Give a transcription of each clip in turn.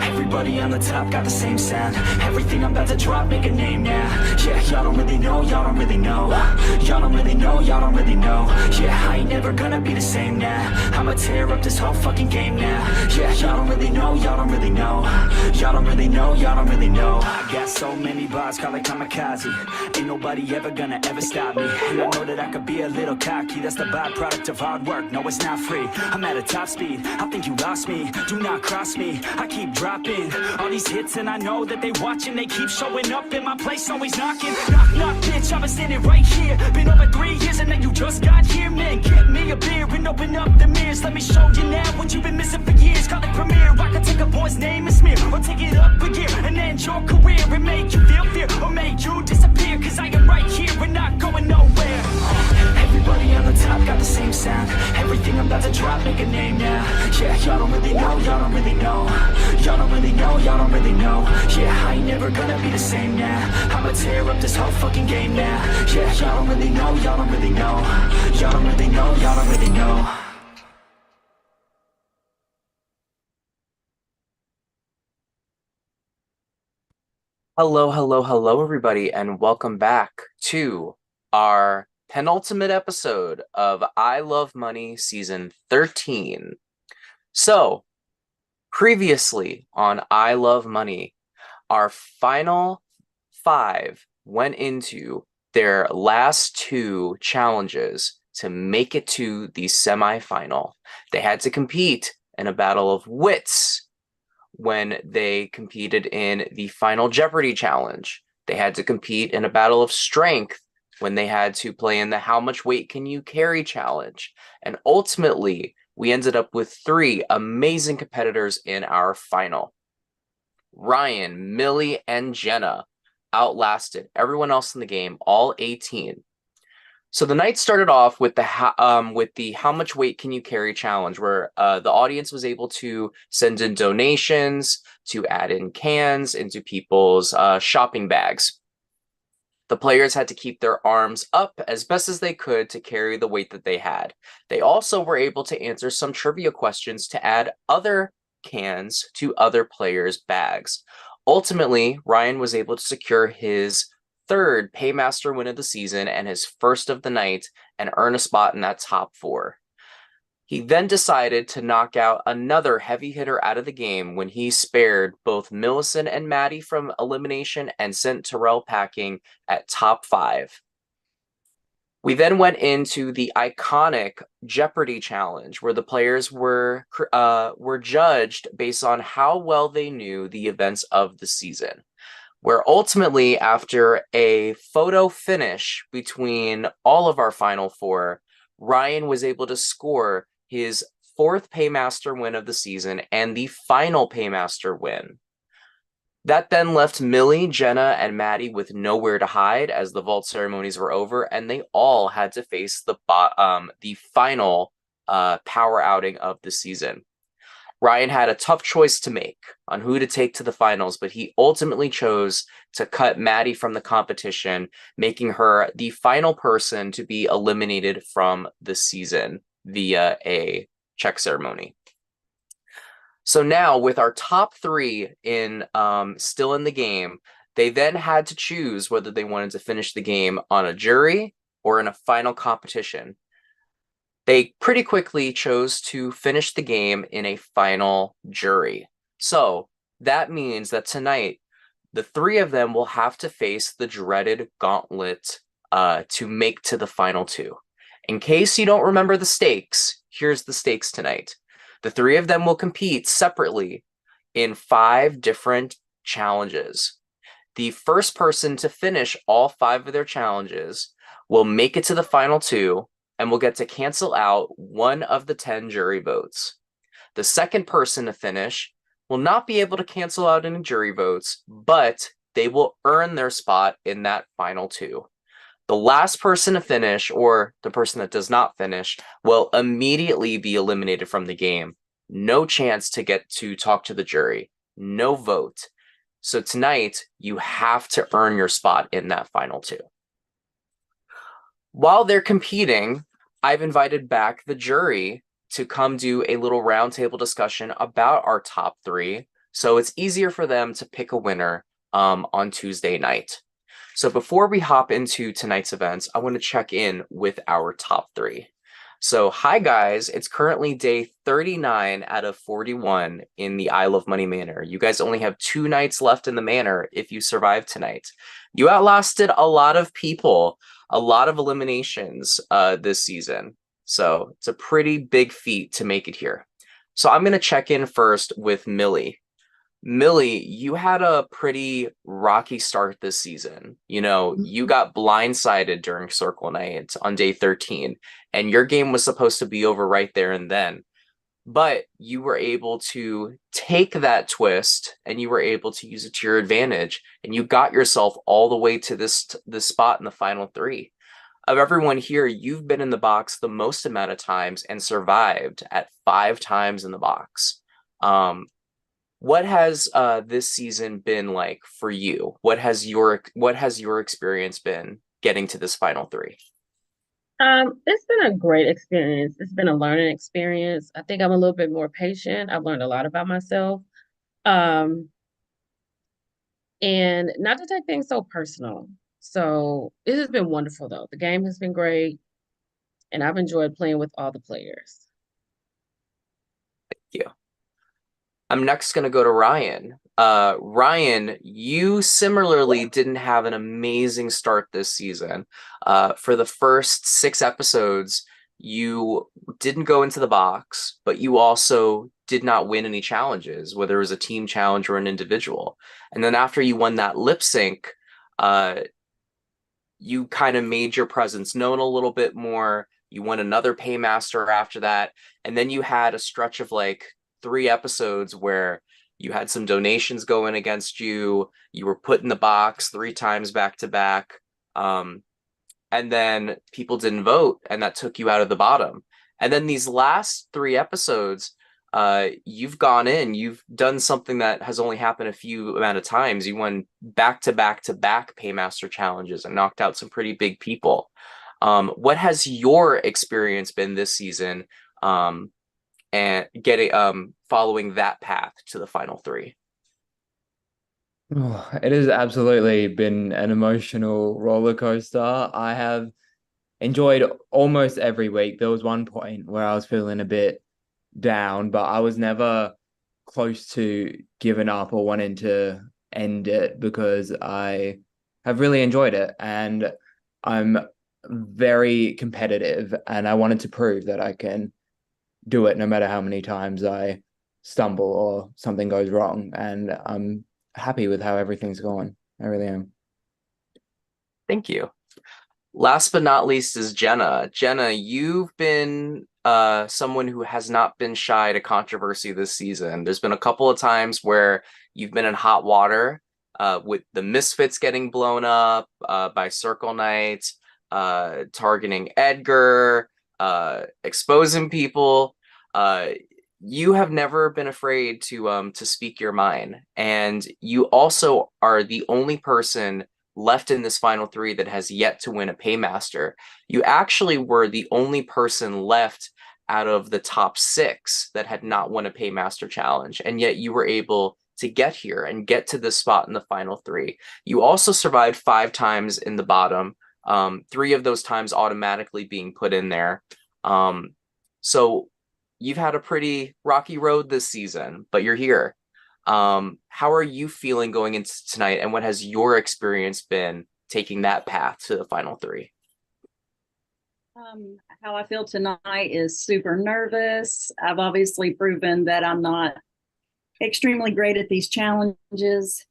Everybody on the top got the same sound. Everything I'm about to drop, make a name now. Yeah, y'all don't really know, y'all don't really know. Y'all don't really know, y'all don't really know. Yeah, I ain't never gonna be the same now. I'ma tear up this whole fucking game now. Yeah, y'all don't really know, y'all don't really know. Y'all don't really know, y'all don't really know. I got so many bars, call it kamikaze. Ain't nobody ever gonna ever stop me. And I know that I could be a little cocky. That's the byproduct of hard work, no it's not free. I'm at a top speed, I think you lost me. Do not cross me, I keep dropping all these hits and I know that they watching. They keep showing up in my place, always knocking. Knock, knock, bitch, I've been standing right here. Been over 3 years and now you just got here. Man, get me a beer and open up the mirrors. Let me show you now what you've been missing for years. Call it premiere, I could take a boy's name and smear, or take it up a gear and end your career and make you feel fear, or make you disappear. Cause I am right here and not going nowhere. Everybody on the top got the same sound. Everything I'm about to drop, make a name now. Yeah, y'all don't really know, y'all don't really know. Y'all don't really know, y'all don't really know. Yeah, I ain't never gonna be the same now. I'ma tear up this whole fucking game now. Yeah, y'all don't really know, y'all don't really know. Y'all don't really know, y'all don't really know. Hello, everybody, and welcome back to our penultimate episode of I Love Money Season 13. So, previously on I Love Money, our final 5 went into their last 2 challenges to make it to the semifinal. They had to compete in a battle of wits when they competed in the final Jeopardy challenge. They had to compete in a battle of strength when they had to play in the how much weight can you carry challenge. And ultimately, we ended up with 3 amazing competitors in our final. Ryan, Millie, and Jenna outlasted everyone else in the game, all 18. So the night started off with the how much weight can you carry challenge, where the audience was able to send in donations to add in cans into people's shopping bags. The players had to keep their arms up as best as they could to carry the weight that they had. They also were able to answer some trivia questions to add other cans to other players' bags. Ultimately, Ryan was able to secure his 3rd Paymaster win of the season and his 1st of the night and earn a spot in that top 4. He then decided to knock out another heavy hitter out of the game when he spared both Millicent and Maddie from elimination and sent Terrell packing at top 5. We then went into the iconic Jeopardy challenge, where the players were judged based on how well they knew the events of the season, where ultimately, after a photo finish between all of our final 4, Ryan was able to score his 4th Paymaster win of the season and the final Paymaster win. That then left Millie, Jenna, and Maddie with nowhere to hide as the vault ceremonies were over, and they all had to face the final power outing of the season. Ryan had a tough choice to make on who to take to the finals, but he ultimately chose to cut Maddie from the competition, making her the final person to be eliminated from the season via a check ceremony. So now, with our top 3 still in the game, they then had to choose whether they wanted to finish the game on a jury or in a final competition. They pretty quickly chose to finish the game in a final jury. So that means that tonight, the 3 of them will have to face the dreaded gauntlet to make to the final 2. In case you don't remember the stakes, here's the stakes tonight. The 3 of them will compete separately in 5 different challenges. The first person to finish all 5 of their challenges will make it to the final 2 and will get to cancel out 1 of the 10 jury votes. The second person to finish will not be able to cancel out any jury votes, but they will earn their spot in that final 2. The last person to finish, or the person that does not finish, will immediately be eliminated from the game. No chance to get to talk to the jury. No vote. So tonight, you have to earn your spot in that final 2. While they're competing, I've invited back the jury to come do a little roundtable discussion about our top three, so it's easier for them to pick a winner on Tuesday night. So before we hop into tonight's events, I want to check in with our top three. So, hi guys, it's currently day 39 out of 41 in the I Love Money Manor. You guys only have 2 nights left in the manor if you survive tonight. You outlasted a lot of people, a lot of eliminations this season. So, it's a pretty big feat to make it here. So, I'm going to check in first with Millie. Millie, you had a pretty rocky start this season. You got blindsided during Circle Night on day 13, and your game was supposed to be over right there and then. But you were able to take that twist and you were able to use it to your advantage, and you got yourself all the way to this spot in the final three. Of everyone here, you've been in the box the most amount of times and survived at 5 times in the box. What has this season been like for you? What has your experience been getting to this final three? It's been a great experience. It's been a learning experience. I think I'm a little bit more patient. I've learned a lot about myself. Um, and not to take things so personal. So it has been wonderful though. The game has been great, and I've enjoyed playing with all the players. Yeah. I'm next going to go to Ryan. Ryan, you similarly didn't have an amazing start this season. For the first 6 episodes, you didn't go into the box, but you also did not win any challenges, whether it was a team challenge or an individual. And then after you won that lip sync, you kind of made your presence known a little bit more. You won another paymaster after that, and then you had a stretch of like 3 episodes where you had some donations going against you. You were put in the box 3 times back to back. And then people didn't vote, and that took you out of the bottom. And then these last 3 episodes, you've gone in, you've done something that has only happened a few amount of times. You won back to back to back paymaster challenges and knocked out some pretty big people. What has your experience been this season? And getting following that path to the final 3. Oh, it has absolutely been an emotional roller coaster. I have enjoyed almost every week. There was one point where I was feeling a bit down, but I was never close to giving up or wanting to end it because I have really enjoyed it, and I'm very competitive, and I wanted to prove that I can do it no matter how many times I stumble or something goes wrong. And I'm happy with how everything's going. I really am. Thank you. Last but not least is Jenna. Jenna, you've been someone who has not been shy to controversy this season. There's been a couple of times where you've been in hot water with the Misfits getting blown up by Circle Knight, targeting Edgar, exposing people. You have never been afraid to speak your mind, and you also are the only person left in this final 3 that has yet to win a paymaster. You actually were the only person left out of the top 6 that had not won a paymaster challenge, and yet you were able to get here and get to this spot in the final 3. You also survived 5 times in the bottom, 3 of those times automatically being put in there. So you've had a pretty rocky road this season, but you're here. How are you feeling going into tonight, and what has your experience been taking that path to the final 3? How I feel tonight is super nervous. I've obviously proven that I'm not extremely great at these challenges,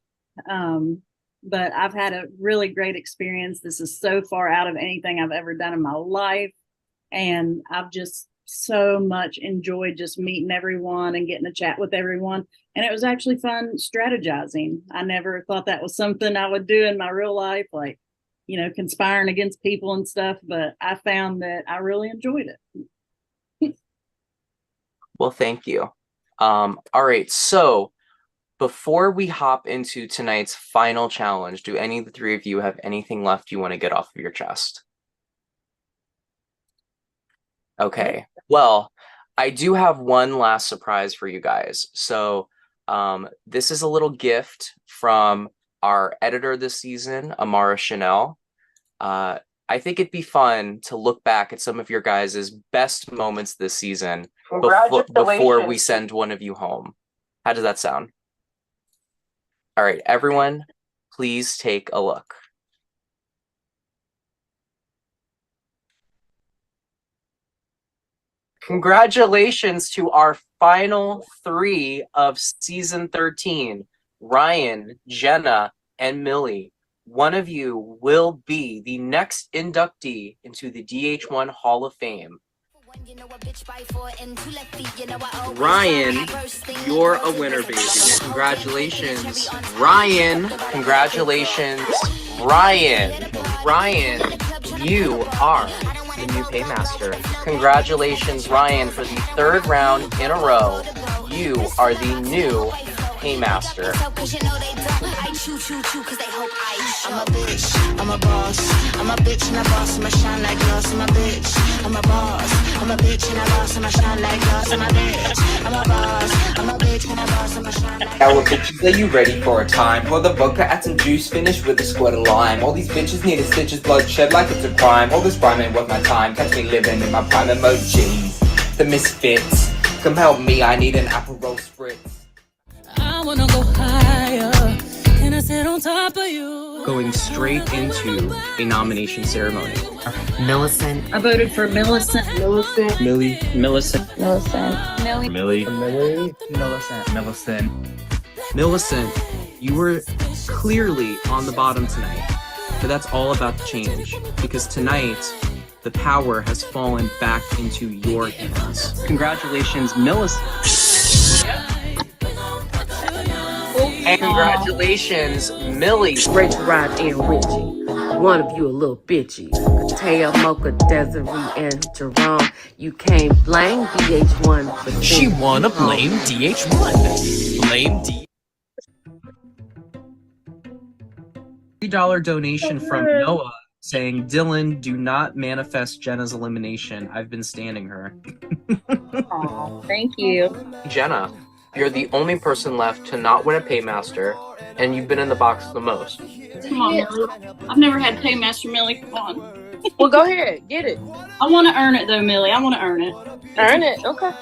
but I've had a really great experience. This is so far out of anything I've ever done in my life, and I've just so much enjoyed just meeting everyone and getting to chat with everyone. And it was actually fun strategizing. I never thought that was something I would do in my real life, like, conspiring against people and stuff, but I found that I really enjoyed it. Well, thank you. All right, so before we hop into tonight's final challenge, do any of the 3 of you have anything left you want to get off of your chest? Okay. Well, I do have one last surprise for you guys. So, this is a little gift from our editor this season, Amara Chanel. I think it'd be fun to look back at some of your guys' best moments this season before we send one of you home. How does that sound? All right, everyone, please take a look. Congratulations to our final 3 of season 13, Ryan, Jenna, and Millie. One of you will be the next inductee into the DH1 Hall of Fame. Ryan, you're a winner, baby. Congratulations, Ryan. Congratulations, Ryan. Ryan, you are the new paymaster. Congratulations, Ryan, for the 3rd round in a row. You are the new paymaster. I'm a bitch, I'm a boss, I'm a bitch and a boss, I'ma shine like glass, I'm a bitch, I'm a boss, I'm a bitch and a boss, I'ma shine like glass, I'm a bitch, I'm a boss, I'm a bitch and a boss, I'ma shine like glass. Our bitches, are you ready for a time? Pour the vodka, add some juice, finish with a squirt of lime. All these bitches need a stitches, bloodshed like it's a crime. All this rhyme ain't worth my time, catch me living in my prime emojis. The misfits, come help me, I need an Aperol spritz. I wanna go higher, can I sit on top of you? Going straight into a nomination ceremony. Millicent. I voted for Millicent. Millicent. Millie. Millicent. Millicent. Millie. Millie. Millicent. Millicent, you were clearly on the bottom tonight, but that's all about to change, because tonight, the power has fallen back into your hands. Congratulations, Millicent. And congratulations, Millie. Rachel Rod and Richie. One of you a little bitchy. Taya, Mocha, Desiree, and Jerome. You can't blame DH1 for She wanna blame DH1. Blame D. $3 donation from Noah saying, Dylan, do not manifest Jenna's elimination. I've been standing her. Aw, thank you. Jenna, you're the only person left to not win a paymaster, and you've been in the box the most. Come on, Millie. I've never had Paymaster Millie. Come on. Well, go ahead, get it. I want to earn it, though, Millie. I want to earn it. Earn it. Okay.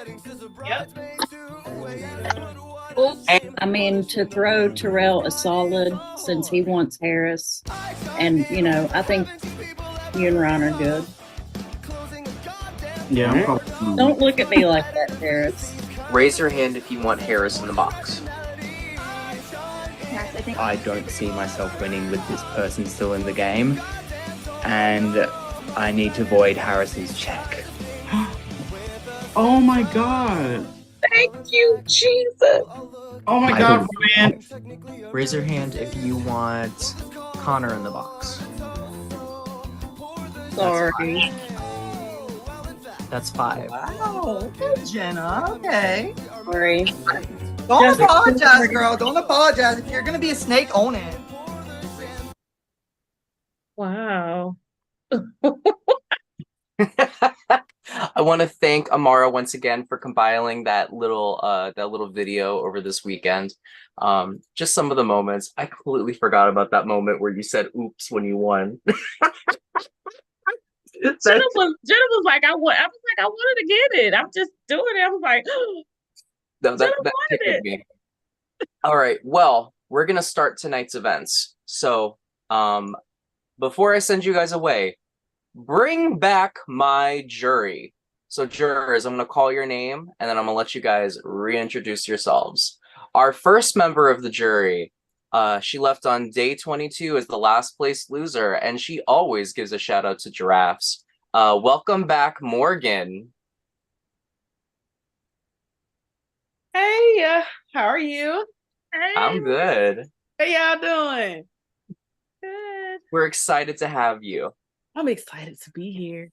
I mean, to throw Terrell a solid since he wants Harris. And, you know, I think you and Ryan are good. Yeah. Don't look at me like that, Harris. Raise your hand if you want Harris in the box. I don't see myself winning with this person still in the game, and I need to void Harris's check. Oh my god. Thank you, Jesus. Oh my god, man. Raise your hand if you want Connor in the box. Sorry. That's 5. Wow, okay, Jenna. Okay. Sorry. Don't apologize, girl. Don't apologize. If you're gonna be a snake, own it. Wow. I want to thank Amara once again for compiling that little video over this weekend. Just some of the moments. I completely forgot about that moment where you said "oops" when you won. Jenna was like, I wanted to get it. I'm just doing it. I was like, No, that tickled me. All right. Well, we're gonna start tonight's events. So, before I send you guys away, bring back my jury. So, jurors, I'm gonna call your name, and then I'm gonna let you guys reintroduce yourselves. Our first member of the jury, she left on day 22 as the last place loser, and she always gives a shout out to giraffes. Welcome back, Morgan. Hey, how are you? hey, I'm good. How y'all doing? good. We're excited to have you. I'm excited to be here.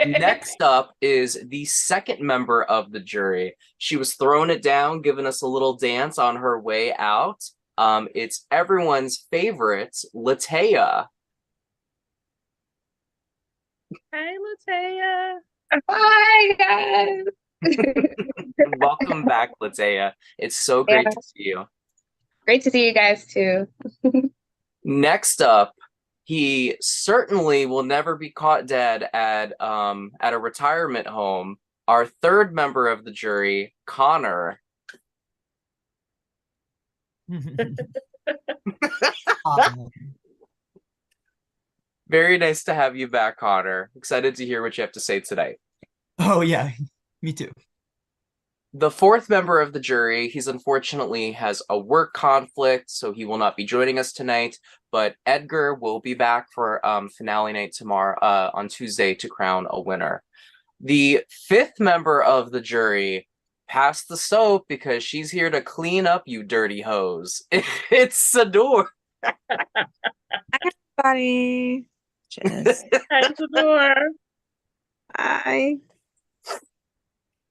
Next up is the second member of the jury. She was throwing it down, giving us a little dance on her way out. It's everyone's favorite, Latea. Hey, Latea. Hi guys. Welcome back, Latea. It's so Yeah, great to see you. great to see you guys too. Next up, he certainly will never be caught dead at a retirement home. Our third member of the jury, Connor. Very nice to have you back, Connor. Excited to hear what you have to say today. Oh yeah, me too. The fourth member of the jury, he's unfortunately has a work conflict, so he will not be joining us tonight. But Edgar will be back for finale night tomorrow, on Tuesday, to crown a winner. The fifth member of the jury, pass the soap because she's here to clean up, you dirty hose. It's Sador. Everybody. Just Hi, Sador. hi.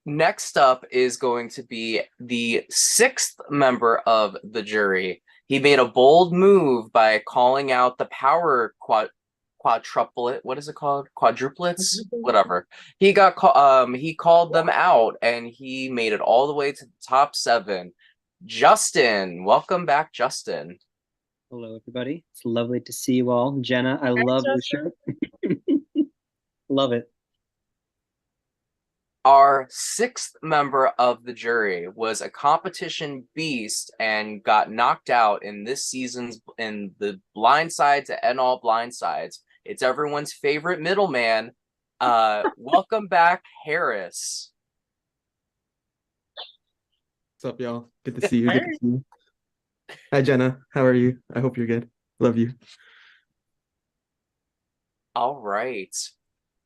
Next up is going to be the sixth member of the jury. He made a bold move by calling out the power quadruplet. What is it called? Quadruplets? Whatever. He called them out, and he made it all the way to the top 7. Justin, welcome back, Justin. Hello, everybody. It's lovely to see you all. Jenna, I love the show. Love it. Our sixth member of the jury was a competition beast and got knocked out in this season's in the blind side to end all blind sides. It's everyone's favorite middleman. Welcome back, Harris. What's up, y'all? Good to see you. Good to see you. Hi, Jenna. How are you? I hope you're good. Love you. All right.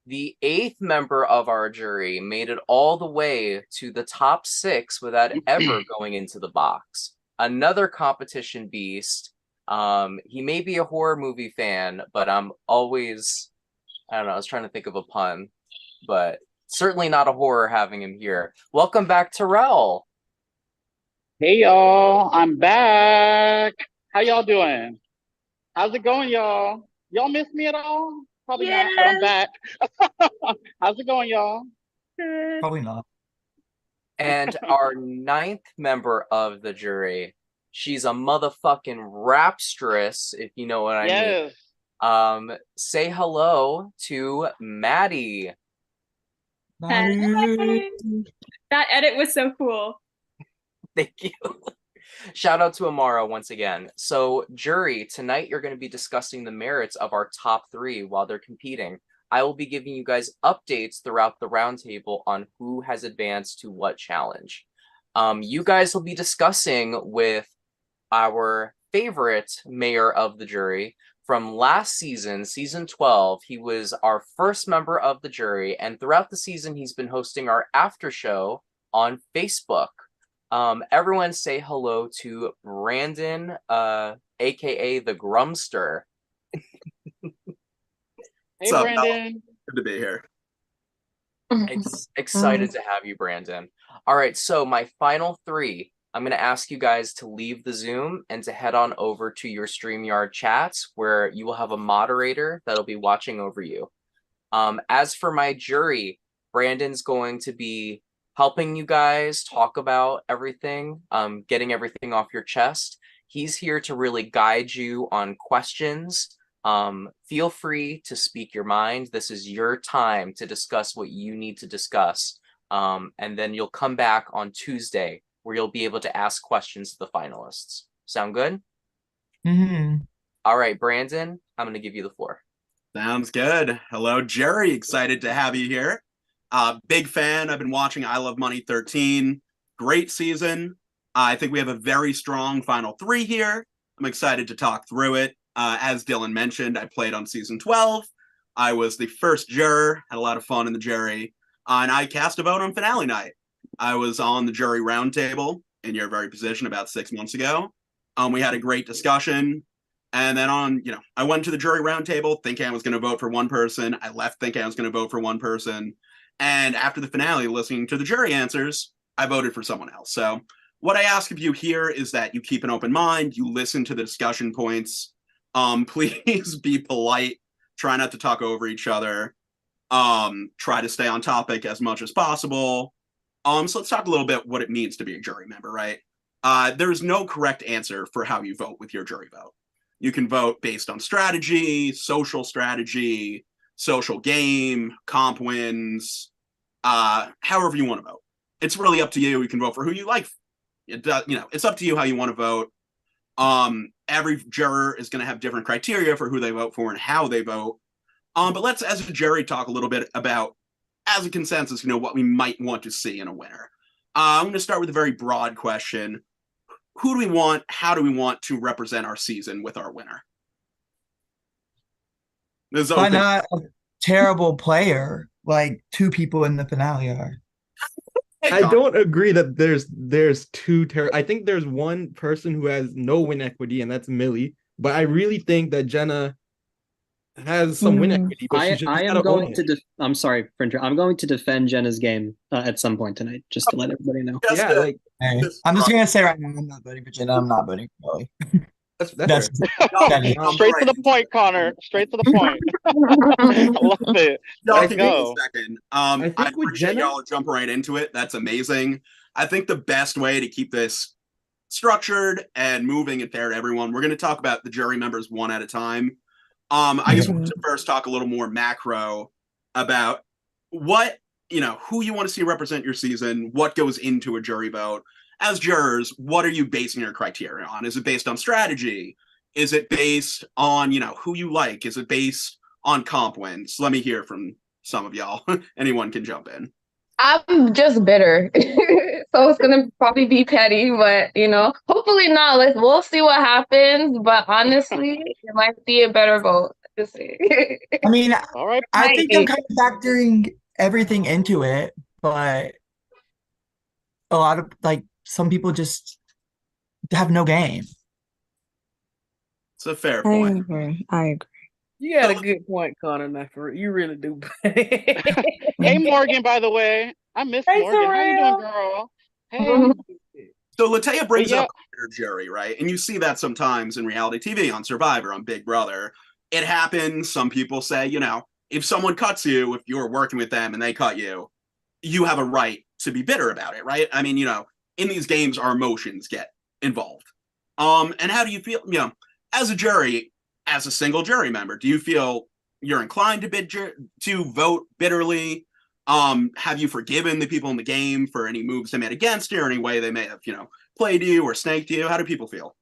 The eighth member of our jury made it all the way to the top 6 without ever going into the box. Another competition beast. He may be a horror movie fan, but I'm always, I don't know, I was trying to think of a pun, but certainly not a horror having him here. Welcome back, Terrell. Hey y'all, I'm back. How y'all doing? How's it going, y'all? Y'all miss me at all? Probably not, but I'm back. How's it going, y'all? Probably not. And our ninth member of the jury, she's a motherfucking rapstress, if you know what I mean. Say hello to Maddie. Hey. That edit was so cool. Thank you. Shout out to Amara once again. So, jury, tonight you're going to be discussing the merits of our top 3 while they're competing. I will be giving you guys updates throughout the roundtable on who has advanced to what challenge. You guys will be discussing with our favorite mayor of the jury from last season, season 12. He was our first member of the jury, and throughout the season, he's been hosting our after show on Facebook. Everyone say hello to Brandon, aka the Grumster. Hey, Brandon. Good to be here. Excited to have you, Brandon. All right, so my final 3. I'm going to ask you guys to leave the Zoom and to head on over to your StreamYard chats, where you will have a moderator that'll be watching over you. As for my jury, Brandon's going to be helping you guys talk about everything, getting everything off your chest. He's here to really guide you on questions. Feel free to speak your mind. This is your time to discuss what you need to discuss. And then you'll come back on Tuesday where you'll be able to ask questions to the finalists. Sound good? Mm-hmm. All right, Brandon, I'm going to give you the floor. Sounds good. Hello, Jerry. Excited to have you here. Big fan. I've been watching I Love Money 13. Great season. I think we have a very strong final 3 here. I'm excited to talk through it. As Dylan mentioned, I played on season 12. I was the first juror, had a lot of fun in the jury, and I cast a vote on finale night. I was on the jury roundtable in your very position about 6 months ago. We had a great discussion. And then I went to the jury roundtable thinking I was going to vote for one person. I left thinking I was going to vote for one person. And after the finale, listening to the jury answers, I voted for someone else. So what I ask of you here is that you keep an open mind, you listen to the discussion points. Please be polite. Try not to talk over each other. Try to stay on topic as much as possible. So let's talk a little bit what it means to be a jury member, right? There's no correct answer for how you vote with your jury vote. You can vote based on strategy, social game, comp wins, however you want to vote. It's really up to you. You can vote for who you like. It's up to you how you want to vote. Every juror is going to have different criteria for who they vote for and how they vote. But let's, as a jury, talk a little bit about, as a consensus, what we might want to see in a winner. I'm going to start with a very broad question. Who do we want? How do we want to represent our season with our winner? Why not a terrible player like two people in the finale are? I don't agree that there's two I think there's one person who has no win equity, and that's Millie. But I really think that Jenna has some win equity. But I am going to. I'm sorry, Printer. I'm going to defend Jenna's game at some point tonight, just to let everybody know. I'm just gonna say right now, I'm not voting for Jenna. I'm not voting for Millie. That's Straight to the point, Connor. Straight to the point. Love it. Let's go. A second. I appreciate y'all jump right into it. That's amazing. I think the best way to keep this structured and moving and fair to everyone, we're going to talk about the jury members one at a time. I just want to first talk a little more macro about what, who you want to see represent your season, what goes into a jury vote. As jurors, what are you basing your criteria on? Is it based on strategy? Is it based on, who you like? Is it based on comp wins? Let me hear from some of y'all. Anyone can jump in. I'm just bitter. So it's going to probably be petty, but, hopefully not. We'll see what happens. But honestly, it might be a better vote. I mean, all right. I think I'm kind of factoring everything into it, but a lot of, some people just have no game. It's a fair point. I agree. You got a good point, Connor. You really do. Hey, Morgan, by the way. I miss Morgan. Sorrel. How you doing, girl? Hey. So Latea brings up a jury, right? And you see that sometimes in reality TV, on Survivor, on Big Brother. It happens. Some people say, if someone cuts you, if you're working with them and they cut you, you have a right to be bitter about it, right? I mean, in these games, our emotions get involved. And how do you feel, as a jury, as a single jury member, do you feel you're inclined to vote bitterly? Have you forgiven the people in the game for any moves they made against you or any way they may have, played you or snaked you? How do people feel?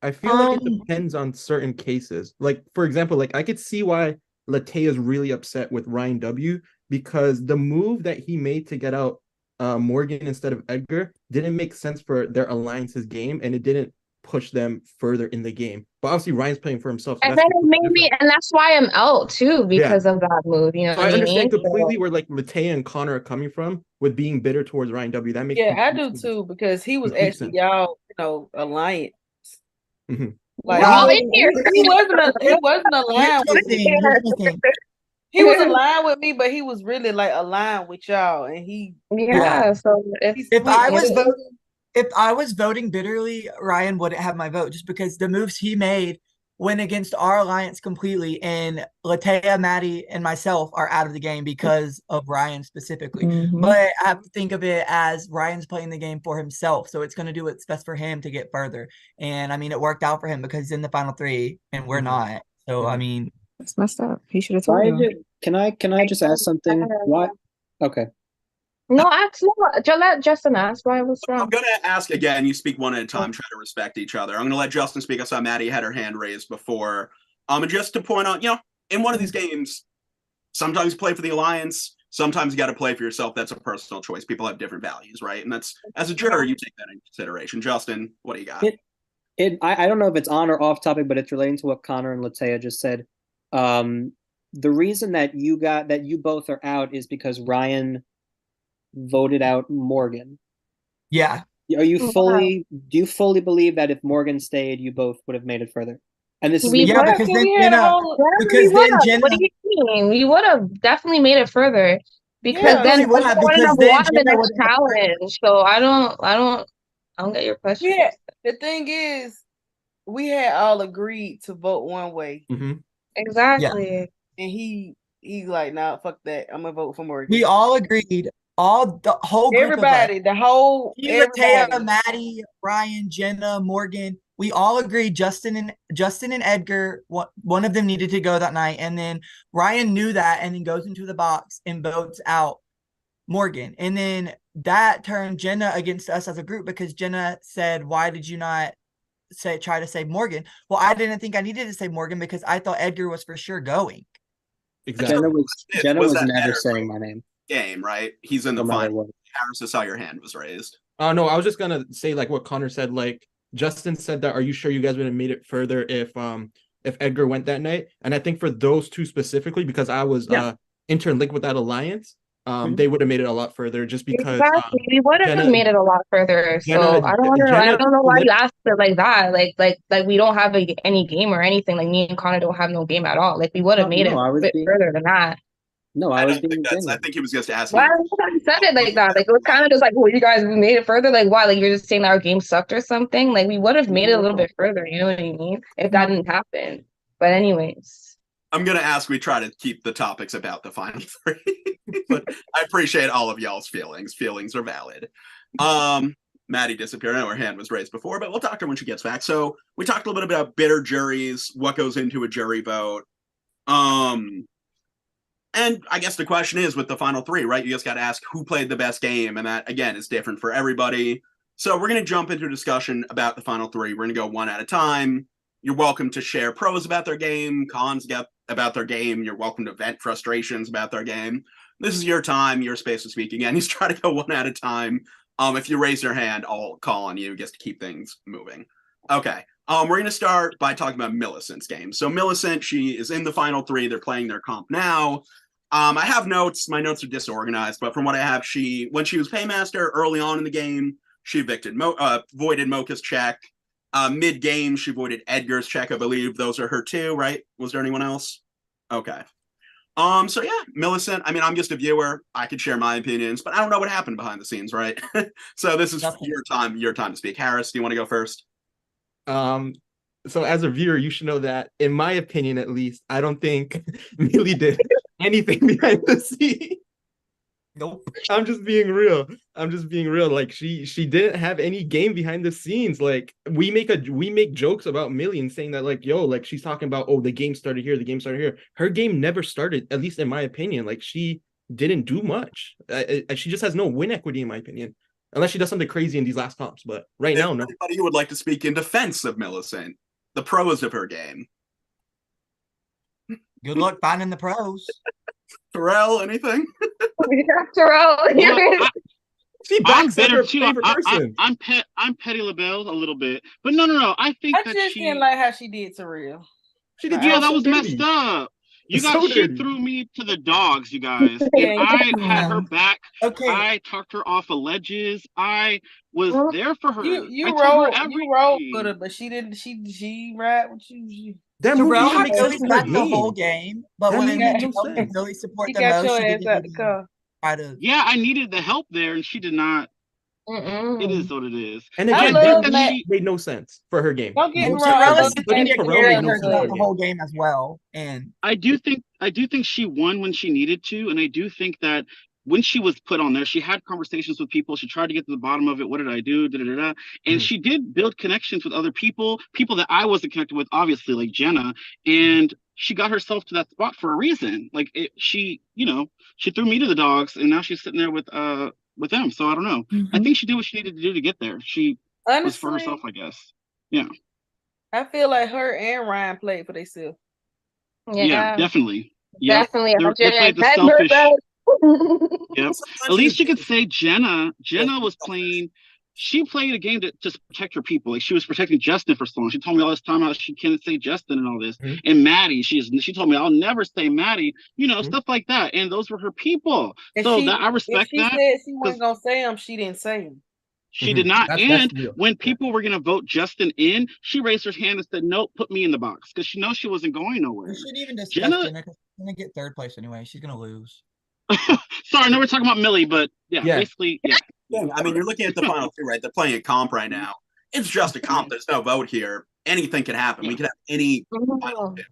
I feel like it depends on certain cases. Like, for example, I could see why Latea is really upset with Ryan W, because the move that he made to get out Morgan instead of Edgar didn't make sense for their alliance's game, and it didn't push them further in the game. But obviously Ryan's playing for himself. So and then it made me, and that's why I'm out too, because of that move. So I understand completely where Latea and Connor are coming from with being bitter towards Ryan W. That makes I do too, because he was actually y'all, alliance. Mm-hmm. He wasn't aligned with me. He was aligned with me, but he was really aligned with y'all, and he. So if I was voting bitterly, Ryan wouldn't have my vote, just because the moves he made went against our alliance completely, and Latea, Maddie, and myself are out of the game because of Ryan specifically. But I have to think of it as Ryan's playing the game for himself, so it's going to do what's best for him to get further. And I mean, it worked out for him because he's in the final three, and we're not. So I mean, it's messed up. He should have told you. Can I just ask something? Why? Okay. No, let Justin ask why it was wrong. I'm going to ask again. You speak one at a time. Try to respect each other. I'm going to let Justin speak. I saw Maddie had her hand raised before. And just to point out, in one of these games, sometimes you play for the alliance. Sometimes you got to play for yourself. That's a personal choice. People have different values, right? And that's, as a juror, you take that into consideration. Justin, what do you got? I don't know if it's on or off topic, but it's relating to what Connor and Latea just said. The reason that you both are out is because Ryan voted out Morgan. Yeah. Do you fully believe that if Morgan stayed, you both would have made it further? And this is because then Jenna. What do you mean? We would have definitely made it further because then would have, because then the next challenge. So I don't get your question. Yeah, the thing is, we had all agreed to vote one way. Mm-hmm. Exactly. And he's like, nah, fuck that. I'm gonna vote for Morgan. We all agreed. All the whole group Everybody, of the whole us, Latea, everybody. Maddie, Ryan, Jenna, Morgan. We all agreed. Justin and Edgar. One of them needed to go that night, and then Ryan knew that, and then goes into the box and votes out Morgan, and then that turned Jenna against us as a group because Jenna said, "Why did you not try to save Morgan?" Well, I didn't think I needed to save Morgan because I thought Edgar was for sure going. Exactly. Jenna was that never better saying my name. Game, right? He's in the No matter final. what. Harris, I saw your hand was raised. Oh no, I was just gonna say like what Connor said. Like Justin said that, are you sure you guys would have made it further if Edgar went that night? And I think for those two specifically, because I was interlinked with that alliance, they would have made it a lot further just because Exactly. We would have Jenna- made it a lot further. So Jenna- I don't know. I Jenna- don't know why you asked it like that. Like we don't have any game or anything. Like me and Connor don't have no game at all. Like we would have made it a bit further than that. No, I think he was just asking. Why you said it like that? Like it was kind of just like, well, you guys made it further. Like why? Like you're just saying that our game sucked or something. Like we would have made it a little bit further. You know what I mean? If that didn't happen. But anyways. I'm gonna ask we try to keep the topics about the final three, but I appreciate all of y'all's feelings. Feelings are valid. Maddie disappeared. I know her hand was raised before, but we'll talk to her when she gets back. So we talked a little bit about bitter juries, what goes into a jury vote. And I guess the question is with the final three, right? You just got to ask who played the best game. And that, again, is different for everybody. So we're going to jump into a discussion about the final three. We're going to go one at a time. You're welcome to share pros about their game, cons about their game. You're welcome to vent frustrations about their game. This is your time, your space to speak again. You just try to go one at a time. If you raise your hand, I'll call on you just to keep things moving. Okay. We're going to start by talking about Millicent's game. So Millicent, she is in the final three. They're playing their comp now. I have notes. My notes are disorganized, but from what I have, when she was paymaster early on in the game, she voided Mocha's check. Mid-game, she voided Edgar's check, I believe. Those are her two, right? Was there anyone else? Okay. So yeah, Millicent, I mean, I'm just a viewer. I could share my opinions, but I don't know what happened behind the scenes, right? So this is your time to speak. Harris, do you want to go first? So as a viewer, you should know that, in my opinion, at least, I don't think Millie did anything behind the scenes. Nope. I'm just being real. Like she didn't have any game behind the scenes. Like we make jokes about Millie and saying that like, yo, like she's talking about, oh, the game started here. Her game never started, at least in my opinion. Like she didn't do much. She just has no win equity, in my opinion. Unless she does something crazy in these last comps, but right now, no. Anybody who would like to speak in defense of Millicent, the pros of her game. Good luck finding the pros. Terrell, anything? Terrell, I'm better too. I'm Petty LaBelle a little bit, but no. I think I just didn't like how she did Terrell. Yeah, that was messed up. You guys, she threw me to the dogs, you guys. And I had her back. Okay. I talked her off of ledges. I was there for her. You wrote for her, but she didn't. She ride with you. Terrell had Millie back the whole game, but when Millie support the most, she didn't try to. Yeah, I needed the help there, and she did not. It is what it is. And again, that made no sense for her game. Don't get me wrong. Terrell made the whole game as well, and I do think she won when she needed to, and I do think that when she was put on there, she had conversations with people. She tried to get to the bottom of it. What did I do? And she did build connections with other people that I wasn't connected with, obviously, like Jenna. And she got herself to that spot for a reason. Like she threw me to the dogs, and now she's sitting there with them. So I don't know. I think she did what she needed to do to get there. She was for herself, I guess. Yeah. I feel like her and Ryan played for themselves. Yeah, definitely. Definitely. They played the selfish. Yep. At least you could say Jenna was playing. She played a game to just protect her people. Like she was protecting Justin for so long. She told me all this time how she can't say Justin and all this. And Maddie, she told me I'll never say Maddie. Stuff like that. And those were her people. And I respect that. She said she wasn't gonna say them. She didn't say them. She did not. That's when people were gonna vote Justin in, she raised her hand and said, "No, put me in the box," because she knows she wasn't going nowhere. We shouldn't even discuss Jenna because she's gonna get third place anyway. She's gonna lose. Sorry, I know we're talking about Millie, but basically, yeah. I mean, you're looking at the final two, right? They're playing a comp right now. It's just a comp. There's no vote here. Anything can happen. We could have any final two.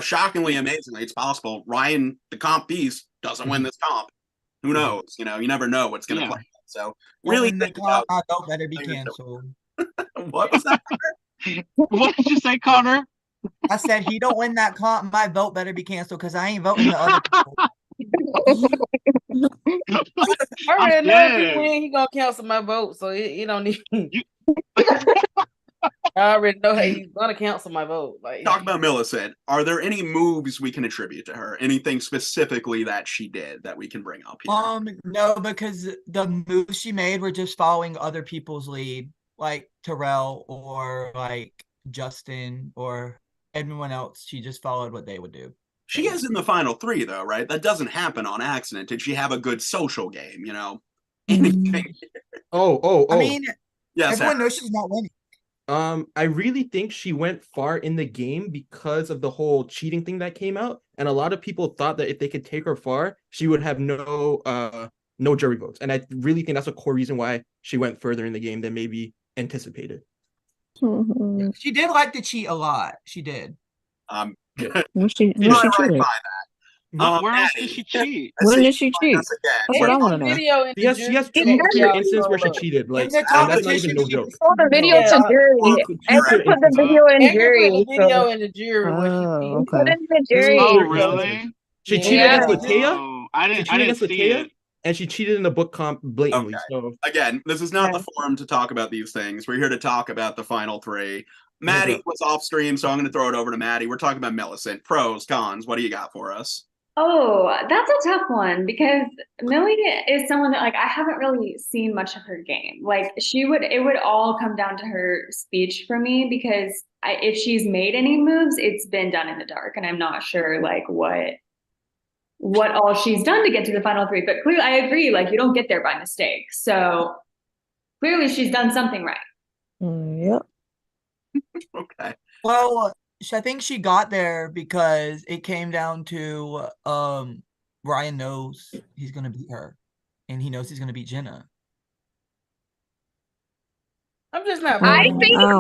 shockingly, amazingly, it's possible Ryan, the comp beast, doesn't win this comp. Who knows? You never know what's going to play. So really When the think about comp, I better be canceled. what was that? What did you say, Connor? I said he don't win that comp, my vote better be canceled because I ain't voting the other people. I already know if he win, he gonna cancel my vote, so it don't need. I already know he's gonna cancel my vote. Like, Talk about Millicent. Are there any moves we can attribute to her? Anything specifically that she did that we can bring up here? No, because the moves she made were just following other people's lead, like Terrell or like Justin or everyone else. She just followed what they would do. She is in the final 3, though, right? That doesn't happen on accident. Did she have a good social game? Anything? Oh. I mean, yes, everyone knows she's not winning. I really think she went far in the game because of the whole cheating thing that came out, and a lot of people thought that if they could take her far, she would have no jury votes, and I really think that's a core reason why she went further in the game than maybe anticipated. Yeah, she did like to cheat a lot. She did. When she cheated. Where else did she cheat? When did she cheat? That's what I want to know. She has two clear instances where she cheated, like, and that's not even no joke. Show the video to jury. And put the video in jury. Put the video in the jury. Oh, Put it okay. in the jury. Oh, really? She cheated against Latea. I didn't see it. And she cheated in the book comp blatantly. Okay. So Again, this is not the forum to talk about these things. We're here to talk about the final 3. Maddie was off stream, so I'm going to throw it over to Maddie. We're talking about Millicent. Pros, cons. What do you got for us? Oh, that's a tough one because Millie is someone that I haven't really seen much of her game. It would all come down to her speech for me because if she's made any moves, it's been done in the dark, and I'm not sure what all she's done to get to the final 3. But clearly, I agree. You don't get there by mistake. So clearly, she's done something right. Yep. Okay. Well, I think she got there because it came down to Ryan knows he's gonna beat her, and he knows he's gonna beat Jenna. I'm just not. I think her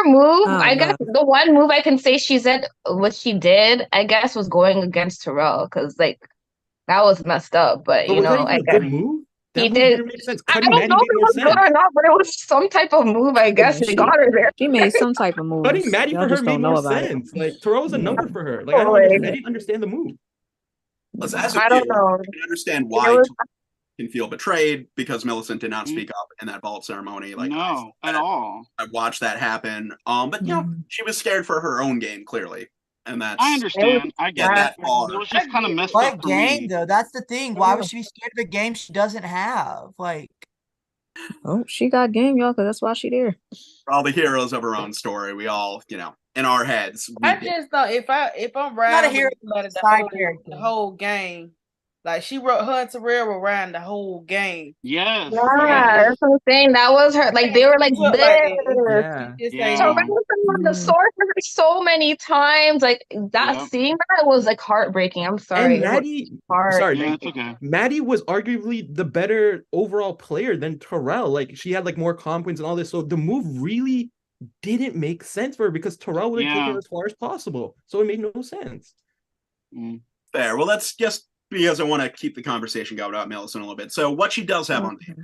move. I guess the one move I can say she said what she did, I guess, was going against Terrell because that was messed up. But was that even a good move? He did. Make sense. I don't know if it was good or not, but it was some type of move. I guess it got her there. She made some type of move. Cutting Maddie for her made more sense. Terrell was a number for her. I didn't understand the move. I don't know. I can understand why can feel betrayed because Millicent did not speak up in that vault ceremony. No, at all. I watched that happen. But she was scared for her own game, clearly. And that's I understand. I get that. It was just kind of messed up for game, me. though. That's the thing. Why would she be scared of a game she doesn't have? Oh, she got game, y'all, because that's why she there. We're all the heroes of her own story. We all, in our heads. I just thought if I'm riding the whole game, she wrote her and Terrell were riding the whole game. Yes. Yeah, that's what I'm saying. That was her. They were like this. Terrell was on the sword for her so many times. Seeing that was heartbreaking. I'm sorry. And Maddie, Maddie was arguably the better overall player than Terrell. She had more comp wins and all this. So the move really didn't make sense for her because Terrell would have taken her as far as possible. So it made no sense. Fair. Well, let's just because I want to keep the conversation going about Millicent a little bit. So what she does have on tape.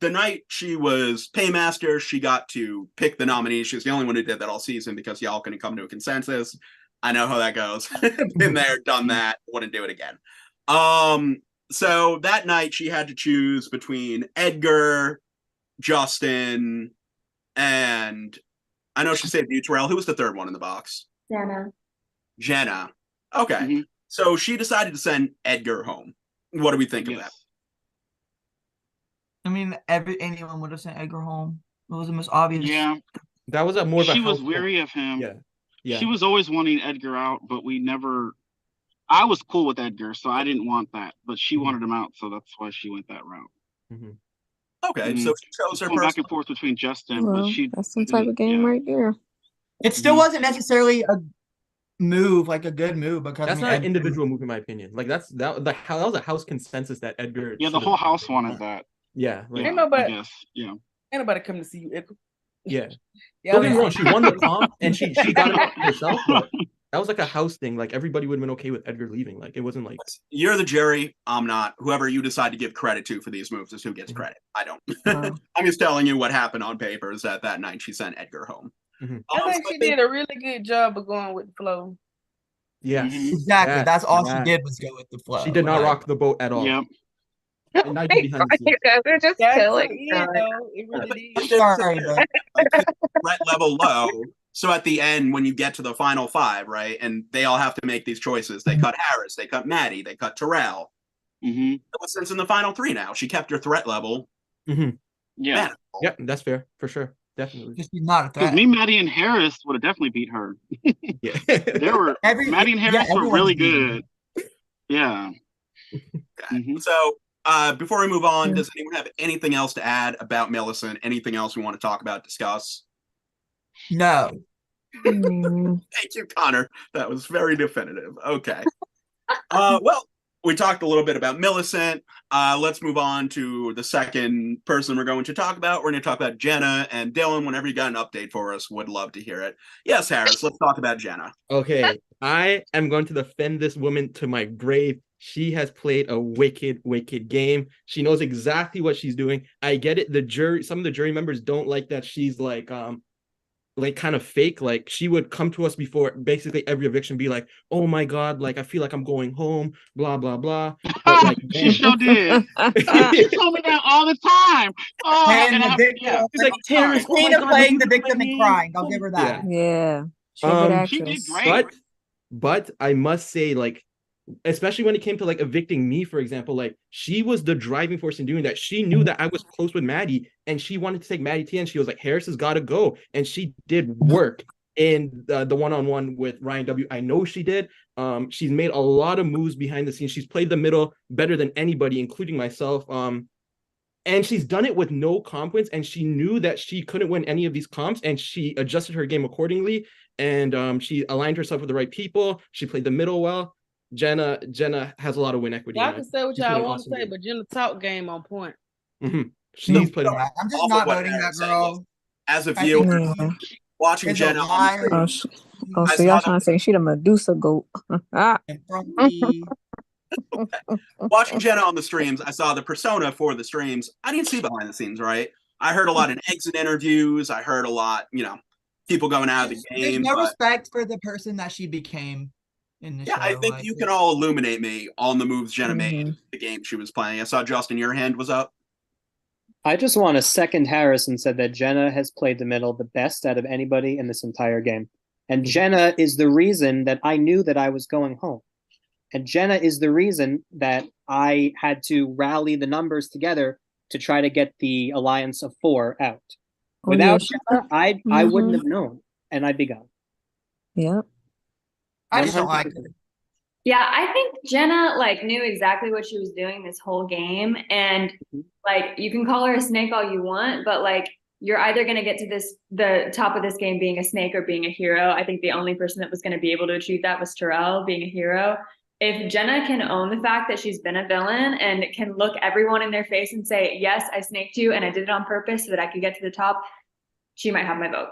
The night she was paymaster, she got to pick the nominee. She was the only one who did that all season because y'all couldn't come to a consensus. I know how that goes. Been there, done that. Wouldn't do it again. So that night she had to choose between Edgar, Justin, and I know she said Terrell. Who was the third one in the box? Jenna. Okay. So she decided to send Edgar home. What do we think of that? I mean, anyone would have sent Edgar home. It was the most obvious. Yeah. That was more of a She was weary of him. Yeah. She was always wanting Edgar out, but we never. I was cool with Edgar, so I didn't want that. But she wanted him out, so that's why she went that route. Okay, so she chose her back and forth between Justin, but that's some type of game right there. It still wasn't necessarily a move, a good move, because that's not an individual move in my opinion. That was a house consensus that Edgar. Yeah, the whole house wanted that. Yeah, ain't nobody. Ain't nobody coming to see you, Edgar. Yeah. Yeah, Don't get me man. wrong, she won the comp and she got it out herself, but that was like a house thing. Like everybody would have been okay with Edgar leaving. Like it wasn't like You're the Jerry. I'm not. Whoever you decide to give credit to for these moves is who gets credit. I don't. I'm just telling you what happened on paper is that night she sent Edgar home. I think she did a really good job of going with the flow. Yes. Exactly. Yes, That's all yes. she did was go with the flow. She did not Like, rock the boat at all. Yep. And not even behind the scenes. They're just That's killing. it, though. It really did. sorry, but Threat level low. So at the end, when you get to the final five, right, and they all have to make these choices, they cut Harris, they cut Maddie, they cut Terrell. Since in the final three now, she kept her threat level. Yeah. manageable. Yep, that's fair for sure. Definitely. just not a Because threat. me, Maddie, and Harris would have definitely beat her. Yeah. They were Maddie and Harris were really good. Yeah. So before we move on, does anyone have anything else to add about Millicent? Anything else we want to talk about, discuss? No. Thank you, Connor. That was very definitive. Okay. Well, we talked a little bit about Millicent. Let's move on to the second person we're going to talk about. We're going to talk about Jenna and Dylan. Whenever you got an update for us, would love to hear it. Yes, Harris, let's talk about Jenna. Okay, I am going to defend this woman to my grave. She has played a wicked, wicked game. She knows exactly what she's doing. I get it. The jury, some of the jury members don't like that she's like kind of fake. Like she would come to us before basically every eviction, be like, "Oh my god, like I feel like I'm going home," blah blah blah. But like, she sure did. She told me that all the time. Oh, And the victim, She's like, Terrence, oh my Tina God, playing look the at victim my and name. crying. I'll give her that. Yeah. She's a good actress. She did great. But I must say, like, especially when it came to like evicting me, for example, like she was the driving force in doing that. She knew that I was close with Maddie and she wanted to take Maddie T, and she was like, Harris has got to go. And she did work in the one-on-one with Ryan W. I know she did. She's made a lot of moves behind the scenes. She's played the middle better than anybody, including myself. And she's done it with no comp wins, and she knew that she couldn't win any of these comps, and she adjusted her game accordingly. And she aligned herself with the right people. She played the middle well. Jenna has a lot of win equity. Y'all can say what y'all want to say, game. but Jenna talk game on point. She's played. I'm just not voting that girl. As a viewer, watching It's Jenna a on the liar. So y'all trying to say she the Medusa goat? watching Jenna on the streams, I saw the persona for the streams. I didn't see behind the scenes, right? I heard a lot in exit interviews. I heard a lot, people going out of the There's game. no but respect for the person that she became in the show. I think like, you can all illuminate me on the moves Jenna made, the game she was playing. I saw Justin, your hand was up. I just want to second Harris and said that Jenna has played the middle the best out of anybody in this entire game. And Jenna is the reason that I knew that I was going home. And Jenna is the reason that I had to rally the numbers together to try to get the alliance of 4 out. Without Jenna, I wouldn't have known, and I'd be gone. Yep. I just don't like her. Yeah, I think Jenna knew exactly what she was doing this whole game, and you can call her a snake all you want, but you're either going to get to the top of this game being a snake or being a hero. I think the only person that was going to be able to achieve that was Terrell being a hero. If Jenna can own the fact that she's been a villain and can look everyone in their face and say, yes, I snaked you and I did it on purpose so that I could get to the top, she might have my vote.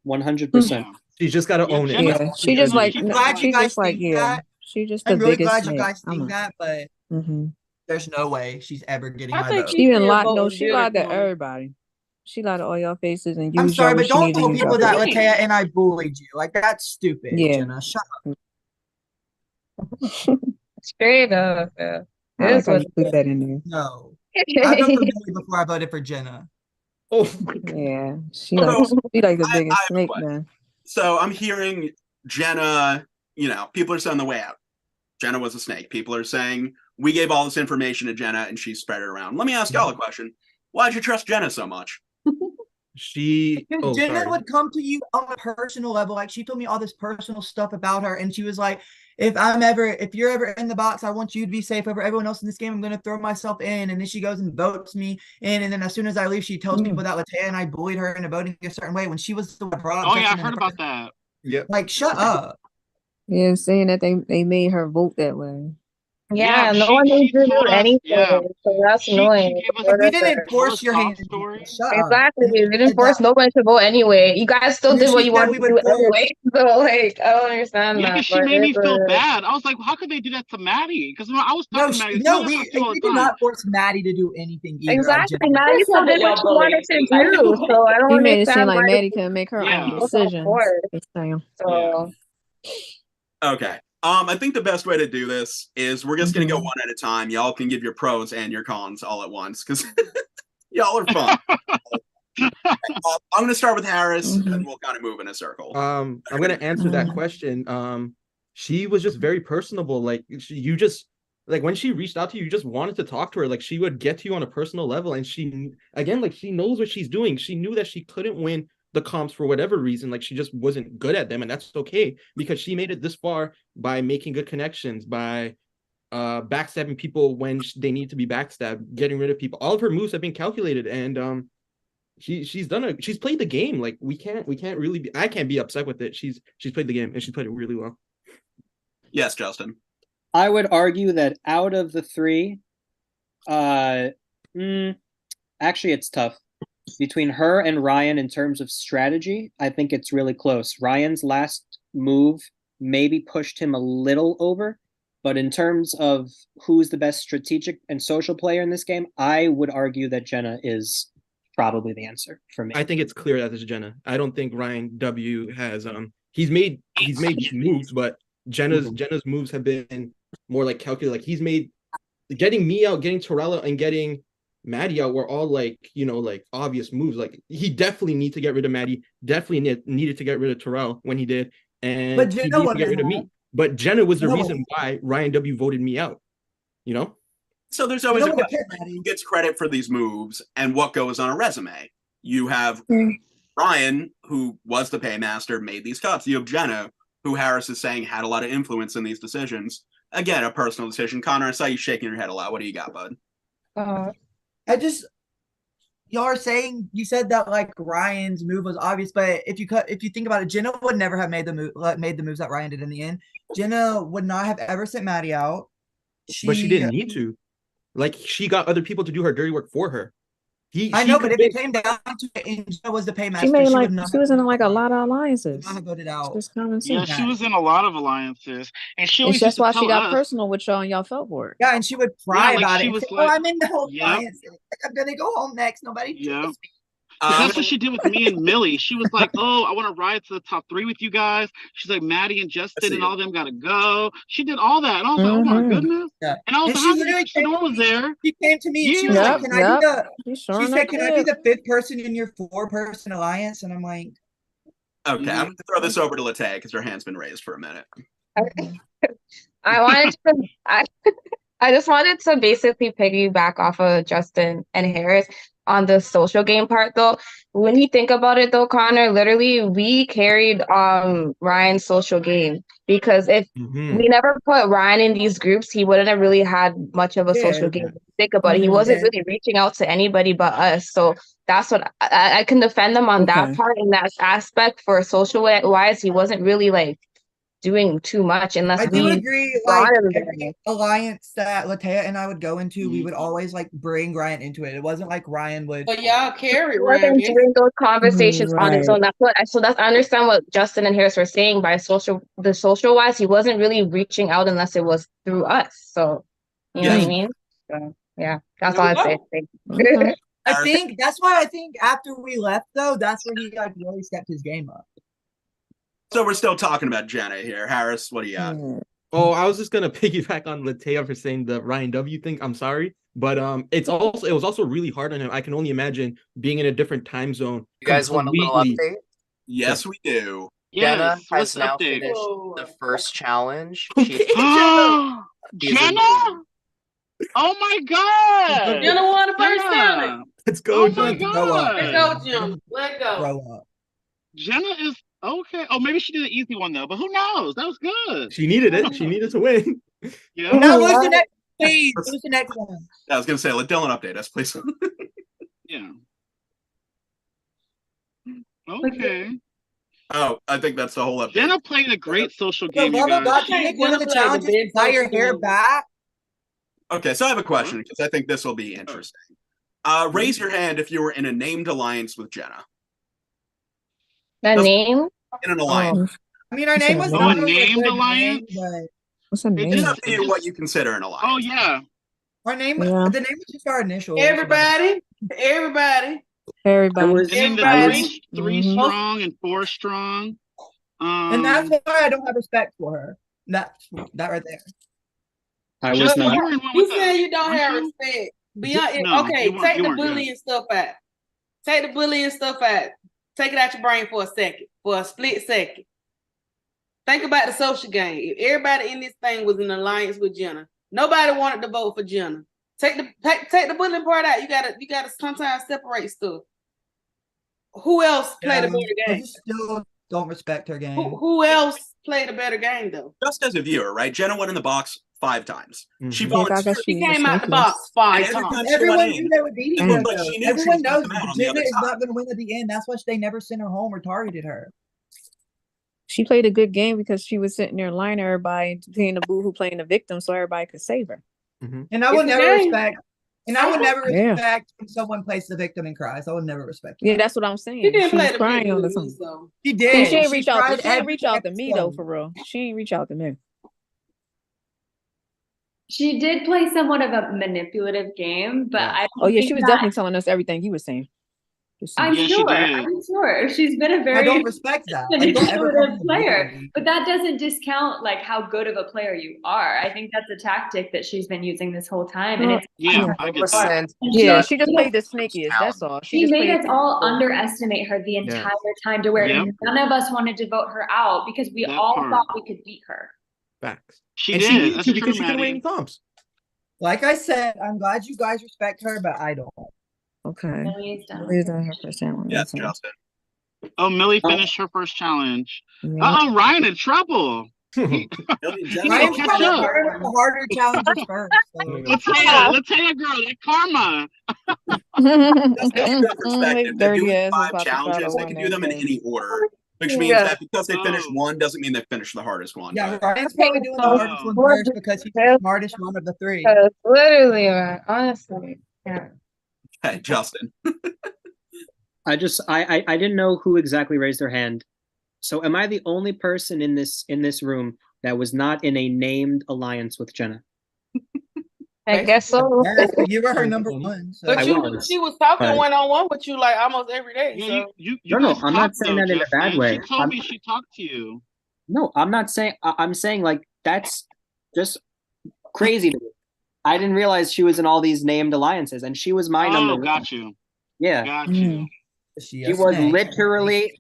100%. She's just got to own it. Yeah, she just like, I'm glad you guys think that. She's just the I'm really biggest glad snake. you guys think that, but there's no way she's ever getting my vote. She even lied. No, she lied to everybody. She lied to all y'all faces and used I'm sorry, y'all but when she don't needed to tell use people y'all. that Latea and I bullied you. Like, that's stupid, Yeah. Jenna. Shut up. Straight up. Yeah. I like how you put that in there. No. I voted for Millie before I voted for Jenna. Oh, yeah. She like the biggest snake, man. So I'm hearing Jenna, people are saying the way out. Jenna was a snake. People are saying we gave all this information to Jenna and she spread it around. Let me ask y'all a question. Why'd you trust Jenna so much? Jenna would come to you on a personal level. Like, she told me all this personal stuff about her, and she was like, if you're ever in the box, I want you to be safe over everyone else in this game. I'm going to throw myself in. And then she goes and votes me in. And then as soon as I leave, she tells people that Latea and I bullied her into voting a certain way when she was the one that brought up. Oh yeah, I heard about that. Yep. Like, shut up. Yeah, saying that they made her vote that way. Yeah, no she one needs to do told us. anything, Yeah, so that's she annoying. gave us Like, we she didn't told force us your sob hand. stories. Shut up. Exactly, we didn't Said force that. nobody to vote anyway. You guys still And then did what she you said wanted we to would do force. anyway. So like, I don't understand Yeah, that, because she but made me feel bad. I was like, how could they do that to Maddie? Because I was No, talking to Maddie. no, I talk to you all we the did time. not force Maddie to do anything either. exactly, I Maddie still did what you wanted to do. So I don't You made it seem understand like why Maddie couldn't make her own Yeah. was so decisions. forced. Just saying. So Okay. I think the best way to do this is we're just gonna go one at a time. Y'all can give your pros and your cons all at once because y'all are fun. I'm gonna start with Harris, and we'll kind of move in a circle. I'm gonna answer that question. She was just very personable. Like you just like when she reached out to you, you just wanted to talk to her. Like she would get to you on a personal level, and she again, like she knows what she's doing. She knew that she couldn't win the comps for whatever reason. Like she just wasn't good at them, and that's okay because she made it this far by making good connections, by backstabbing people when they need to be backstabbed, getting rid of people. All of her moves have been calculated, and she's played the game. Like we can't really be, I can't be upset with it. She's played the game and she's played it really well. Yes, Justin. I would argue that out of the three, actually it's tough. Between her and Ryan in terms of strategy, I think it's really close. Ryan's last move maybe pushed him a little over, but in terms of who's the best strategic and social player in this game, I would argue that Jenna is probably the answer for me. I think it's clear that it's Jenna. I don't think Ryan W has he's made moves, but Jenna's moves have been more like calculated. Like he's made getting me out, getting Torella, and getting Maddie out were all like, like obvious moves. Like he definitely need to get rid of Maddie, definitely needed to get rid of Terrell when he did, and But he Jenna needed to get rid of me. But Jenna was the Jenna reason why Ryan W voted me out. So there's always a question who gets credit for these moves and what goes on a resume. You have Ryan, who was the paymaster, made these cuts. You have Jenna, who Harris is saying had a lot of influence in these decisions. Again, a personal decision. Connor, I saw you shaking your head a lot. What do you got, bud? Y'all are saying, you said that like Ryan's move was obvious, but if you think about it, Jenna would never have made the moves that Ryan did in the end. Jenna would not have ever sent Maddie out. But she didn't need to. Like she got other people to do her dirty work for her. I know, but if it came down to it, and Jenna was the paymaster, She made she like would not she was in like a lot of alliances. have voted out. Just common Yeah, sense. she was in a lot of alliances, and she And always that's used to why she tell got us. personal with y'all and y'all felt for it. Yeah, and she would cry Yeah, like about she it. And was say, like, "Oh, I'm in the whole yep. alliance. Like, I'm gonna go home next. Nobody Yeah. chooses me." That's what she did with me and Millie. She was like, "Oh, I want to ride to the top 3 with you guys." She's like, "Maddie and Justin and all of them gotta go." She did all that, and I was like, "Oh my goodness!" Yeah. And I was And like, she "How literally come Shador was there?" She came to me and she Yeah. was like, "Can I be the?" She She sure said, enough "Can I be did. the 5th person in your 4-person alliance?" And I'm like, Okay, I'm going to throw this over to Latte because her hand's been raised for a minute. I wanted to I just wanted to basically piggyback off of Justin and Harris on the social game part though. When you think about it though, Connor, literally we carried Ryan's social game because if we never put Ryan in these groups, he wouldn't have really had much of a social game. Think about it. He wasn't really reaching out to anybody but us. So that's what I can defend them on that part in that aspect for social wise. He wasn't really like doing too much unless I do agree. Like every alliance that Latea and I would go into, we would always like bring Ryan into it. It wasn't like Ryan would. But y'all carry He wasn't Ryan. doing those conversations on his Right. own. That's what I understand what Justin and Harris were saying by social wise. He wasn't really reaching out unless it was through us. So you know what I mean? So yeah, that's all I'd say. Thank you. I think that's why I think after we left though, that's where he like really stepped his game up. So we're still talking about Jenna here. Harris, what do you got? Oh, I was just gonna piggyback on Latea for saying the Ryan W thing. I'm sorry, but it was also really hard on him. I can only imagine being in a different time zone. You guys want a little update? Yes, we do. Jenna Yes, has what's now update? finished the first challenge. Jenna! Oh my god! Jenna won the first Jenna! challenge. Let's go, Oh my Jenna. god! Let's go, Jenna. Let go. Grow up. Jenna is okay. Oh, maybe she did an easy one though, but who knows? That was good. She needed it. She needed to win. Yeah. Now who's the next? Please, who's the next one? I was gonna say, let Dylan update us, please. Yeah. Okay. Oh, I think that's the whole update. Jenna played a great social The game, you love of guys. God, can you make one of the challenges? Dye your hair back. Okay, so I have a question because I think this will be interesting. Raise your hand if you were in a named alliance with Jenna. The name? In an alliance. I mean, our What's name a was name? not Oh, really a named good alliance? name, but What's a It name? It's just, up to you what you consider an alliance. oh yeah. our name, Yeah. the name was just our initials. Everybody. I Everybody. was, And then the I Everybody. was, three Mhm. strong and 4 strong. And that's why I don't have respect for her. That right there. I was Justin, not. you were in one You with saying us, you don't weren't have you? respect. Beyond No, okay, you weren't. take You the weren't. Yeah. bullying stuff out. Take the bullying stuff out. Take it out your brain for a second, for a split second. Think about the social game. If everybody in this thing was in alliance with Jenna, nobody wanted to vote for Jenna. Take the bullying part out. You gotta sometimes separate stuff. Who else played a better I game? just still don't respect her game. Who else played a better game though? Just as a viewer, right? Jenna went in the box 5 times. She Yeah, volunteered. guess She she was came out the sneaky. box And 5 every times. time she Everyone went knew in, they were beating it her. looked like Though. she knew she Everyone was going knows to come out on the Jenna other is side. not going to win at the end. That's why they never sent her home or targeted her. She played a good game because she was sitting there lying to everybody, being the boo who playing the victim, so everybody could save her. And I would It's a never game. respect. And I would never Yeah. respect when someone plays the victim and cries. I would never respect that. Yeah, that's what I'm She saying. didn't She play was the crying victim on the with me, song. so. She See, did. she ain't reach out. tried She ain't every reach out to me though, episode. for real. She ain't reach out to me. She did play somewhat of a manipulative game, but I Oh don't yeah, think she was that definitely telling us everything you were saying. Just saying. I'm Yeah, she sure. did. I'm sure. She's been a I very don't respect that. I don't ever call manipulative her player. manipulative. But that doesn't discount like how good of a player you are. I think that's a tactic that she's been using this whole time. And it's Yeah, I get that. Yeah, she just played the sneakiest. That's all. She She just made played us all underestimate her the entire time to where Yep. none of us wanted to vote her out because we That all part. thought we could beat her. Facts. She And did. she needed That's to true, because she couldn't win Maddie. any comps. Like I said, I'm glad you guys respect her, but I don't. Okay. Millie's done. Millie's done her first challenge. Yes, That's all. Justin. Oh, Millie finished her first challenge. Yeah. Ryan in trouble. He Millie need Jenna. to Ryan's catch trying to up. learn the harder challenges first. So. Latea girl, that karma. Just to give you a perspective, they're Dirty doing ass is 5 about to try to challenges. They win can do that them in case. any order, which means Yeah. that because they finished Oh. one doesn't mean they finished the hardest one. Yeah, But Ryan's probably doing the hardest one first because he's the smartest one of the 3. Literally, man. Honestly. Yeah. okay, Justin. I didn't know who exactly raised their hand. So am I the only person in this room that was not in a named alliance with Jenna? I guess so. Yeah, you were her number 1. So. But I she was, was talking but- one-on-one with you like almost every day. Yeah, So you No, guys I'm not talked, saying though, that in a bad Justin. way. She told me she talked to you. No, I'm not saying. I'm saying like that's just crazy to me. I didn't realize she was in all these named alliances, and she was my number 1. Got you. Yeah, Got you. She was literally.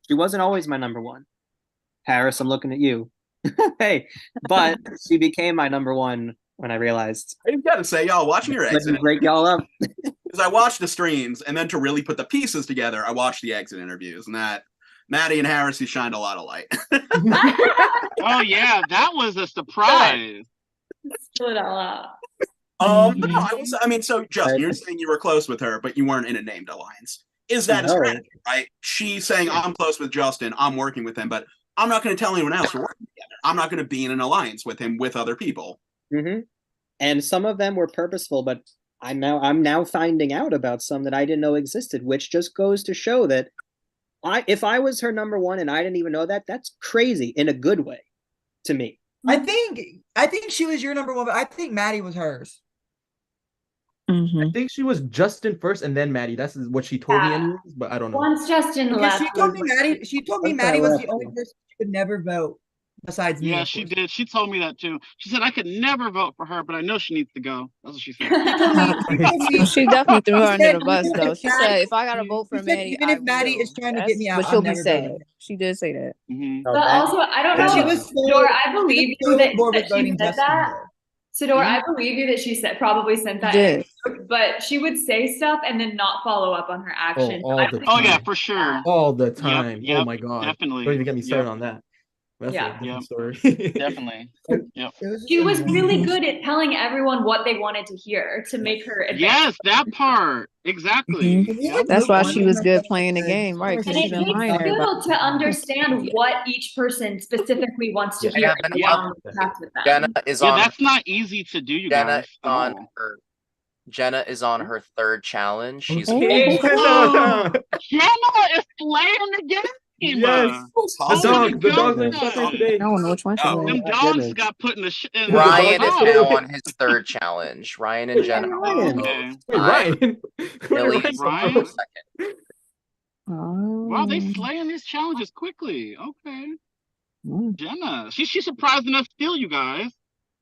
She wasn't always my number 1. Harris, I'm looking at you. Hey, but she became my number 1 when I realized. I've got to say, y'all, watching your Let exit me break y'all up. because I watched the streams, and then to really put the pieces together, I watched the exit interviews, and that Maddie and Harris, he shined a lot of light. Oh yeah, that was a surprise. Spill it all out. No, I mean, so Justin, you're saying you were close with her, but you weren't in a named alliance. Is that a No. strategy, right? She's saying, I'm close with Justin, I'm working with him, but I'm not going to tell anyone else we're working together. I'm not going to be in an alliance with him with other people. Mm-hmm. And some of them were purposeful, but I'm now finding out about some that I didn't know existed, which just goes to show that if I was her number 1 and I didn't even know that, that's crazy in a good way to me. I think she was your number 1, but I think Maddie was hers. I think she was Justin first and then Maddie. That's what she told me anyways, but I don't know. Once Justin Because left, she told me Maddie was the only person she could never vote besides me. Yeah, she did. She told me that too. She said I could never vote for her, but I know she needs to go. That's what she said. She definitely threw her under the bus even though. if She Maddie- said, "If I gotta vote for She said, Maddie, even I if Maddie will." is trying to get me out, but she'll I'm be never sad. voting. She did say that. But also, I don't know. She was so- Dor, I believe she you was so that, bored with that she voting said Justin, that. though. So Dor, I believe you that she probably sent that. Did. But she would say stuff and then not follow up on her action. all the Oh time. yeah, for sure. All the time. Yep, oh my god. definitely. Don't even get me started Yep. on that. That's Yeah. a different story. Definitely. Yep. She was really good at telling everyone what they wanted to hear to make her advance. Yes, that part. Exactly. Yep. That's why she was good playing the game, right? And Because it she been takes lying to everybody. skill to understand what each person specifically wants to Yeah, hear but and go down the path with them. Jenna is Yeah, on. that's not easy to do, you Jenna guys. is At on all. her. Jenna is on her third challenge. She's Okay. Jenna is playing the game. Yes. Oh The dogs my ain't suckers goodness. today. I don't know which one she Oh, was. Them dogs got put in the in Ryan the is box. now on his third challenge. Ryan and Jenna are Ryan. both. Okay. Wait, Ryan. Millie Ryan is Ryan? on second. Wow, they Oh. slaying these challenges quickly. Okay. Mm. Jenna. She's surprised enough still, you guys.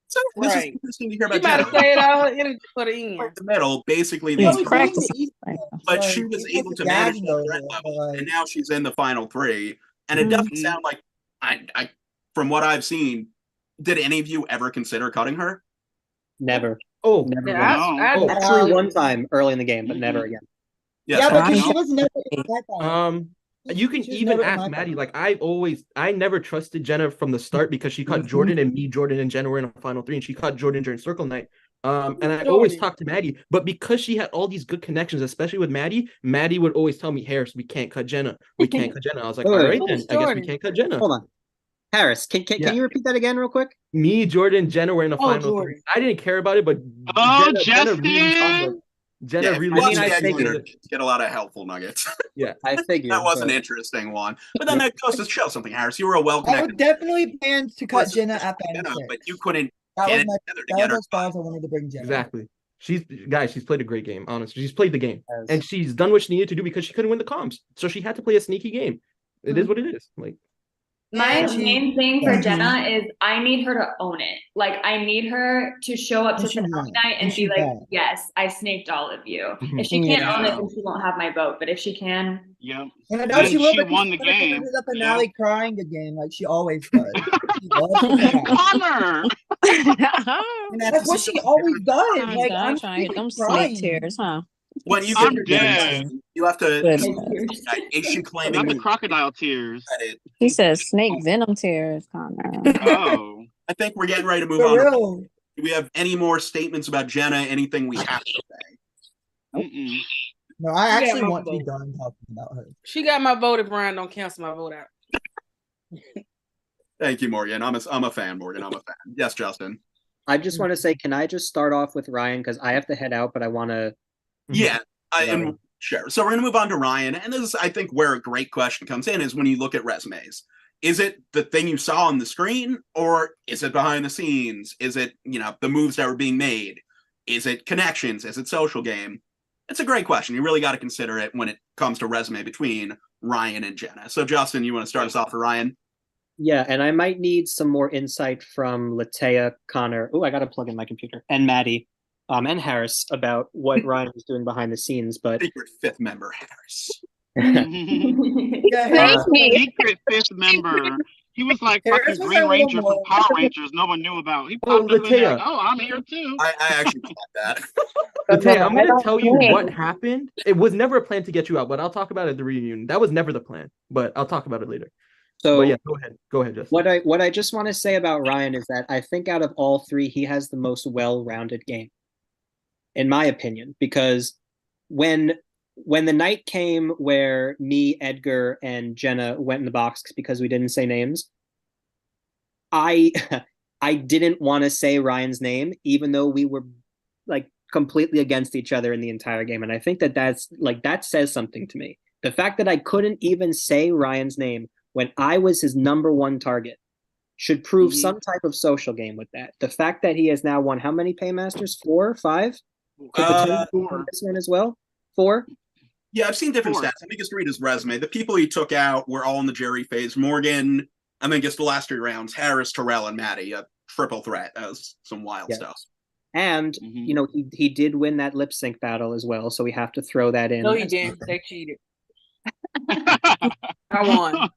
So this is Right. interesting to hear You about might Jenna. have played out in for the end. In the middle, basically He's these practicing. but she was able to manage that threat level, and now she's in the final three. And it doesn't sound like I from what I've seen, did any of you ever consider cutting her? Never. Oh, Never. Yeah, once. Actually, one time early in the game, but never again. Yes, Yeah, but because she was never in my final. You can She's even never in ask my Maddie. Like I never trusted Jenna from the start because she caught Jordan and me. Jordan and Jenna were in a final three, and she caught Jordan during Circle Night. And I always talked to Maddie, but because she had all these good connections, especially with Maddie, Maddie would always tell me, Harris, we can't cut Jenna. We can't cut Jenna. I was like, all right, then I guess we can't cut Jenna. Hold on. Harris, can you repeat that again real quick? Me, Jordan, Jenna were in the final three. I didn't care about it, but Jenna really found it. Jenna really. I figured get a lot of helpful nuggets. Yeah, I figured that was an interesting one. But then that goes to show something, Harris. You were a I well-connected. would definitely plan to cut Jenna at Jenna, Banner but you couldn't That get was it my together to that get was her. my styles I wanted to bring Jenna. Exactly. She's played a great game, honestly. She's played the game. And she's done what she needed to do because she couldn't win the comps. So she had to play a sneaky game. It is what it is. Like My main thing for Jenna is I need her to own it. Like I need her to show up to finale night and be like, yes, I snaked all of you. If she can't own it, then she won't have my vote. But if she can, yeah. And I know she will. She won the game. The finale crying again, like she always does. She loves to cry. Connor. And that's what she always does. Like I'm trying to hit them crying. snake tears, huh? When you I'm get dead. you have to. Goodness. Is she claiming Not the crocodile tears. He says snake venom tears, Connor. Oh. I think we're getting ready to move For on. real. Do we have any more statements about Jenna? Anything we have to say? No, I Yeah, actually my want to be vote. done talking about her. She got my vote if Brian don't cancel my vote out. Thank you, Morgan. I'm a fan, Morgan. I'm a fan. Yes, Justin. I just want to say, can I just start off with Ryan because I have to head out, but I want to. Yeah, and sure. So we're gonna move on to Ryan, and this is, I think, where a great question comes in is when you look at resumes. Is it the thing you saw on the screen, or is it behind the scenes? Is it the moves that were being made? Is it connections? Is it social game? It's a great question. You really got to consider it when it comes to resume between Ryan and Jenna. So Justin, you want to start us off for Ryan? Yeah, and I might need some more insight from Latea, Connor. Oh, I got to plug in my computer. And Maddie, and Harris about what Ryan was doing behind the scenes. But secret fifth member, Harris. Thank me. Secret fifth member. He was like Harris fucking was Green a little Ranger from more- Power Rangers. No one knew about. He Oh, popped up in there. Latea. Oh, I'm here too. I actually got that. Latea, I'm gonna tell you what happened. It was never a plan to get you out, but I'll talk about it at the reunion. That was never the plan, but I'll talk about it later. So but yeah, go ahead, Justin. what I just want to say about Ryan is that I think out of all three, he has the most well-rounded game, in my opinion, because when the night came where me, Edgar, and Jenna went in the box because we didn't say names, I didn't want to say Ryan's name, even though we were like completely against each other in the entire game. And I think that says something to me. The fact that I couldn't even say Ryan's name when I was his number one target should prove some type of social game with that. The fact that he has now won how many Paymasters? 4, 5? Could potentially win this one as well? 4? Yeah, I've seen different stats. I think just read his resume. The people he took out were all in the Jerry phase. Morgan, I think it's the last 3 rounds. Harris, Terrell, and Maddie. A triple threat. That was some wild stuff. And, he did win that lip sync battle as well, so we have to throw that in. No, he didn't. They cheated. I won.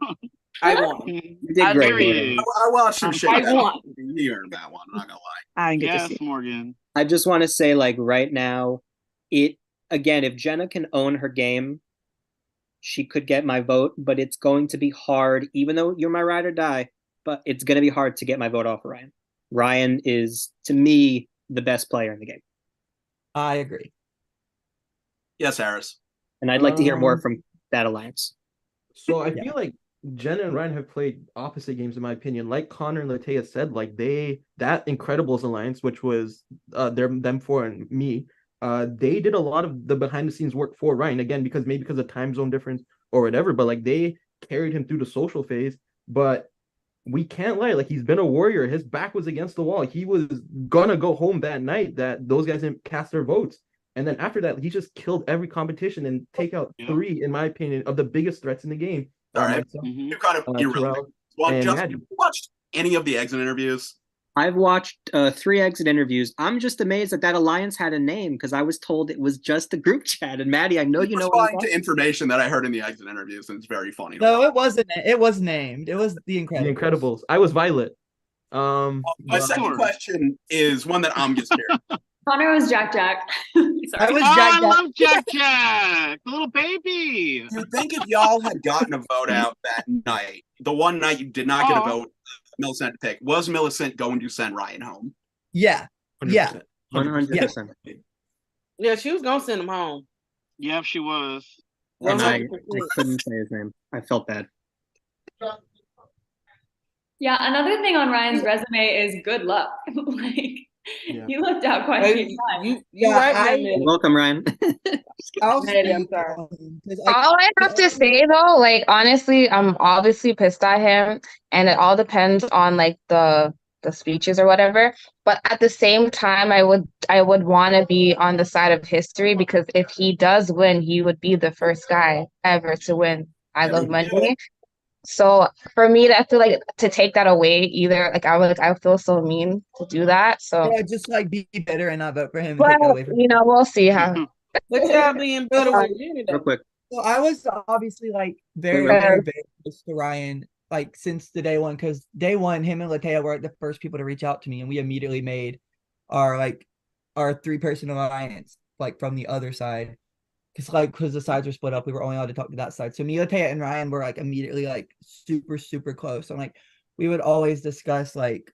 You did great. I watched some shit. I won. You earned that one. I'm not gonna lie. I didn't get to Yes, see. Morgan. I just want to say, like, right now, if Jenna can own her game, she could get my vote, but it's going to be hard, even though you're my ride or die, but it's going to be hard to get my vote off of Ryan. Ryan is, to me, the best player in the game. I agree. Yes, Harris. And I'd like to hear more from that alliance. So I feel like Jenna and Ryan have played opposite games in my opinion. Like Connor and Latea said, like that Incredibles alliance, which was them four and me, they did a lot of the behind the scenes work for Ryan, again, because of time zone difference or whatever, but like they carried him through the social phase. But we can't lie, like he's been a warrior. His back was against the wall. He was gonna go home that night that those guys didn't cast their votes. And then after that, he just killed every competition and take out three, in my opinion, of the biggest threats in the game. All right. You kind of Justin, you watched any of the exit interviews? I've watched 3 exit interviews. I'm just amazed that alliance had a name because I was told it was just a group chat. And Maddie, I know you know responding to information that I heard in the exit interviews, and it's very funny. No, it wasn't. It was named. It was the Incredibles. The Incredibles. I was Violet. My second question is one that I'm just scared. Connor was Jack Jack. I was I love Jack Jack, the little baby. Do you think if y'all had gotten a vote out that night, the one night you did not get a vote, Millicent to pick, was Millicent going to send Ryan home? Yeah. 100%. Yeah. 100%. Yeah, she was gonna send him home. Yeah, she was. And I couldn't say his name. I felt bad. Yeah, another thing on Ryan's resume is good luck. Like he looked out quite a few times. You're welcome, Ryan. I'm sorry. All I have to say though, like honestly, I'm obviously pissed at him, and it all depends on like the speeches or whatever. But at the same time, I would want to be on the side of history, because if he does win, he would be the first guy ever to win I Love Money. So for me to feel like to take that away, either like I feel so mean to do that. So yeah, just like be better and not vote for him. But we'll see how. But y'all being better with Real quick. So I was obviously like very, very close to Ryan, like since the day one, because day one, him and Latea were like the first people to reach out to me, and we immediately made our 3-person alliance like from the other side. Because the sides were split up, we were only allowed to talk to that side. So me, Latea, and Ryan were like immediately like super, super close. And like we would always discuss like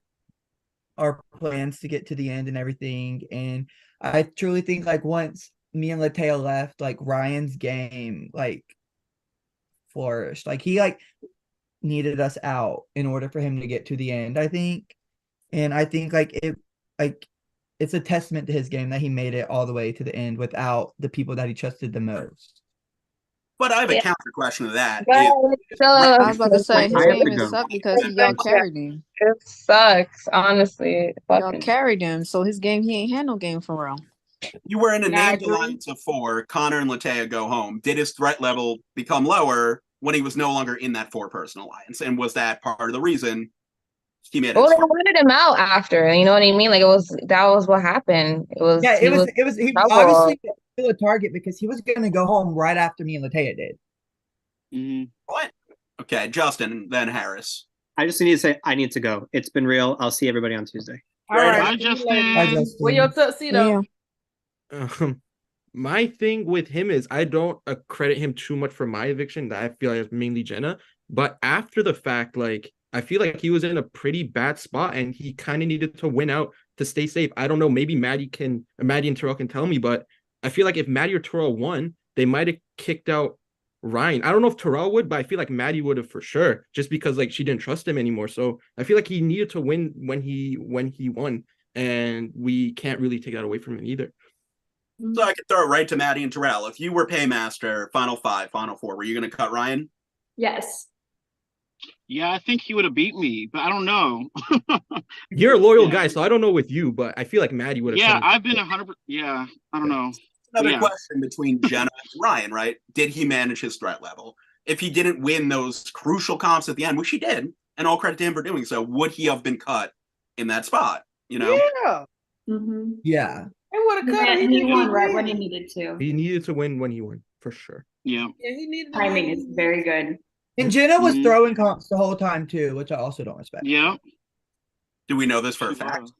our plans to get to the end and everything. And I truly think like once me and Latea left, like Ryan's game like flourished. Like he like needed us out in order for him to get to the end, I think. And I think it's a testament to his game that he made it all the way to the end without the people that he trusted the most. But I have a counter question to that. I was about to say his game is sucked because y'all carried him. It sucks, honestly. Y'all carried him, so his game, he ain't had no game for real. You were in a named alliance of 4. Connor and Latea go home. Did his threat level become lower when he was no longer in that 4-person alliance? And was that part of the reason he made it? Well, they wanted him out after. You know what I mean? Like that was what happened. He was he obviously still a target because he was going to go home right after me and Latea did. What? Okay, Justin, then Harris. I just need to say I need to go. It's been real. I'll see everybody on Tuesday. All right. Bye, Justin. Where your tuxedo? My thing with him is I don't credit him too much for my eviction. That I feel like it's mainly Jenna. But after the fact, like I feel like he was in a pretty bad spot and he kind of needed to win out to stay safe. I don't know. Maybe Maddie and Terrell can tell me, but I feel like if Maddie or Terrell won, they might have kicked out Ryan. I don't know if Terrell would, but I feel like Maddie would have for sure, just because like she didn't trust him anymore. So I feel like he needed to win when he won, and we can't really take that away from him either. So I could throw it right to Maddie and Terrell. If you were Paymaster, Final 5, Final 4, were you going to cut Ryan? Yes. Yeah, I think he would have beat me, but I don't know. You're a loyal guy, so I don't know with you, but I feel like Maddie would have. Yeah, I've been 100%. Yeah, I don't know. Another question between Jenna and Ryan, right? Did he manage his threat level? If he didn't win those crucial comps at the end, which he did, and all credit to him for doing so, would he have been cut in that spot? You know? Yeah. Yeah. It would have cut him. He won right when he needed to. He needed to win when he won, for sure. Yeah. Yeah, he needed timing is very good. And Jenna was throwing comps the whole time too, which I also don't respect. Yeah. Do we know this for a fact?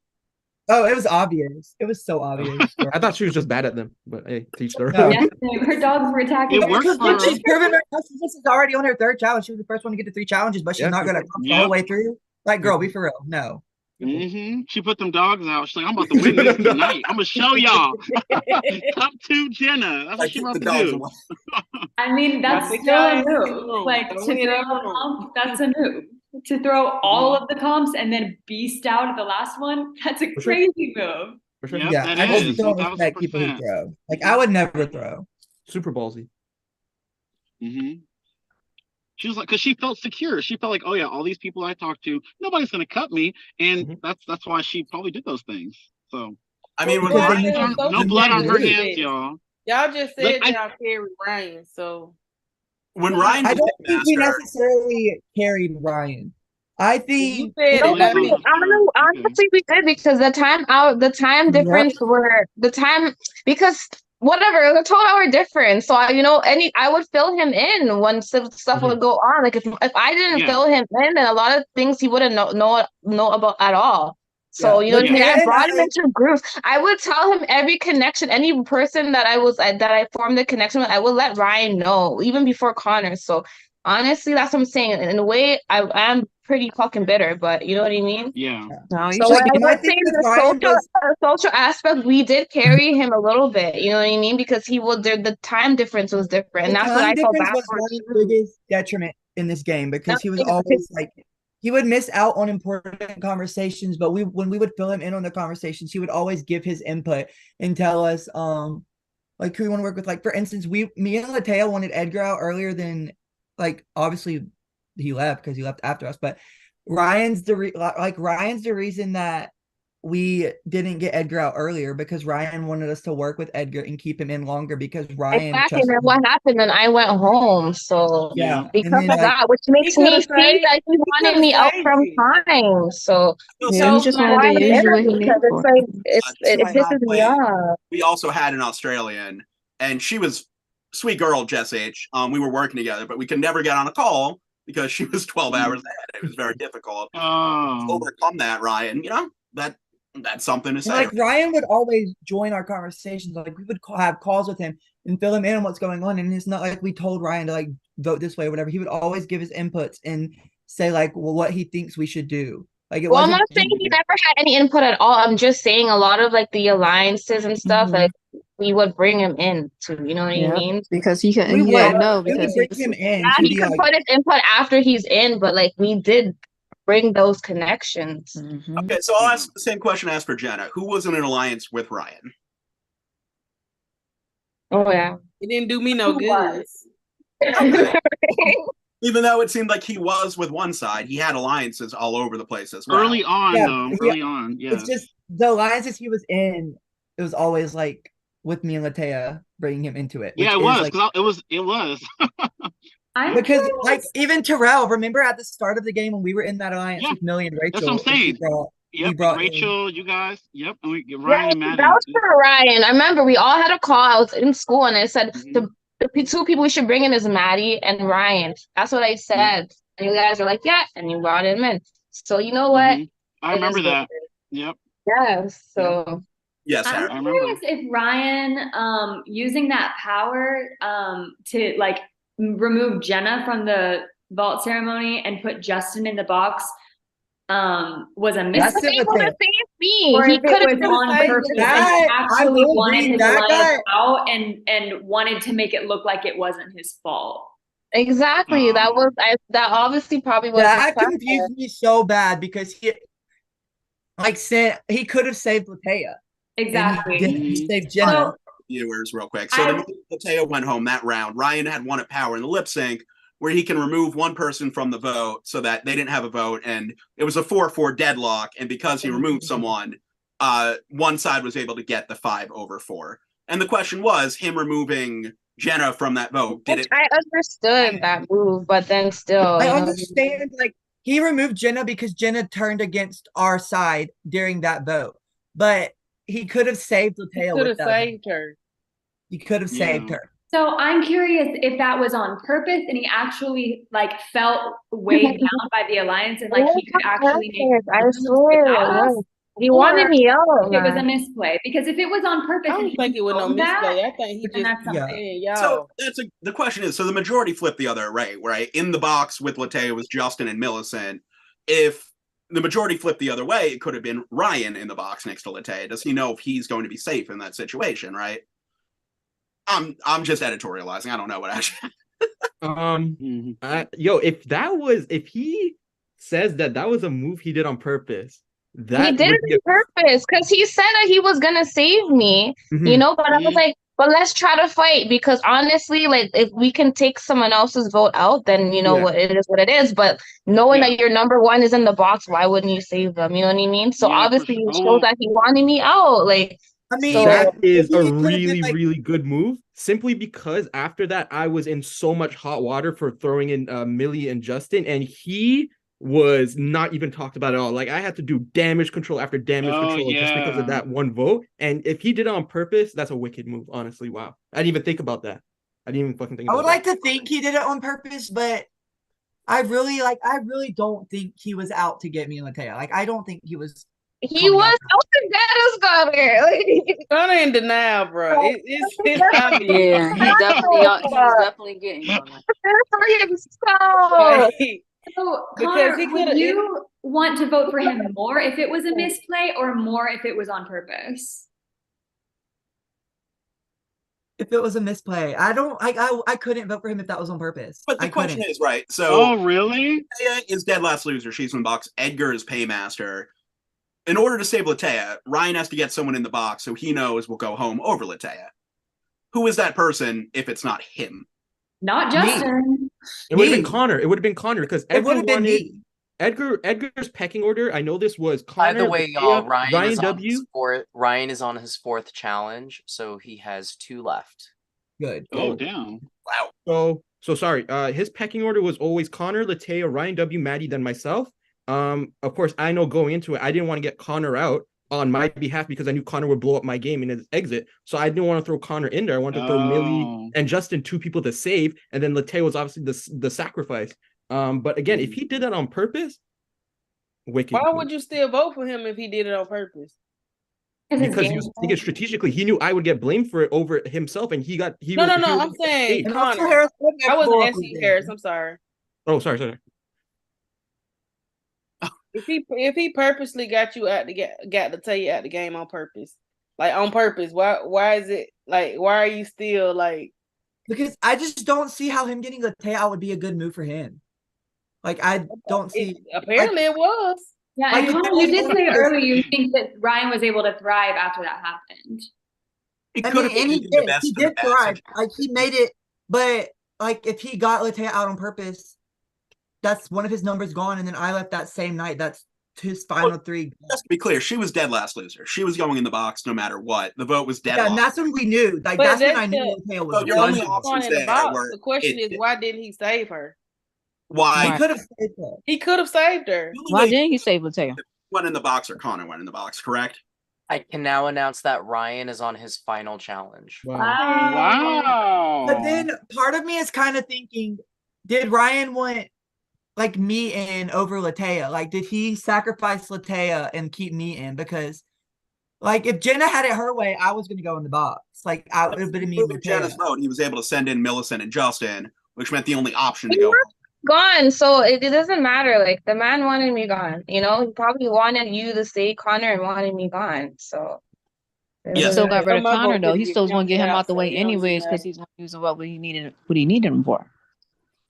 Oh, it was obvious. It was so obvious. I thought she was just bad at them, but hey, teach her. No. Yeah, her dogs were attacking. It works for She's proven her. She's already on her 3rd challenge. She was the first one to get to 3 challenges, but she's not going to come the whole way through. Like, girl, be for real. No. She put them dogs out. She's like, I'm about to win this tonight. I'm gonna show y'all. Top 2 Jenna. That's what she about to do. I mean, that's Drop the still a giants in the move. room. Like Don't to hit throw that a room. comp, that's a move. To throw all of the comps and then beast out at the last one, that's a sure. crazy move. For sure. Yep, Yeah, that I just is don't respect people who 1000%. throw. Like, I would never throw. Super ballsy. She was like, because she felt secure. She felt like, oh yeah, all these people I talked to, nobody's gonna cut me, and that's why she probably did those things. So, I mean, when no Ryan, blood on her hands, y'all. Y'all just Look, said y'all carried Ryan, so when Ryan I was don't think we Pitmaster, necessarily carried Ryan. I think said No, it. Let but me. honestly, we did because the time difference were the time because whatever it was a 12-hour difference. So I would fill him in when stuff would go on. Like if I didn't fill him in, then a lot of things he wouldn't know about at all. So Yeah. I brought him into groups. I would tell him every connection, any person that I formed a connection with. I would let Ryan know even before Connor. So honestly, that's what I'm saying. In a way, I am pretty fucking bitter, but you know what I mean? Yeah. No, you So should when I be. was saying the social aspect, we did carry him a little bit. You know what I mean? Because the time difference was different, and The that's what time I felt difference bad was for Ryan's too. biggest detriment in this game because he was always like he would miss out on important conversations, but when we would fill him in on the conversations, he would always give his input and tell us like who we want to work with. Like for instance, me and Latea wanted Edgar out earlier than like obviously he left because he left after us, but Ryan's the reason that we didn't get Edgar out earlier because Ryan wanted us to work with Edgar and keep him in longer because Ryan Exactly. And then what happened? Then I went home. So Yeah. because And then, of that, which makes me could've feel saved- like he wanted me out from time. So Yeah, he just wanted to use you what he because needed it's for. like it Not pisses me playing. off. We also had an Australian, and she was sweet girl, Jess H. We were working together, but we could never get on a call because she was 12 hours ahead. It was very difficult. Overcome that, Ryan. That's something to And say. like Ryan would always join our conversations. Like we would have calls with him and fill him in on what's going on. And it's not like we told Ryan to like vote this way or whatever. He would always give his inputs and say like, well, what he thinks we should do. Like it Well, I'm wasn't. not saying he never had any input at all. I'm just saying a lot of like the alliances and stuff, like we would bring him in to, you know what I mean? Because he We didn't would. know We because would he bring was him in Yeah, to he be could like. put his input after he's in, but like we did bring those connections. Okay, so I'll ask the same question I asked for Jenna. Who was in an alliance with Ryan? Oh yeah. It didn't do me no good. Even though it seemed like he was with one side, he had alliances all over the place as well. Early on, Yeah, though. yeah. Early on, yeah. It's just the alliances he was in. It was always like with me and Latea bringing him into it. Yeah, it which was is, like, because it was. because like even Terrell, remember at the start of the game when we were in that alliance with Millie and Rachel, That's what I'm saying. we brought Rachel, you guys. Yep, and we Yeah, Ryan and Maddie. that was for Ryan. I remember we all had a call. I was in school and I said the two people we should bring in is Maddie and Ryan. That's what I said. And you guys were like, yeah, and you brought him in. So you know what? I remember that. Yep. Yeah. So yes, I'm curious if Ryan using that power to like remove Jenna from the vault ceremony and put Justin in the box was a That's mistake. the same thing. Or He if could it have was on purpose and I actually will wanted agree, his that alliance guy- out and wanted to make it look like it wasn't his fault. Exactly. That obviously probably was that confused me so bad because he could have saved Latea. Exactly. And he saved Jenna. Viewers, real quick. So the minute Mateo went home that round, Ryan had won at power in the lip sync, where he can remove one person from the vote so that they didn't have a vote, and it was a 4-4 deadlock. And because he removed someone, one side was able to get the 5/4. And the question was him removing Jenna from that vote. I understood that move, but then still, I understand. Like he removed Jenna because Jenna turned against our side during that vote, but he could have saved Latea. Could have saved her. He could have saved her. So I'm curious if that was on purpose and he actually like felt weighed down by the alliance and like he could actually make I swear without us, he wanted me out. It was a misplay because if it was on purpose, I don't think it was no misplay. I think he then just that's something. y'all. So the question is, so the majority flipped the other way, right? In the box with Latea was Justin and Millicent. If the majority flipped the other way. It could have been Ryan in the box next to Latte. Does he know if he's going to be safe in that situation, right? I'm just editorializing. I don't know what actually. If he says that was a move he did on purpose, He that did would it be on purpose because he said that he was gonna save me, but I was like, but let's try to fight because honestly, like if we can take someone else's vote out, then what it is what it is. But knowing that your number one is in the box, why wouldn't you save them? You know what I mean? So obviously it shows that he wanted me out. Like that is a really, really good move. Simply because after that, I was in so much hot water for throwing in Millie and Justin, and he was not even talked about at all. Like I had to do damage control after damage control just because of that one vote. And if he did it on purpose, that's a wicked move. Honestly, wow. I didn't even think about that. I didn't even fucking think. I about would that. like to think he did it on purpose, but I really don't think he was out to get me and Latea. Like I don't think he was. He was out to get us, Connor. Connor in denial, bro. It's obvious. Yeah, he's definitely getting you on that. So, Because Connor, he would coulda- you want to vote for him more if it was a misplay or more if it was on purpose? If it was a misplay, I couldn't vote for him if that was on purpose. But the question couldn't. is, right? So, oh, really? Latea is dead last loser. She's in the box. Edgar is paymaster. In order to save Latea, Ryan has to get someone in the box so he knows will go home over Latea. Who is that person if it's not him? Not Justin. It would have been Connor. It would have been Connor because It would have been me. Edgar's pecking order. I know this was Connor. By the way, y'all, Ryan is on his fourth challenge, so he has 2 left. Good. Oh, damn. Wow. So sorry. His pecking order was always Connor, Latea, Ryan W, Maddie, then myself. Of course, I know going into it, I didn't want to get Connor out on my behalf because I knew Connor would blow up my game in his exit. So I didn't want to throw Connor in there. I wanted to throw Millie and Justin, 2 people to save, and then Latea was obviously the sacrifice. But again, if he did that on purpose, wicked. Why would you still vote for him if he did it on purpose? Because he was thinking strategically. He knew I would get blamed for it over himself, and No, I'm saying Connor. I wasn't asking you, Harris. I'm sorry. Oh, sorry. If he purposely got you out got to tell you out the game on purpose, like on purpose, why is it like why are you still like? Because I just don't see how him getting Latea out would be a good move for him. Like I don't see. Apparently, it was. Yeah, and Connor, you did say earlier you think that Ryan was able to thrive after that happened. He did thrive. Like he made it, but like if he got Latea out on purpose, that's one of his numbers gone, and then I left that same night. That's his final 3. Just to be clear, she was dead last loser. She was going in the box no matter what. The vote was dead. Yeah, and that's when we knew. Like that's when I knew Latea was your only options in the there box. were The question is, why didn't he save her? Why? He could have saved her. He could have saved her. Why didn't he save Latea? Went in the box or Connor went in the box, correct? I can now announce that Ryan is on his final challenge. Wow. But then part of me is kind of thinking, did Ryan want like me in over Latea? Like, did he sacrifice Latea and keep me in? Because like if Jenna had it her way, I was gonna go in the box. Like it would have been me and Latea. Jenna's vote, he was able to send in Millicent and Justin, which meant the only option to go. Gone, so it doesn't matter. Like the man wanted me gone. He probably wanted you to stay Connor and wanted me gone. So he still got rid of Connor though. He still was gonna get him out the way anyways because he's gonna use what he needed him for.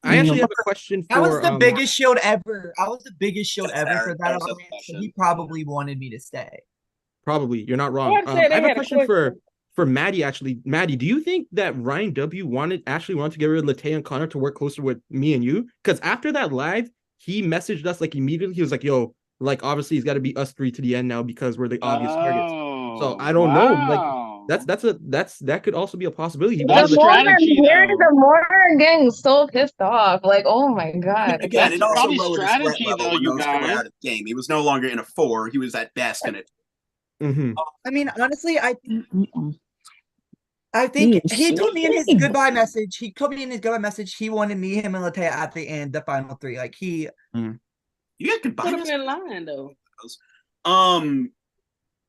I actually have a question for. That was the biggest shield ever. I was the biggest shield ever for that alliance. So he probably wanted me to stay. Probably, you're not wrong. I have a question for Maddie. Actually, Maddie, do you think that Ryan W actually wanted to get rid of Latea and Connor to work closer with me and you? Because after that live, he messaged us like immediately. He was like, "Yo, like obviously it's got to be us 3 to the end now because we're the obvious targets." So I don't know. Like that could also be a possibility. The more I'm hearing, the more I'm getting so pissed off. Like, oh my god. Again, it also lowered his threat level when those were out of the game. He was no longer in a 4. He was at best in it. I mean, honestly, I think he told me in his goodbye message. He told me in his goodbye message he wanted me, him, and Latea at the end, the final 3. Like he. You got goodbye. Put him in line though.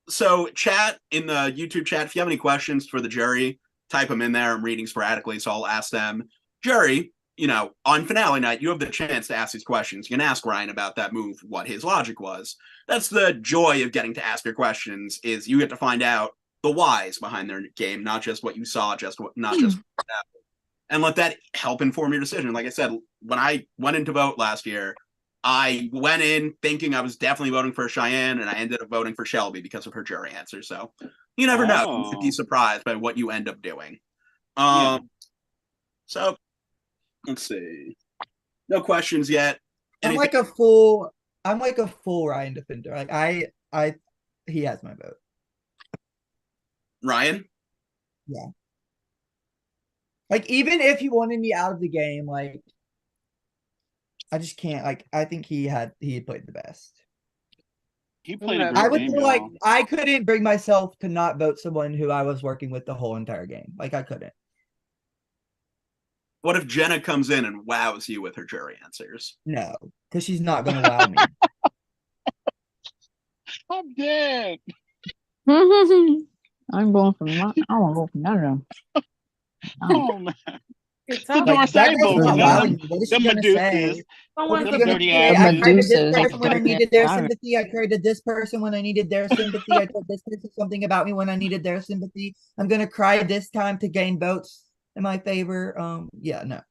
So chat in the YouTube chat. If you have any questions for the jury, type them in there. I'm reading sporadically, so I'll ask them. Jury, on finale night, you have the chance to ask these questions. You can ask Ryan about that move, what his logic was. That's the joy of getting to ask your questions, is you get to find out the whys behind their game, not just what you saw, not just what happened. And let that help inform your decision. Like I said, when I went into vote last year, I went in thinking I was definitely voting for Cheyenne, and I ended up voting for Shelby because of her jury answer. So you never know. You might be surprised by what you end up doing. So let's see. No questions yet. I'm like a full Ryan defender. Like he has my vote. Ryan? Yeah. Like, even if he wanted me out of the game, like, I just can't. Like, I think he played the best. He played a I great would game, feel like y'all. I couldn't bring myself to not vote someone who I was working with the whole entire game. Like, I couldn't. What if Jenna comes in and wows you with her jury answers? No, because she's not going to wow me. I'm dead. I'm going for I don't go for none of them. Oh man. Like, Doris, that I ain't girl's voting not for none of wowing them. me. What is Them she gonna say? Medusas. What is Them she gonna dirty say? ass I cried to this Medusas. person when I needed their sympathy. I cried to this person when I needed their sympathy. I told this person something about me when I needed their sympathy. I'm gonna cry this time to gain votes in my favor. Yeah, no.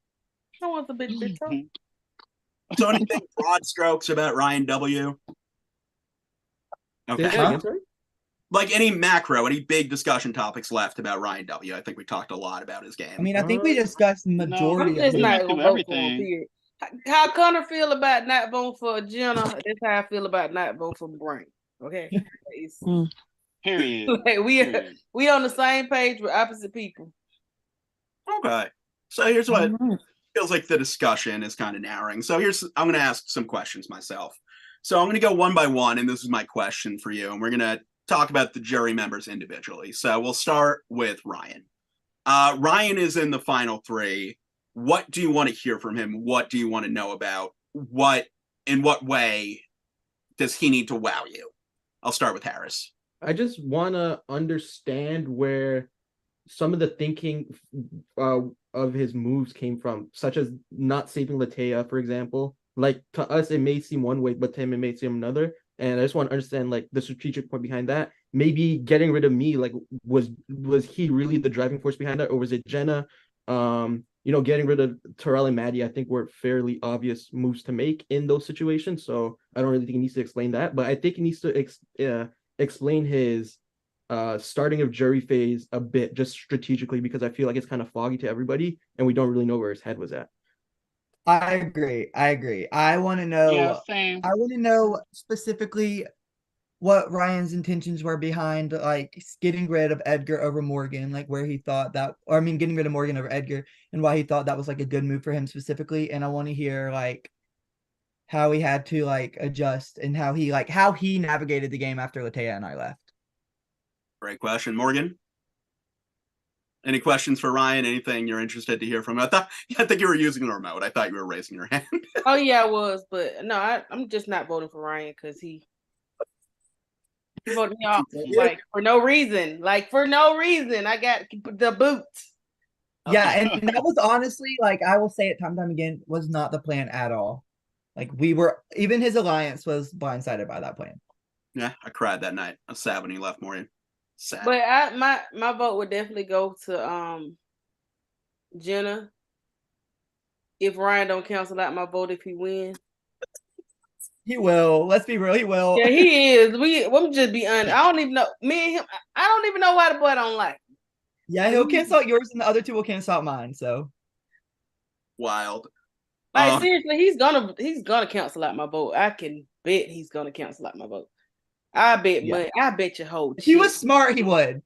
I want the big bitch. So anything broad strokes about Ryan W? Okay. Again, sorry? Like any macro, any big discussion topics left about Ryan W? I think we talked a lot about his game. I mean, I think we discussed the majority I'm just of not it. gonna vote for him, period. How Connor feel about not voting for Jenna, that's how I feel about not voting for Brain. Okay. Period. Like we on the same page with opposite people. Okay. So here's what feels like the discussion is kind of narrowing. So I'm going to ask some questions myself. So I'm going to go one by one, and this is my question for you. And we're going to talk about the jury members individually. So we'll start with Ryan. Ryan is in the final three. What do you want to hear from him? What do you want to know about? In what way does he need to wow you? I'll start with Harris. I just want to understand where some of the thinking of his moves came from, such as not saving Latea, for example. Like, to us, it may seem one way, but to him, it may seem another. And I just want to understand, like, the strategic point behind that. Maybe getting rid of me, like, was he really the driving force behind that, or was it Jenna? Getting rid of Terrell and Maddie, I think were fairly obvious moves to make in those situations. So I don't really think he needs to explain that, but I think he needs to explain his starting of jury phase a bit, just strategically, because I feel like it's kind of foggy to everybody, and we don't really know where his head was at. I agree. I want to know. Yeah, same. I want to know specifically what Ryan's intentions were behind, like, getting rid of Edgar over Morgan, like where he thought that, or I mean, getting rid of Morgan over Edgar, and why he thought that was like a good move for him specifically. And I want to hear like how he had to like adjust and how he navigated the game after Latea and I left. Great question, Morgan. Any questions for Ryan? Anything you're interested to hear from him? I think you were using the remote. I thought you were raising your hand. Oh yeah, I was, but no, I'm just not voting for Ryan because he voted me off like for no reason. Like for no reason, I got the boot. Yeah, and that was honestly, like, I will say it time and time again, was not the plan at all. Like, even his alliance was blindsided by that plan. Yeah, I cried that night. I was sad when he left, Morgan. Sad. But my vote would definitely go to Jenna. If Ryan don't cancel out my vote if he wins. He will. Let's be real, he will. Yeah, he is. We'll just be honest. I don't even know. Me and him, I don't even know why the boy don't like him. Yeah, he'll cancel out yours and the other two will cancel out mine, so. Wild. Like seriously, he's gonna cancel out my vote. I can bet he's gonna cancel out my vote. I bet you whole if he was smart, he would.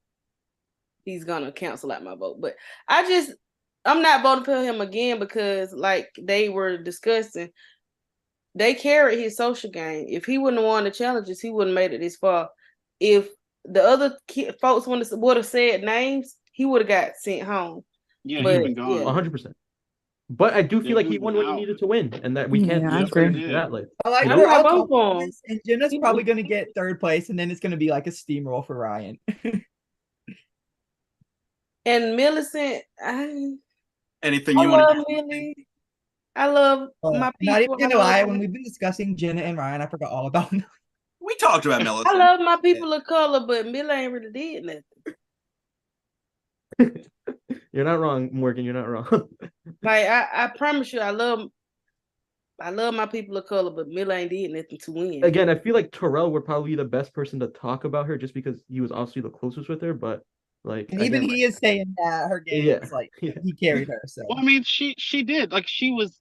He's gonna cancel out my vote. But I'm not voting for him again because, like they were discussing, they carried his social game. If he wouldn't have won the challenges, he wouldn't have made it this far. If the other folks would have said names, he would have got sent home. Yeah, he'd been gone. 100%. But I do feel like he won when he needed to win, and that we can't that like. I like I we're all vote for him. confident, and Jenna's probably going to get third place, and then it's going to be like a steamroll for Ryan. And Millicent, anything you want to Millie. I love my Not even people. gonna lie, when we've been discussing Jenna and Ryan, I forgot all about Millie. We talked about Millicent. I love my people of color, but Millie ain't really did nothing. You're not wrong, Morgan. You're not wrong. Like I promise you, I love my people of color, but Millie ain't did nothing to win. Again, I feel like Terrell would probably be the best person to talk about her just because he was obviously the closest with her. But like, And even he is saying that her games, like he carried her. So Well, I mean, she did. Like, she was.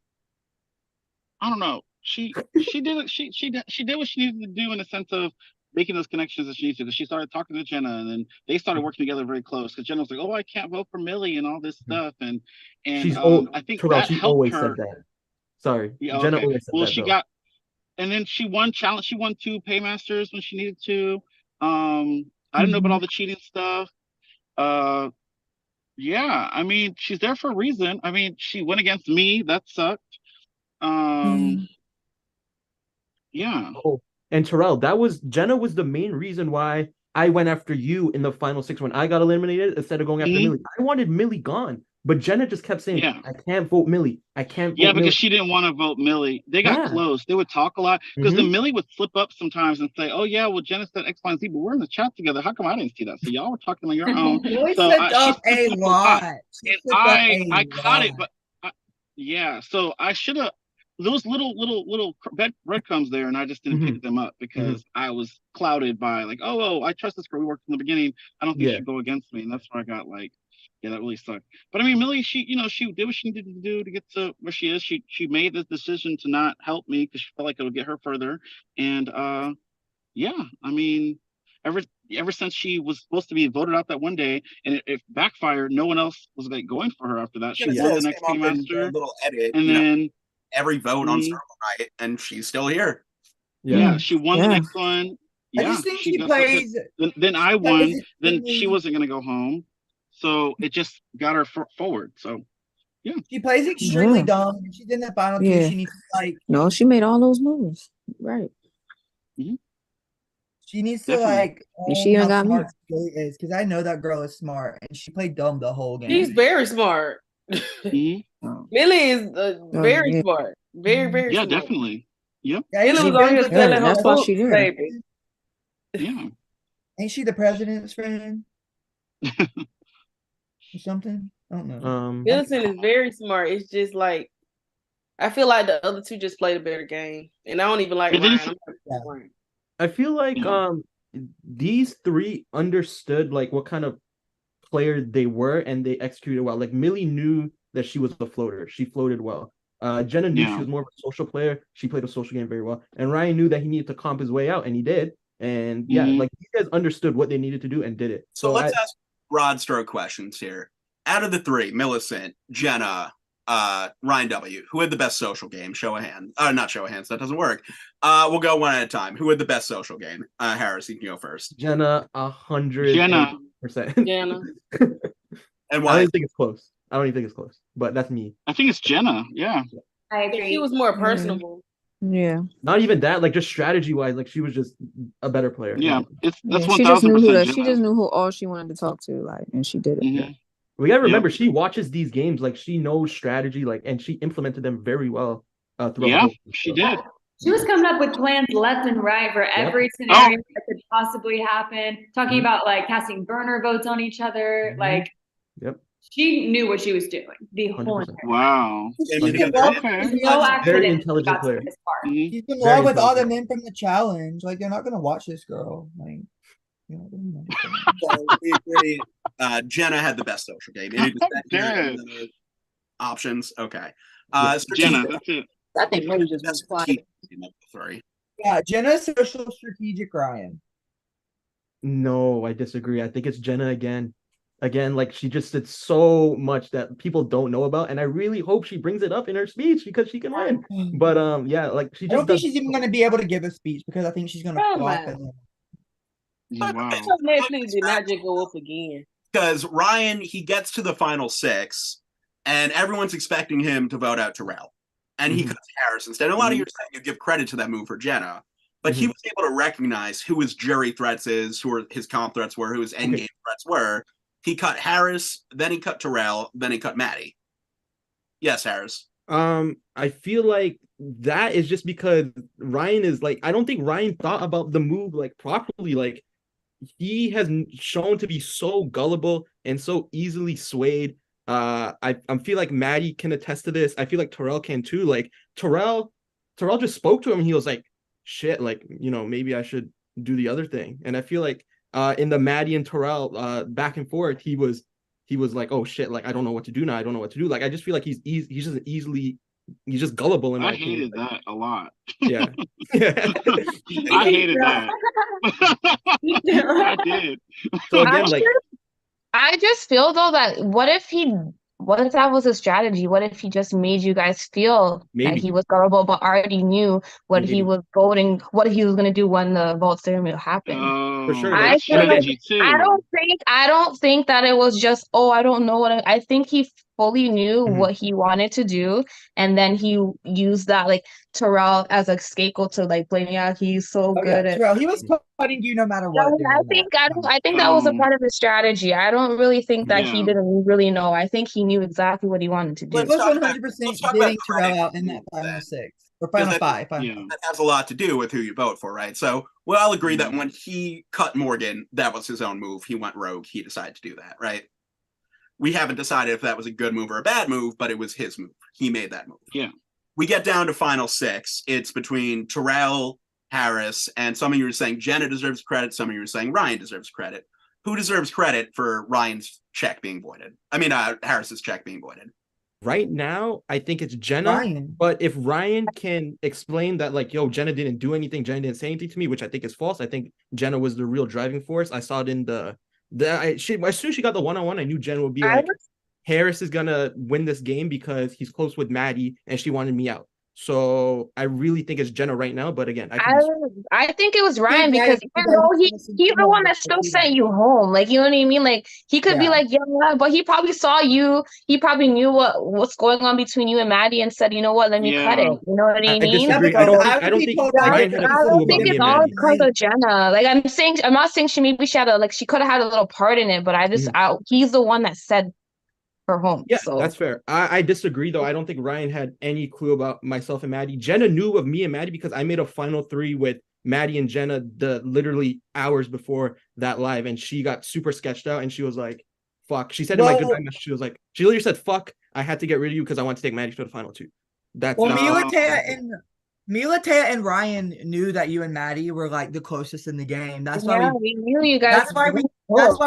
I don't know. She did she did what she needed to do in the sense of making those connections that she needed to. Because she started talking to Jenna, and then they started working together very close. Because Jenna was like, "Oh, I can't vote for Millie," and all this stuff, and she's I think Terrell. that She helped always her. said that. Sorry, Yeah, Jenna okay. always said Well, that. she Though. got, and then she won challenge. She won 2 paymasters when she needed to. I didn't know about all the cheating stuff. Yeah, I mean, she's there for a reason. I mean, she went against me. That sucked. Yeah. Oh, and Terrell, Jenna was the main reason why I went after you in the final 6 when I got eliminated instead of going after Millie. I wanted Millie gone, but Jenna just kept saying, Yeah. "I can't vote Millie. I can't vote Yeah, Millie." because she didn't want to vote Millie. They got close. They would talk a lot because then Millie would slip up sometimes and say, "Oh yeah, well Jenna said X, Y, and Z, but we're in the chat together. How come I didn't see that?" So y'all were talking on your own. Millie So slipped she up a slipped up lot. and I caught lot. it, but yeah. So I should have those little breadcrumbs there, and I just didn't pick them up because I was clouded by like, I trust this girl. We worked from the beginning. I don't think she'd go against me, and that's where I got like. Yeah, that really sucked. But I mean, Millie, she did what she needed to do to get to where she is. She made this decision to not help me because she felt like it would get her further. And yeah, I mean, ever since she was supposed to be voted out that one day and it backfired, no one else was like going for her after that. She won the next Master, little edit, and then every vote on Circle Night, and she's still here. Yeah, she won the next one. Yeah, I just think she just plays. Then I won. Then she wasn't gonna go home. So it just got her forward. So, yeah. She plays extremely dumb. If she's in the final two, she needs to like. No, she made all those moves. Right. She needs to like. And she even got me. Really is because I know that girl is smart and she played dumb the whole game. She's very smart. Millie is very smart. Very, very smart. Yeah, definitely. Yep. Millie was on here selling her that's why books, she did. baby. Yeah. Ain't she the president's friend? Or something? I don't know. Millicent is very smart. It's just like I feel like the other two just played a better game, and I don't even like Ryan. I feel like these 3 understood like what kind of player they were and they executed well. Like Millie knew that she was a floater. She floated well. Jenna knew she was more of a social player. She played a social game very well. And Ryan knew that he needed to comp his way out, and he did. And like these guys understood what they needed to do and did it. So let's ask broad stroke questions here. Out of the 3, Millicent, Jenna, Ryan W., who had the best social game? Show of hands. Not show of hands. That doesn't work. We'll go one at a time. Who had the best social game? Harris, you can go first. Jenna, 100%. Jenna. And why? I don't think it's close. I don't even think it's close. But that's me. I think it's Jenna. Yeah. I agree. She was more personable. Yeah. Not even that. Like just strategy wise, like she was just a better player. Yeah. That's she just knew Jenna. she just knew who all she wanted to talk to, like, and she did it. Yeah. We gotta remember she watches these games, like she knows strategy, like, and she implemented them very well throughout the whole game. She did. She was coming up with plans left and right for every scenario that could possibly happen. Talking about like casting burner votes on each other. Like, she knew what she was doing the whole entire time. Wow. No accident. Very intelligent player. She's in love with all the men from the challenge. Like they're not gonna watch this girl. Like, you know, so we agree. Jenna had the best social game. Any options? Okay. Jenna, that's it. I think Millie just was quiet. 3. Yeah, Jenna's social strategic, Ryan. No, I disagree. I think it's Jenna again. Again, like she just did so much that people don't know about, and I really hope she brings it up in her speech because she can win. But yeah, like she just I don't think she's even gonna be able to give a speech because I think she's gonna flop. Netflix did not just go up again. Because Ryan, he gets to the final 6, and everyone's expecting him to vote out Terrell. And he cuts Harris instead. And a lot of you saying you give credit to that move for Jenna. But he was able to recognize who his jury threats is, who his comp threats were, who his endgame threats were. He cut Harris, then he cut Terrell, then he cut Maddie. Yes, Harris. I feel like that is just because Ryan is like, I don't think Ryan thought about the move like properly. Like he has shown to be so gullible and so easily swayed. I feel like Maddie can attest to this. I feel like Terrell can too. Like Terrell just spoke to him and he was like, shit, like, maybe I should do the other thing. And I feel like in the Maddie and Terrell back and forth, he was like, oh shit, like I don't know what to do now. I don't know what to do. Like I just feel like he's just gullible in my opinion. Hated that a lot. Yeah. I hated that. I did. So again, like I just feel though that what if that was a strategy? What if he just made you guys feel that he was gullible, but already knew what he was voting, what he was gonna do when the vote ceremony happened? For sure, I feel like I don't think that it was just, oh, I don't know I think he fully knew what he wanted to do, and then he used that like Terrell as a scapegoat to like blame. Yeah, he's so good at. Terrell, he was cutting you no matter what. I think that was a part of his strategy. I don't really think that he didn't really know. I think he knew exactly what he wanted to do. It was 100% getting Terrell out in that final 6 or final 5. That has a lot to do with who you vote for, right? So we'll all agree that when he cut Morgan, that was his own move. He went rogue. He decided to do that, right? We haven't decided if that was a good move or a bad move, but it was his move. He made that move. Yeah. We get down to final 6. It's between Terrell, Harris, and some of you are saying Jenna deserves credit. Some of you are saying Ryan deserves credit. Who deserves credit for Ryan's check being voided? I mean, Harris's check being voided. Right now, I think it's Jenna. Ryan. But if Ryan can explain that, like, yo, Jenna didn't do anything, Jenna didn't say anything to me, which I think is false. I think Jenna was the real driving force. I saw it in as soon as she got the one-on-one, I knew Jenna would be like, Harris is gonna win this game because he's close with Maddie and she wanted me out. So I really think it's Jenna right now. But again, I think it was Ryan because even though he's the one that still sent you home. Like, you know what I mean? Like he could be like, yeah, but he probably saw you. He probably knew what's going on between you and Maddie and said, you know what, let me cut it. You know what I mean? I disagree. I don't think Ryan had a clue about it's all because of Jenna. Like I'm not saying she had she could have had a little part in it, but he's the one that said her home. Yeah, that's fair. I disagree though. I don't think Ryan had any clue about myself and Maddie. Jenna knew of me and Maddie because I made a final 3 with Maddie and Jenna literally hours before that live, and she got super sketched out and she was like, fuck. She said in my goodbye message, she was like, she literally said, fuck, I had to get rid of you because I want to take Maddie to the final 2. That's Mila, Taya, and Ryan knew that you and Maddie were like the closest in the game. That's why we knew you guys. That's why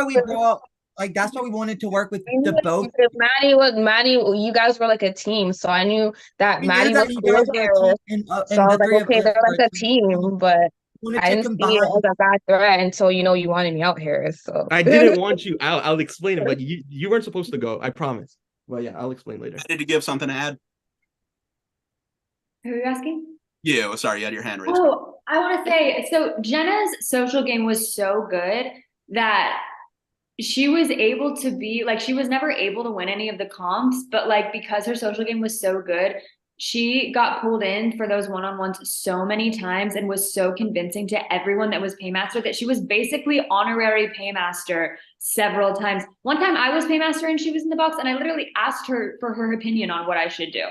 we brought. Like that's why we wanted to work with the both. Maddie, you guys were like a team, so I knew that Maddie was there. So I was like, okay, they're like a team, but I didn't see it as a bad threat until you wanted me out here. So I didn't want you out. I'll explain it, but you weren't supposed to go. I promise. Well, yeah, I'll explain later. Did you give something to add? Who are you asking? You. Sorry, you had your hand raised. Oh, I want to say, so Jenna's social game was so good that she was able to be like, she was never able to win any of the comps, but like because her social game was so good, she got pulled in for those one-on-ones so many times and was so convincing to everyone that was paymaster that she was basically honorary paymaster several times. One time I was paymaster and she was in the box and I literally asked her for her opinion on what I should do.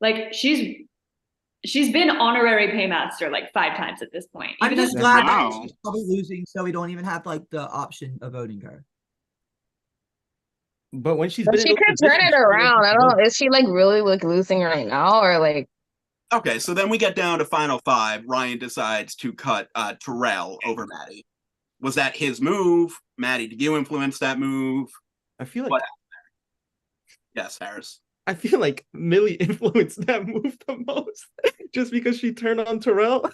Like she's been honorary paymaster like 5 times at this point. I'm just glad that she's probably losing, so we don't even have like the option of voting her. But when she could turn it around. I don't know. Is she like really like losing right now or like? Okay, so then we get down to final 5. Ryan decides to cut Terrell over Maddie. Was that his move? Maddie, did you influence that move? I feel like. Yes, Harris. I feel like Millie influenced that move the most just because she turned on Terrell.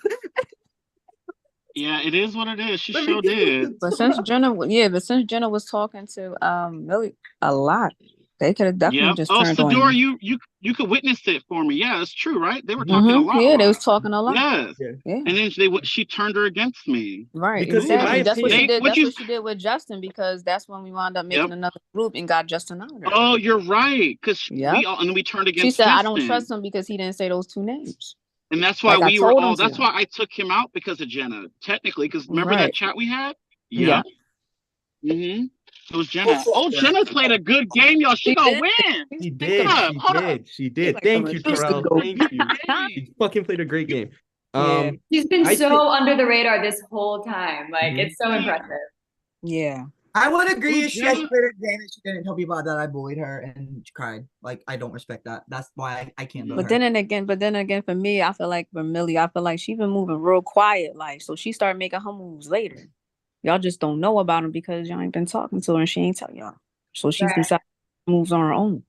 Yeah, it is what it is. She sure did. But since Jenna was talking to Millie a lot, they could have definitely just turned on. Fedora, you could witness it for me. Yeah, it's true, right? They were talking a lot. Yeah, they was talking a lot. Yes. Yeah. And then she turned her against me. Right. Because exactly. That's what she did. That's what she did with Justin because that's when we wound up making another group and got Justin out. Oh, you're right. Because we turned against. She said, Justin. "I don't trust him because he didn't say those 2 names." And that's why that's why I took him out because of Jenna, technically, because remember that chat we had? Yeah. Mm-hmm. It was Jenna. Oh, Jenna played a good game, y'all. She gonna win. She did. Hold up. She did. Thank you, Terrell. Thank you. She fucking played a great game. She's been I so think- under the radar this whole time. Like, it's so impressive. Yeah. I would agree Who's if she had Jenna? played her game and she didn't tell people that I bullied her and she cried. Like, I don't respect that. That's why I can't vote But her. then again, for me, I feel like for Millie, I feel like she been moving real quiet, like so she started making her moves later. Y'all just don't know about them because y'all ain't been talking to her and she ain't tell y'all. So she's Right. decided moves on her own.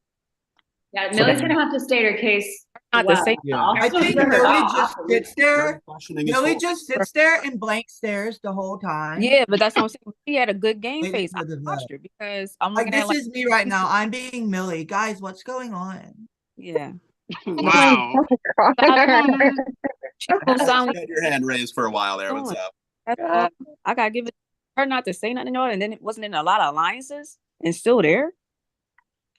Yeah, So Millie's that- gonna have to state her case. Not well. the same. Yeah. I Also, think for her Millie off. just sits there. Questioning his Millie whole- just sits there and blank stares the whole time. Yeah, but that's what I'm saying. She had a good game Waiting face. for I the watched vote. her because I'm Like, looking at this it is me right now. I'm being Millie. Guys, what's going on? yeah. Wow. She don't sound You had your hand raised for a while there. What's up? I gotta give it her not to say nothing to her, and then it wasn't in a lot of alliances and still there.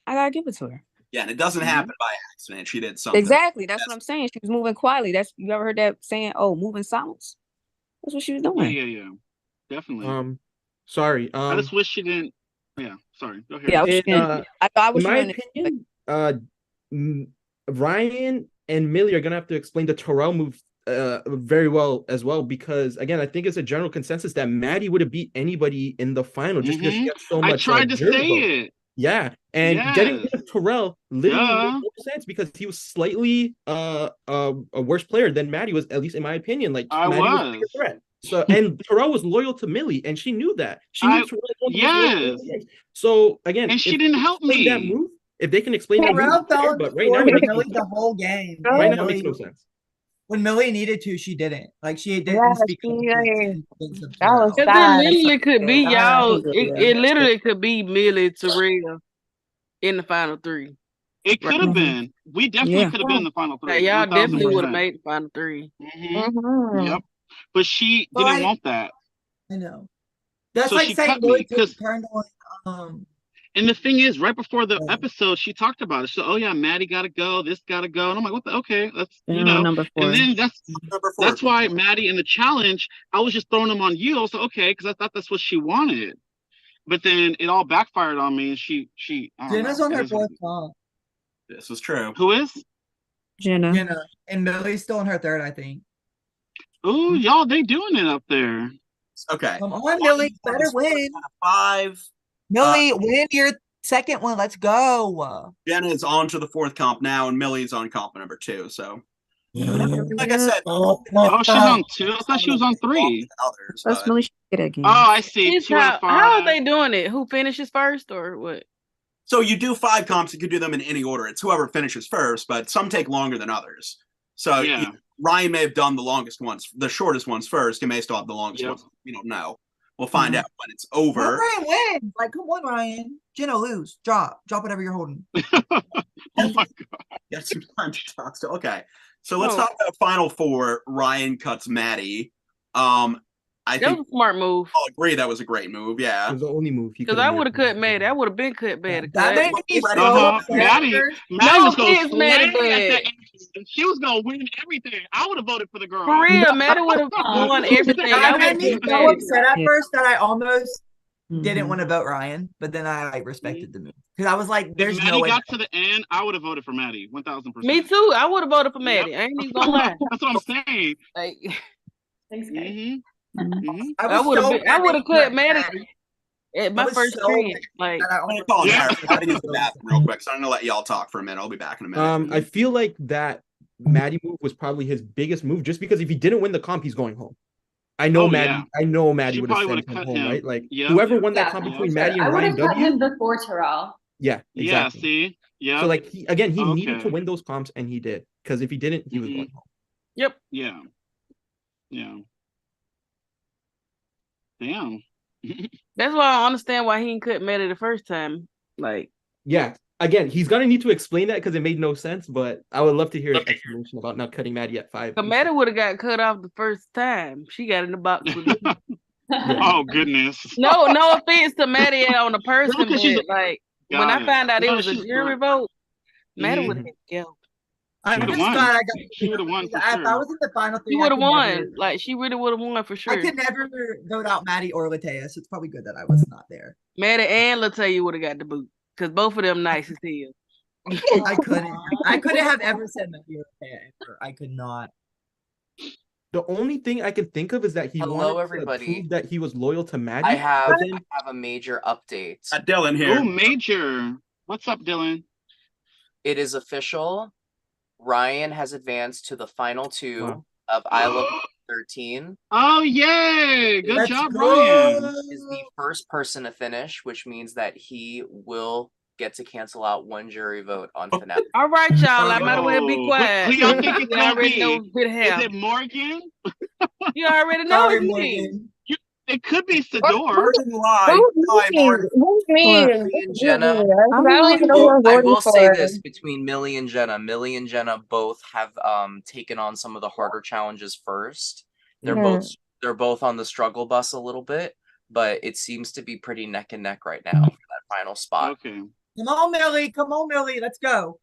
I gotta give it to her. Yeah, and it doesn't happen by accident. She did something. Exactly. That's what I'm saying. She was moving quietly. That's you ever heard that saying, oh, moving silence? That's what she was doing. Yeah. Definitely. Sorry. I just wish she didn't. Yeah, sorry. Go ahead. Yeah, I in was my trying opinion, Ryan and Millie are gonna have to explain the Terrell move very well as well, because again, I think it's a general consensus that Maddie would have beat anybody in the final just because she got so much. I tried to jury say vote. it. Yeah, and getting rid of Terrell literally Yeah. made more sense because he was slightly a worse player than Maddie was, at least in my opinion. Like I Maddie was a was. bigger threat. So and Terrell was loyal to Millie, and she knew that. She knew Terrell was loyal to Millie. So again, And she if didn't they help explain that me. move, if they can explain that move, Terrell fair, fell but right now it for makes no Millie the sense. whole game. Right now it Millie, makes no sense. When Millie needed to, she didn't. Like, she didn't Yeah, speak she, up like, against the that was Because Terrell. it literally could be y'all. Bad. It literally could be Millie Terrell in the final three. It could have been. We definitely Yeah. could have been in the final Like, three. y'all definitely would have 1000%. made the final three. Yep. But she But didn't want that. I know. That's So like she saying cut Millie me, 'cause- turned on And the thing is, right before the episode, she talked about it. So, oh yeah, Maddie gotta go. This gotta go. And I'm like, what the? Okay, that's number 4. And then that's why Maddie in the challenge, I was just throwing them on you. I was like, okay, because I thought that's what she wanted. But then it all backfired on me, and she. I don't Jenna's know. on It her is what it fourth is. comp. This is true. Who is? Jenna. And Millie's still in her third, I think. Oh, y'all, they doing it up there. Okay. Come on, Millie. Better win. 5. Millie, win your second one. Let's go. Jenna is on to the 4th comp now, and Millie's on comp number 2. So, like I said, Oh, she's on 2. I thought she was on 3. others, That's but- Millie should get that game. Oh, I see. It's 2 out of 5. how are they doing it? Who finishes first or what? So you do 5 comps. You could do them in any order. It's whoever finishes first, but some take longer than others. So Yeah. Ryan may have done the longest ones, the shortest ones first. He may still have the longest Yep. ones. We don't know. We'll find out when it's over. Ryan wins. Like, come on, Ryan. Jenna, lose. Drop whatever you're holding. Oh my god. Got some time to talk still. Okay. So let's Oh. talk about Final Four. Ryan cuts Maddie. I That think was a smart move. I'll agree that was a great move. It Yeah. was the only move he Because could I have would have cut Maddie. I would have been cut Maddie. That made me so upset. Maddie No was gonna offense, Maddie, slay at but- the end. She was gonna win everything. I would have voted for the girl. For real, Maddie would have won everything. I That would made have me been so Maddie. upset at Yeah. first that I almost Mm-hmm. didn't want to vote Ryan, but then I like respected the move because I was like, "There's If no Maddie way." got to the end, I would have voted for Maddie. 1000%. Me too. I would have voted for Maddie. I ain't even gonna lie. That's what I'm saying. Like, Thanks, guys. I would have been. I would have cut Maddie at my was first so screen. Like, that I I'm gonna almost- call it Yeah. Harris. I gotta use the bathroom real quick, so I'm gonna let y'all talk for a minute. I'll be back in a minute. I feel like that Maddie move was probably his biggest move, just because if he didn't win the comp, he's going home. I know Oh, Maddie. yeah. I know Maddie She would have probably sent him would've cut home, him. right? Like Yeah. whoever won that Yeah, comp for between sure. Maddie I and would Ryan have cut him W. before Terrell. Yeah, Yeah, exactly. see? Yeah. So like he needed to Okay. win those comps, and he did, because if he didn't, he was Mhm. going home. yep. Yeah. Yeah. Damn. That's why I understand why he didn't cut Maddie the first time. Like, Yeah. Again, he's gonna need to explain that because it made no sense. But I would love to hear an explanation about not cutting Maddie at 5. Maddie would have got cut off the first time. She got in the box with me. Oh goodness. No offense to Maddie on the person, No, 'cause she's but like when I Got it. found out it No, was a she's jury not. vote, Maddie Mhm. would have been killed. I'm would've just won. glad I got. She would have won for If I sure. was in the final three, She I would have could won. never. Like she really would have won for I sure. could never vote out Maddie or Latea, so it's probably good that I was not there. Maddie and Latoya would have got the boot because both of them nice as hell. I couldn't. I couldn't have ever said Maddie or Latea ever. I could not. The only thing I can think of is that he Hello, wanted everybody. to prove that he was loyal to Maddie. I have but then a major update. Dylan here. Oh, Major. What's up, Dylan? It is official. Ryan has advanced to the final two Wow. of I Love 13. Oh, yay! Good Let's job, go. Ryan. Is the first person to finish, which means that he will get to cancel out one jury vote on finale. All right, y'all. I might as well be Oh, quiet. who y'all think it's You gonna already be? know what's gonna Is happen. it Morgan? You already know Sorry, it's me. Morgan. It could be Sador. Morgan lied. Lie, Who's Morgan. me? Millie and Jenna. I don't even know who I'm I voting will say for. this between Millie and Jenna. Millie and Jenna both have taken on some of the harder challenges first. They're both on the struggle bus a little bit, but it seems to be pretty neck and neck right now for that final spot. Okay. Come on, Millie. Come on, Millie. Let's go.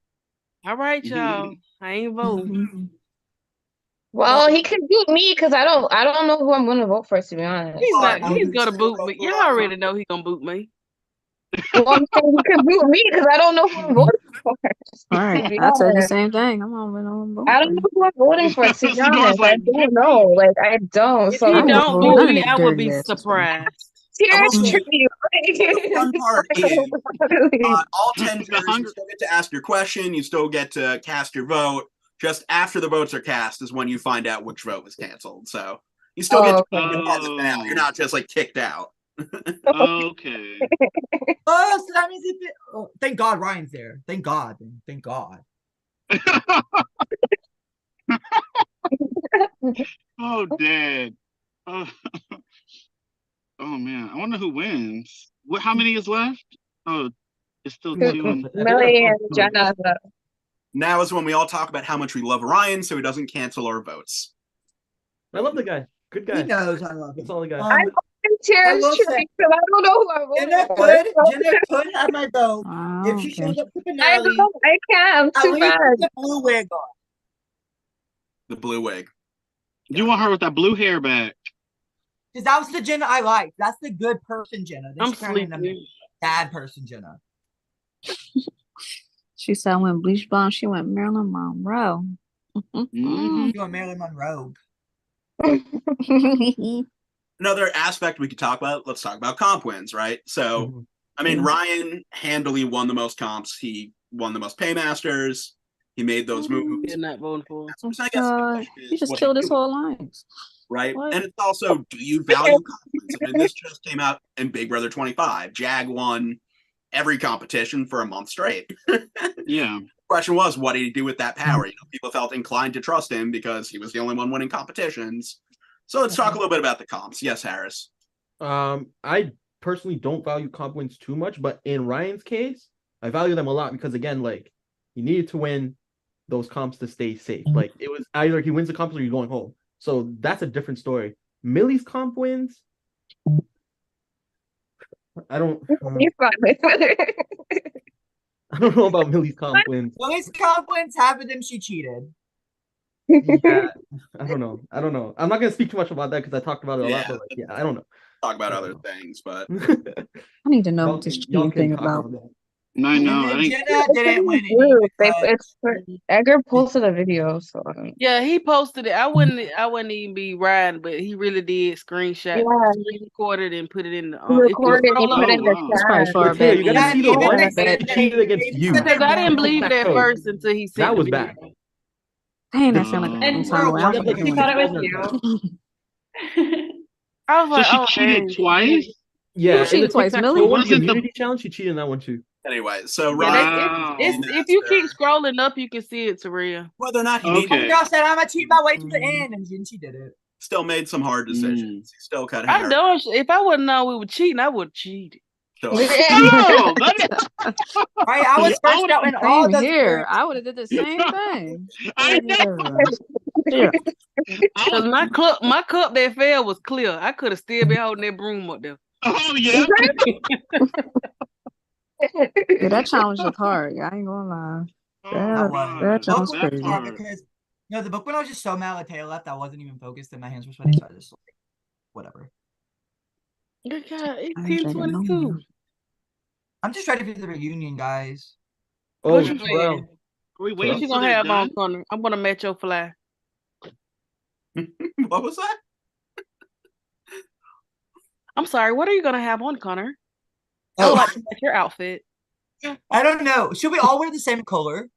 All right, y'all. I ain't voting. Well, he can beat me because I don't know who I'm going to vote for, to be honest. He's gonna boot me. Y'all already know he's gonna boot me. Well, I'm saying he can beat me because I don't know who I'm voting for. All right, To be I said the honest. same thing. I'm on I don't know who I'm voting for, to be honest. I don't know. Like, I don't. If So he I'm don't voting boot none of me, these I would dirty be asses. surprised. Tears Okay. tribute. The fun part is all 10 The jurors, you still get to ask your question, you still get to cast your vote. Just after the votes are cast is when you find out which vote was canceled. So you still get to be on the finale. You're not just like kicked out. Okay. Oh, so that means oh, thank God Ryan's there. Thank God. Thank God. Oh, Dad. Oh. Oh man, I wonder who wins. How many is left? Oh, it's still two. And... Millie and Jenna. Now is when we all talk about how much we love Ryan so he doesn't cancel our votes. I love the guy. Good guy. He knows I love him. That's all the guy. I'm voting Tears tribute because I don't know who I'm voting Jenna for. could have my vote if she shows up to I finale. know, I can't. At Too least bad. with the blue wig on. The blue wig. You want her with that blue hair back? Because that was the Jenna I liked. That's the good person Jenna. This I'm is kind of sleepy. bad person Jenna. She said I went bleach blonde. She went Marilyn Monroe. Mm-hmm. You want Marilyn Monroe. Another aspect we could talk about, let's talk about comp wins, right? So, I mean, Ryan handily won the most comps. He won the most paymasters. He made those moves. You're not voting for him. So I guess the question He is, just what killed do his you do? whole alliance. Right? What? And it's also, do you value compliments? I mean, this just came out in Big Brother 25. Jag won every competition for a month straight. Yeah. Question was, what did he do with that power? You know, people felt inclined to trust him because he was the only one winning competitions. So let's talk a little bit about the comps. Yes, Harris. I personally don't value comp wins too much, but in Ryan's case, I value them a lot because again, like he needed to win those comps to stay safe. Like it was either he wins the comps or you're going home. So that's a different story. Millie's comp wins. I don't know about Millie's comp wins. Millie's comp wins half of them she cheated. Yeah, I don't know. I'm not gonna speak too much about that because I talked about it a lot, but like, yeah, I don't know. Talk about other things, but I need to know what this cheating thing about. No, I know. I think Jenna didn't win Edgar posted a video, so Yeah, he posted it. I wouldn't even be riding, but he really did screenshot, screen recorded and put it in the he recorded and scroll put it in the up- It's probably chat. far Yeah, back. you gotta see the even one they that said cheated against you. Because I didn't believe it at Code. first until he said That was the bad. video. Dang, that sound like a And long time away. I'm she thought it was you. I was like, so oh, she cheated dang. twice. Yeah, Who cheated twice, Millie? The Wasn't the- immunity challenge, she cheated in that one too. anyway, so Yeah, Ryan, it's if you keep scrolling up, you can see it, Terrell. whether or not he Okay. needed, Girl said I'm gonna cheat my way to the end, and then she did it. still made some hard decisions. He still cut I hair. don't. If I wouldn't know we were cheating, I would have cheated. So, No, that- Right, I was first out in all Same the here. I would have did the same thing. I know. Yeah. Cause my cup that fell was clear. I could have still been holding that broom up there. Oh yeah. Yeah, that challenge looked hard. I ain't gonna lie. That That was that book sounds was crazy. hard because no, the book when I was just so mad Latea left, I wasn't even focused and my hands were sweaty, so I just like whatever. Good God, it's I ain't drinking no 10:22. more. I'm just ready for the reunion, guys. Oh, What you bro. saying? Are we What waiting you till gonna they're have on, done? Connor? I'm gonna match your fly. What was that? I'm sorry. What are you gonna have on, Connor? I Oh. would like to match your outfit. I don't know. Should we all wear the same color?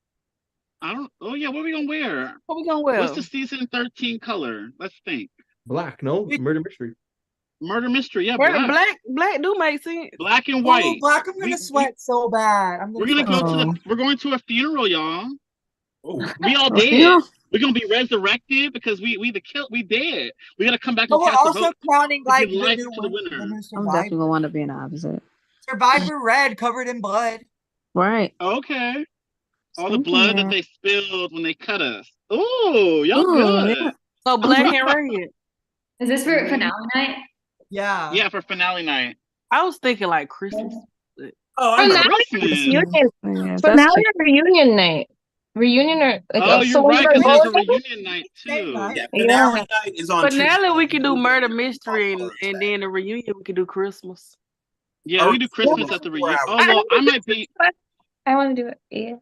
I don't. Oh yeah, what are we gonna wear? What we gonna wear? What's the season 13 color? Let's think. Black, no? Murder mystery. Murder mystery. Yeah, Black, black. black do make sense. Black and Oh, white. black! I'm gonna sweat so bad. I'm We're gonna gonna sweat. go to Oh. the. We're going to a funeral, y'all. Oh, We all Oh, dead. yeah. We're gonna be resurrected because we dead. We gotta come back But and we're cast a also vote crowning to give like the life new to the the winner. new I'm survivor. definitely gonna want to be in the opposite. Survivor red covered in blood. Right. Okay. All the Thinking blood that that. they spilled when they cut us. Oh, y'all Ooh, good. yeah. So black and red. Is this for finale night? Yeah. Yeah, for finale night. I was thinking like Christmas. Oh, I remember. Finale or Christmas. reunion? Yeah, that's Finale too. or reunion night? Reunion or like Oh, so you're when right, you guys because go there's a together? reunion night Same too. night. Yeah, Yeah. finale night is on Finale, Tuesday. we can do murder Reunion is on mystery, and Thursday. then the reunion we can do Christmas. Yeah, Or we do Christmas at the 4 reunion. hours. Oh well, I might be. I want to do it. Yeah.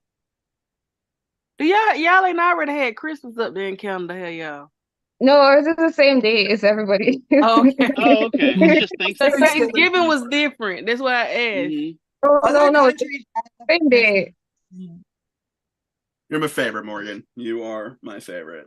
Do y'all ain't already had Christmas up there in Canada? Hell, y'all. No, ours is the same day as everybody. Oh, okay. Oh, okay. It's just So Thanksgiving. Thanksgiving was different. That's why I asked. Mhm. Oh, Other no, it's the countries same day. You're my favorite, Morgan. You are my favorite.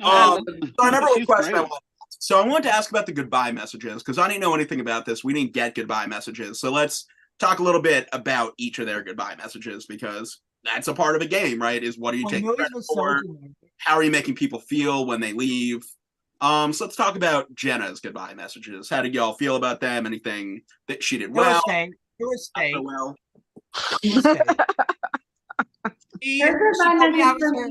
Oh, So I remember what she's question I great. wanted. So I wanted to ask about the goodbye messages because I didn't know anything about this. We didn't get goodbye messages. So let's talk a little bit about each of their goodbye messages because that's a part of a game, right? Is what are you Oh, taking Millie's credit was so for? generic. How are you making people feel when they leave? So let's talk about Jenna's goodbye messages. How did y'all feel about them? Anything that she did It was well? steak. It was Not steak. so well. It was steak. She told me I was her.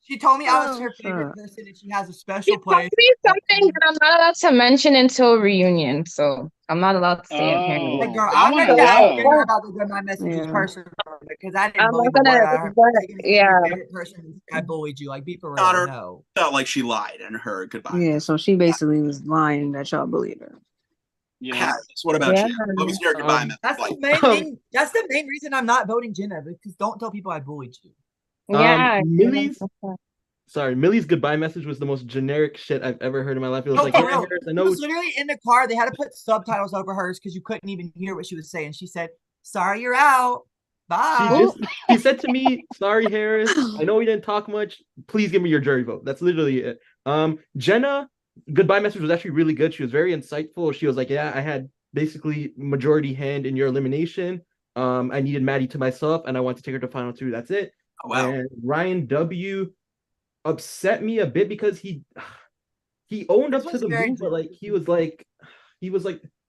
She told me I was her favorite person, and she has a She special told place. me something that I'm not allowed to mention until reunion, so I'm not allowed to say it apparently. Like, girl, I I'm want ready to to ask know. Jenna about the goodbye messages Yeah. personally because I didn't I'm believe not a word gonna, out of her. but Like, if yeah. your favorite person, I bullied you. Like, be for real. Connor No. felt like she lied in her goodbye. Yeah, so she basically was lying that y'all believe her. Yeah. Harris, what about Yeah. you? What was your goodbye message That's like? the main thing. That's the main reason I'm not voting Jenna because don't tell people I bullied you. Yeah. Millie's Millie's goodbye message was the most generic shit I've ever heard in my life. It was No, like, for yeah, real. Harris, I It know. was literally in the car. They had to put subtitles over hers because you couldn't even hear what she was saying. She said, "Sorry, you're out. Bye." She said to me, "Sorry, Harris. I know we didn't talk much. Please give me your jury vote." That's literally it. Jenna, goodbye message was actually really good. She was very insightful. She was like, "Yeah, I had basically majority hand in your elimination. I needed Maddie to myself, and I want to take her to final two. That's it." Oh, wow. And Ryan W upset me a bit because he owned up to the move, but like he was like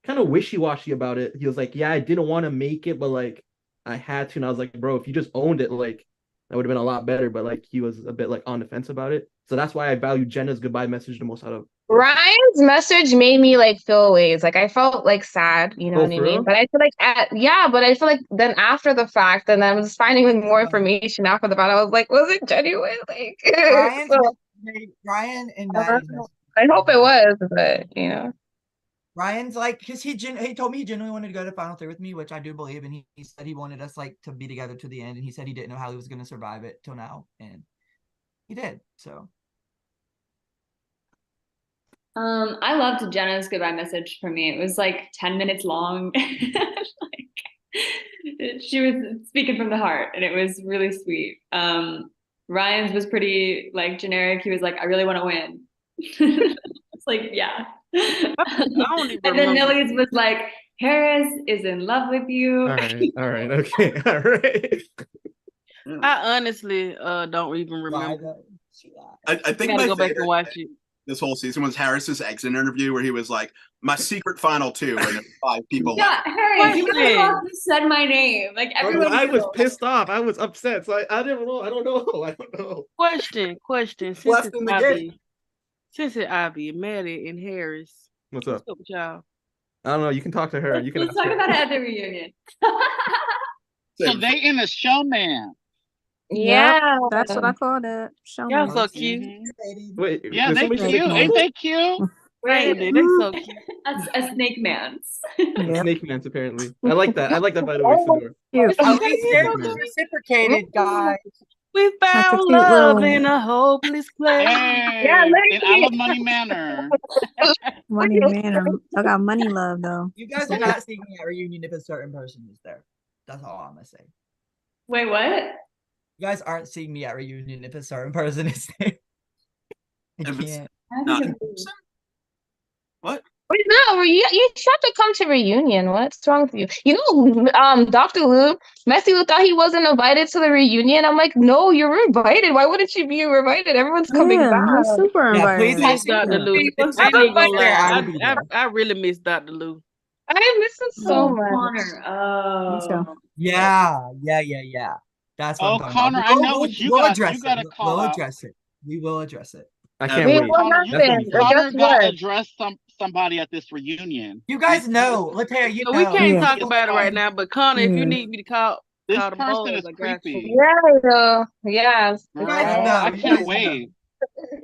kind of wishy-washy about it. He was like, "Yeah, I didn't want to make it, but like I had to." And I was like, "Bro, if you just owned it, like that would have been a lot better." But like he was a bit like on the fence about it. So that's why I value Jenna's goodbye message the most out of. Ryan's message made me like feel ways. Like I felt like sad, you know Oh, what I for mean? real? But I feel like but I feel like then after the fact, and I was finding like more information after the fact. I was like, was it genuine? Like Ryan's so, Ryan and I Maddie's don't know. message. I hope it was, but you know. Ryan's like, because he told me he genuinely wanted to go to final three with me, which I do believe, and he said he wanted us like to be together to the end, and he said he didn't know how he was going to survive it till now, and he did. So, I loved Jenna's goodbye message for me. It was like 10 minutes long. Like, she was speaking from the heart, and it was really sweet. Ryan's was pretty like generic. He was like, "I really want to win." It's like, yeah. I don't even And then remember. Millie's was like, "Harris is in love with you." All right, okay, all right. I honestly don't even remember. I think I gotta my go back and favorite watch it. this whole season was Harris's exit interview where he was like, "My secret final two," and then 5 people Yeah, left. Harris, you might as well just said my name. Like everyone. I was knows. pissed off. I was upset. So I didn't know. I don't know. Question. Since Left it's in the Ivy, Maddie, and Harris. What's What's up? up with y'all? I don't know. You can talk to her. You can Let's ask talk her. about it at the reunion. So they in the showman. Yeah. That's what I call that. Show Y'all me. so cute. Wait, Yeah, did they somebody say cute. Ain't they cute? Ain't they so cute? A snake man's. Yep. Snake Man's apparently. I like that. I like that, by the way, Fedor. Cute. At least Snake it was Man. reciprocated, guys. We That's a found cute love little in a hopeless place. Yeah, Hey, in I literally. Love Money Manor. money man. I got money love though. You guys are not seeing me at reunion if a certain person is there. That's all I'm gonna say. Wait, what? You guys aren't seeing me at reunion if a certain person is there. I If it's can't. not in person? What? Wait, no, you have to come to reunion. What's wrong with you? You know, Dr. Lou, Messi Lou thought he wasn't invited to the reunion. I'm like, no, you're invited. Why wouldn't you be invited? Everyone's coming Yeah, back. he's super Yeah, please invited. have Miss Dr. me. Lou. If I ain't even gonna there, I lie. will be there. I really miss Dr. Lou. I miss him so Oh, much. Connor. Oh. Yeah. That's what I'm Oh, talking Connor, about. I know what you We'll got. address You got it. to call We'll out. address it. We will address it. I can't We wait. will That's gonna nothing. be But fun. guess Connor got to what? address somebody at this reunion. You guys know, Latea, you So we know. can't Yeah. talk about it right now, but Connor, if you Yeah. need me to call This the person boys, is I got you. creepy. Yeah, though. Yes. You guys Girl, know. I You can't guys wait.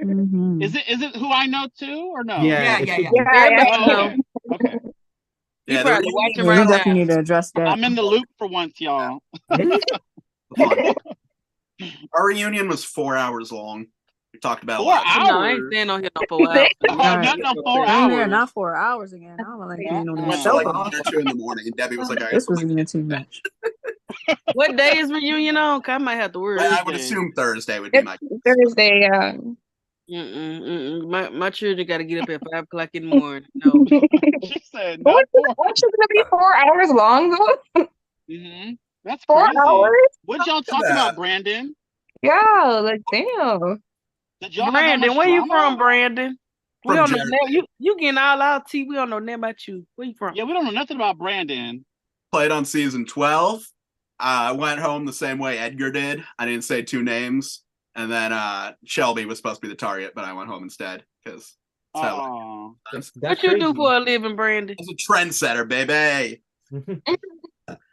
Mm-hmm. Is it who I know too or no? Yeah, Yeah, it yeah, should yeah. be. Everybody Oh, know. okay. Okay. He Yeah, the probably reunion watching Yeah, was you right definitely now. need to address that. I'm in the loop for once, y'all. fun. Our reunion was 4 hours long. We talked about a 4 lot. Oh, no, I ain't hours. staying on here no 4 hours. Oh, Right. not no 4 Same here, hours. not 4 hours again. I would like being on We the went till Uh-uh. like sofa. 1 or 2 in the morning, and Debbie was like, I gotta This go was to even too much. What day is reunion on? 'Cause I might have to work. bed. I would Thursday. assume Thursday would be It's my Thursday, yeah. My children got to get up at 5 o'clock in the morning. No. She said What not is 4 it actually gonna be 4 hours long though? That's 4 crazy. hours? What'd y'all talk about, Brandon? Yeah, like damn. Did y'all have that Brandon, much where you drama? from, Brandon? We From don't know Jersey. you getting all our tea. We don't know nothing about you. Where you from? Yeah, we don't know nothing about Brandon. Played on season 12. I went home the same way Edgar did. I didn't say 2 names. And then Shelby was supposed to be the target, but I went home instead because Oh, What you do for a living, Brandon? I was a trendsetter, baby.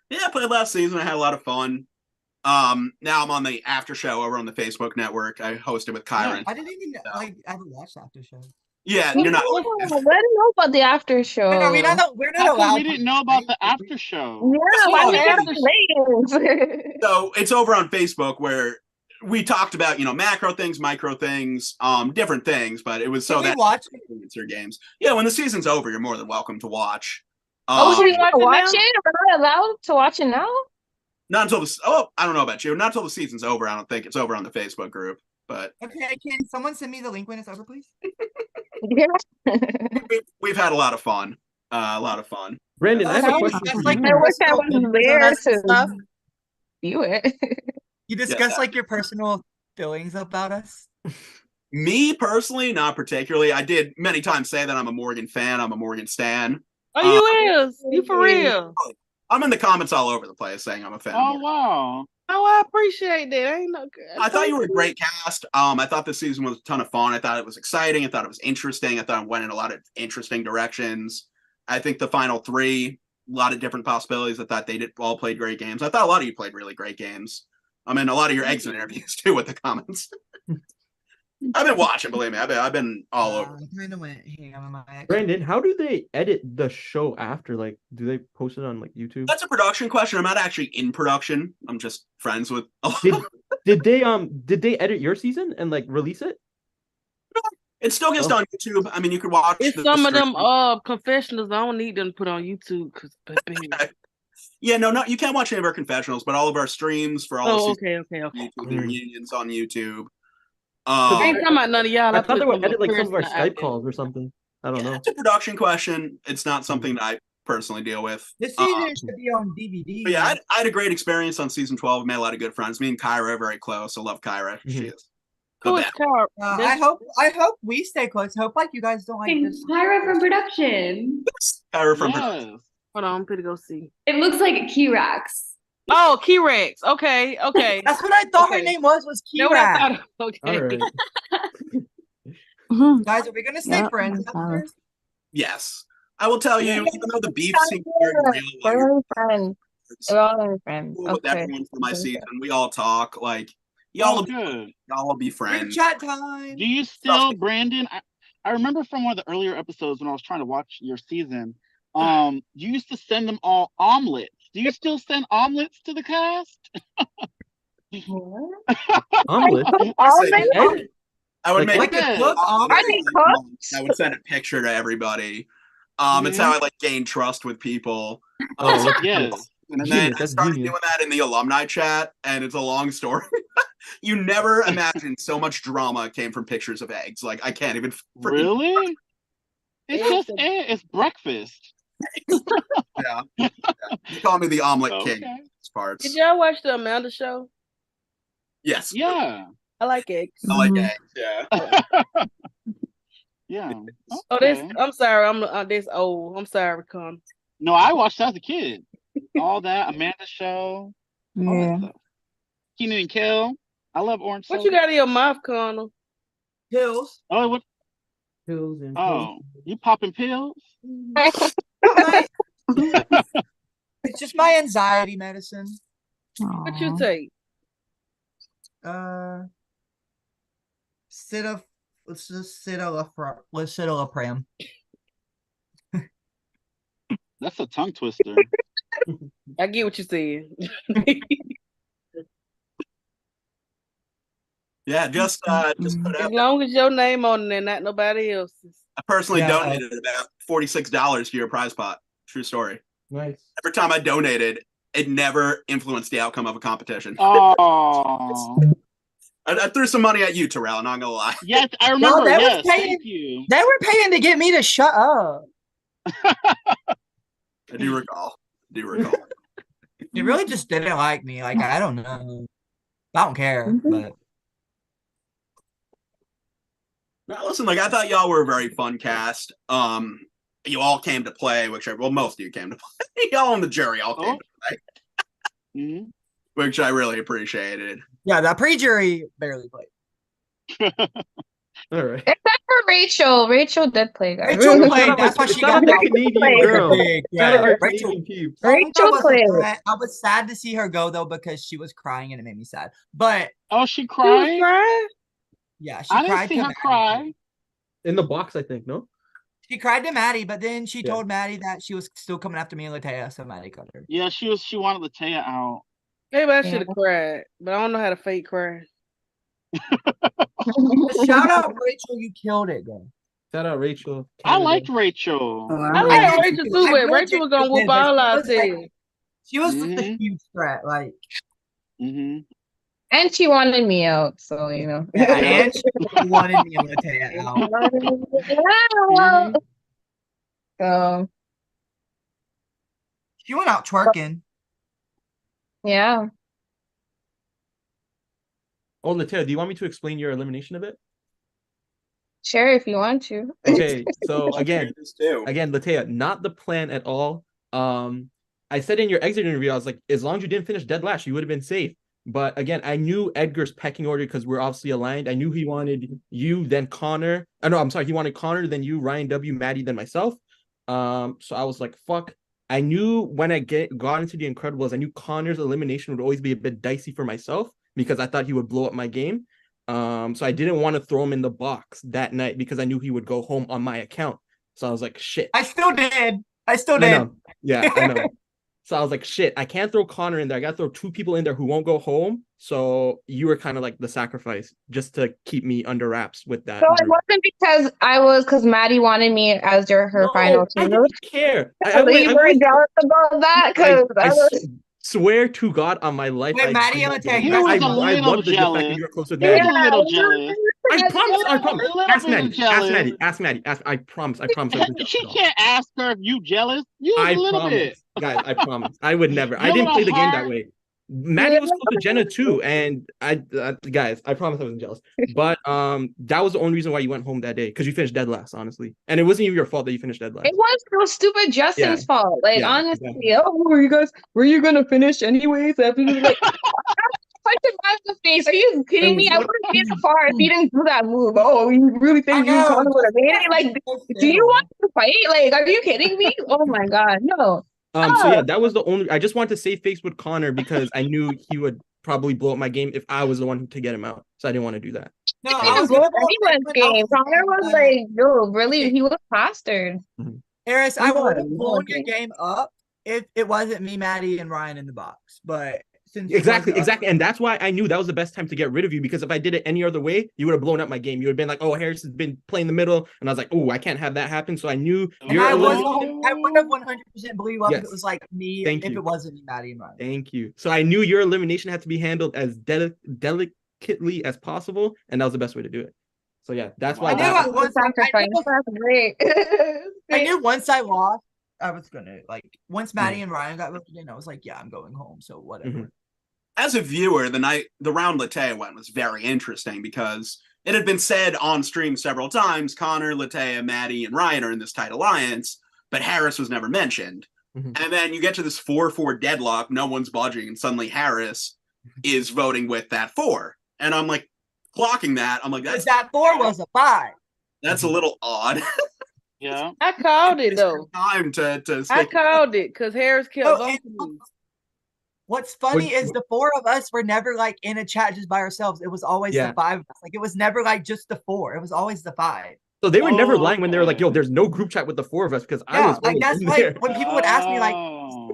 Yeah, I played last season. I had a lot of fun. Now I'm on the after show over on the Facebook network. I hosted with Kyron. I didn't even I haven't watched the after show. Yeah, you're not. I didn't know about the after show. No, we're not how come allowed. we didn't know about the after show? Yeah, why we get ratings? So it's over on Facebook where we talked about, macro things, micro things, different things, but it was so Can we that watch influencer games. Yeah, when the season's over, you're more than welcome to watch. Oh, so we want to watch now? it? We're not allowed to watch it now? Not until I don't know about you. Not until the season's over. I don't think it's over on the Facebook group. But Okay, can someone send me the link when it's over, please? Yeah. we've had a lot of fun. A lot of fun. Brandon, I have a question That's for like you. I wish I was personal there feelings on us and to stuff. view it. You discuss Yeah. like your personal feelings about us. Me personally, not particularly. I did many times say that I'm a Morgan fan. I'm a Morgan stan. Oh, you is? You for real? I'm in the comments all over the place saying I'm a fan. of Oh Morgan. wow. Oh, I appreciate that. I ain't no good. I thought you were a great cast. I thought this season was a ton of fun. I thought it was exciting. I thought it was interesting. I thought it went in a lot of interesting directions. I think the final 3, a lot of different possibilities. I thought they all played great games. I thought a lot of you played really great games. I mean, a lot of your exit interviews too with the comments. I've been watching, believe me. I've been all over. I kind of went ham on my ex. Brandon, how do they edit the show after? Like, do they post it on like YouTube? That's a production question. I'm not actually in production. I'm just friends with. Did they edit your season and like release it? It still gets on YouTube. I mean, you could watch. It's some of them confessionals. I don't need them to put on YouTube because. Yeah, no, you can't watch any of our confessionals, but all of our streams for all. Oh, of okay. YouTube, the reunions on YouTube. I ain't talking about none of y'all. I thought they would edit like some of our personal Skype calls or something. I don't know. It's a production question. It's not something that I personally deal with. This season should be on DVD. But yeah, I had a great experience on season 12. Made a lot of good friends. Me and Kyra are very close. I love Kyra. She is. Who is Kyra? I hope we stay close. Hope like you guys don't like this. Kyra from production. Kyra from production. Hold on, I'm pretty go see. It looks like Key-Rax. Oh, Key-Rex. Okay. That's what I thought her name was That's what I Key-Rax. thought. Okay. All right. Guys, are we gonna stay friends? Yes. I will tell you, even though the beef seems very real, We're all friends. We're all friends. with Okay. everyone from my season, we all talk. Like, Y'all Oh, will good. y'all will be Group friends. chat time. Do you still, Brandon? I remember from one of the earlier episodes when I was trying to watch your season. You used to send them all omelets. Do you still send omelets to the cast? Omelet? Omelets? I would Like make eggs? a cooked omelet. Are they cooked? I would send a picture to everybody. It's Mhm. how I like gain trust with people. Oh, look, Yes. And then genius. I That's started genius. doing that in the alumni chat, and it's a long story. You never imagine so much drama came from pictures of eggs. Like I can't even freaking. Really? It's just it's breakfast. Yeah. They call me the omelet king. Okay. These parts. Did y'all watch the Amanda show? Yes. Yeah. I like eggs. I like eggs. Yeah. Yeah. Oh, this. Okay. I'm sorry. I'm this old. I'm sorry, Con. No, I watched that as a kid. All that Amanda show, all that Yeah. stuff. Keenan and Kel. I love orange What soda. you got in your mouth, Connor? Pills. Oh, what? Pills and Oh, you popping pills? It's just my anxiety medicine. What you take? Citalopram. That's a tongue twister. I get what you said. Yeah, just put out As long as your name on there, not nobody else's. I personally Yeah, donated about $46 to your prize pot. True story. Nice. Every time I donated, it never influenced the outcome of a competition. Oh. I threw some money at you, Terrell. I'm not gonna lie. Yes, I No, remember. they Yes, was paying. thank you. They were paying to get me to shut up. I do recall. They really just didn't like me. Like I don't know. I don't care. But Now, listen, like I thought y'all were a very fun cast. You all came to play, most of you came to play. Y'all on the jury all came to play, which I really appreciated. yeah, the pre-jury barely played. All right. Except for Rachel. Rachel did play, guys. Rachel played. That's why she got the the Canadian girl. big. Shout out Yeah, our Rachel. Canadian peeps. Rachel played. I was sad to see her go though because she was crying and it made me sad. But Oh, she She was cried? crying. yeah, she I didn't cried see to her Maddie. cry. In the box, I think, no? She cried to Maddie, but then she Yeah. told Maddie that she was still coming after me and Latea, so Maddie cut her. Yeah, she wanted Latea out. Maybe I should have cried, but I don't know how to fake cry. Shout out Rachel, you killed it, girl. Shout out Rachel. I Canada. liked Rachel. I like Rachel too, but Rachel was gonna whoop all our tail. She was a huge threat, like. And she wanted me out, so you know. Yeah, and she wanted me and Latea out. So She went out twerking. yeah. Oh, Latea, do you want me to explain your elimination a bit? Sure, if you want to. Okay, so again, Latea, not the plan at all. I said in your exit interview, I was like, as long as you didn't finish dead last, you would have been safe. But again, I knew Edgar's pecking order because we're obviously aligned. I knew he wanted you, then Connor. No, I'm sorry, he wanted Connor, then you, Ryan W, Maddie, then myself. So I was like, fuck. I knew when I got into the Incredibles, I knew Connor's elimination would always be a bit dicey for myself because I thought he would blow up my game. So I didn't want to throw him in the box that night because I knew he would go home on my account. So I was like, shit. I still did. I did. Know. Yeah, I know. So I was like, shit, I can't throw Connor in there. I got to throw two people in there who won't go home. So you were kind of like the sacrifice just to keep me under wraps with that. So it wasn't because Maddie wanted me as her final two. I didn't care. You were jealous about that? Because I swear to God on my life. Wait, Maddie and Latea, he was a little jealous. You're close with He was Maddie. a little jealous. I promise. Ask Maddie. Jealous. Ask Maddie. I promise. She can't ask her if you jealous. You was a little bit. Guys, I promise. I would never. I didn't play the game that way. Maddie was close to Jenna too, and guys, I promise I wasn't jealous. But that was the only reason why you went home that day because you finished dead last, honestly, and it wasn't even your fault that you finished dead last. It was stupid Justin's fault. Like honestly, exactly. were you gonna finish anyways? After like, punch him in the face. Are you kidding me? I would have made it far if he didn't do that move. Oh, you really think you would have made it? Like, do you want to fight? Like, are you kidding me? Oh my god, no. So yeah, that was the only. I just wanted to save face with Connor because I knew he would probably blow up my game if I was the one to get him out. So I didn't want to do that. No, I was blow up anyone's game. Connor was like, yo, really, he was plastered. Harris, He I would have was. blown your game up if it wasn't me, Maddie, and Ryan in the box. But since Exactly. And that's why I knew that was the best time to get rid of you, because if I did it any other way, you would have blown up my game. You would have been like, oh, Harris has been playing the middle. And I was like, oh, I can't have that happen. So I knew I would have 100% blew you up if Yes. it was like me, Thank if you. it wasn't me, Maddie, and Ryan. Thank you. So I knew your elimination had to be handled as delicately as possible, and that was the best way to do it. So yeah, that's why. I knew Mm. once I lost, I was gonna once Maddie and Ryan got voted in, I was like, yeah, I'm going home. So whatever. As a viewer, the round Latea went was very interesting because it had been said on stream several times, Connor, Latea, Maddie, and Ryan are in this tight alliance, but Harris was never mentioned. And then you get to this 4-4 deadlock, no one's budging, and suddenly Harris is voting with that 4. And I'm like, clocking that, I'm like, that 4 was a 5. That's a little odd. Yeah, I called it though. Time to I called it because Harris kept voting me. What's funny is the 4 of us were never in a chat just by ourselves. It was always the 5 of us. It was never just the 4. It was always the 5. So they were never lying when they were like, yo, there's no group chat with the 4 of us, because I was that's in why there. when people would ask me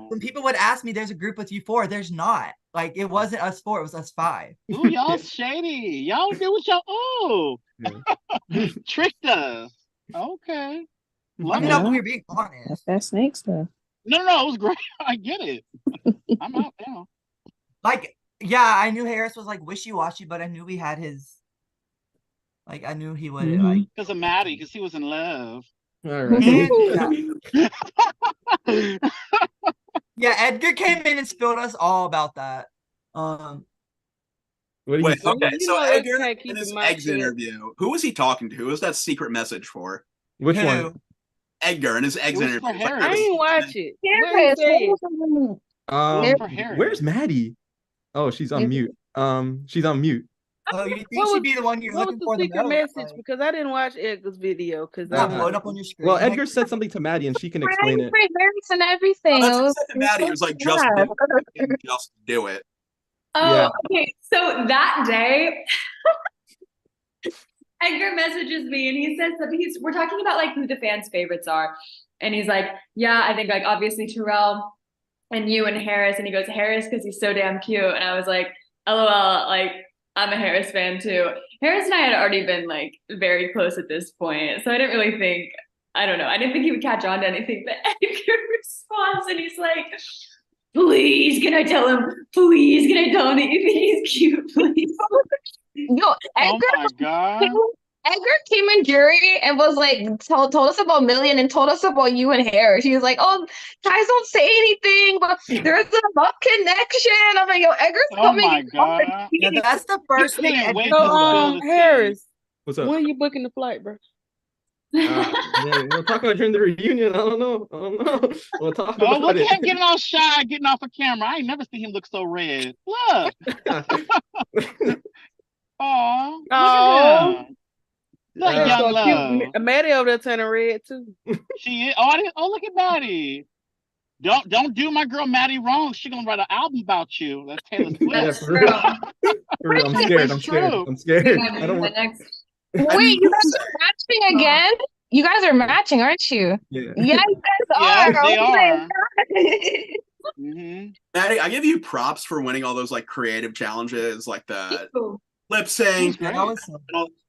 when people would ask me, there's a group with you 4, there's not. It wasn't us 4, it was us 5. Ooh, y'all shady. Y'all do what y'all tricked us. Okay. Let me know when you're being honest. That's that snake stuff. No, it was great. I get it. I'm out now. Yeah, I knew Harris was wishy-washy, but I knew he had his I knew he would because of Maddie, because he was in love. All right. Yeah, Edgar came in and spilled us all about that. Wait, okay, so Edgar in his exit interview, who was he talking to? Who was that secret message for? Which one? Edgar in his exit interview. I didn't watch it. Where's Maddie? Oh, she's on mute. She's on mute. Oh, you think she'd be the one you're looking for? The secret message, because I didn't watch Edgar's video. Because blow it up on your screen. Well, Edgar said something to Maddie, and she can explain it. And everything. That's what said to Maddie. It was like, just do it. Oh, okay. So that day, Edgar messages me and he says that we're talking about who the fans' favorites are. And he's like, yeah, I think obviously Terrell and you and Harris. And he goes, Harris, because he's so damn cute. And I was like, LOL, I'm a Harris fan too. Harris and I had already been very close at this point. So I didn't really think, I don't know. I didn't think he would catch on to anything, but Edgar responds and he's like, please, can I tell him? Please, can I tell him that you think he's cute? Please. Yo, Edgar, oh my God. Edgar came in jury and was told us about Million and told us about you and Harris. He was like, oh, guys don't say anything, but there's a love connection. I'm like, yo, Edgar's coming. Oh my God. Yeah, that's the first thing. Harris, what's up? When are you booking the flight, bro? We'll talk about during the reunion. I don't know. We'll talk about look it. at him getting all shy, getting off a camera. I ain't never seen him look so red. Look. Oh. Look, young love. Maddie over there turning red too. She is. Oh, look at Maddie. Don't do my girl Maddie wrong. She gonna write an album about you. That's Taylor Swift. Yeah, for real. I'm scared. I don't want. Wait, you guys are matching again? You guys are matching, aren't you? Yeah, you guys are. They are. Maddie, I give you props for winning all those creative challenges, the lip sync.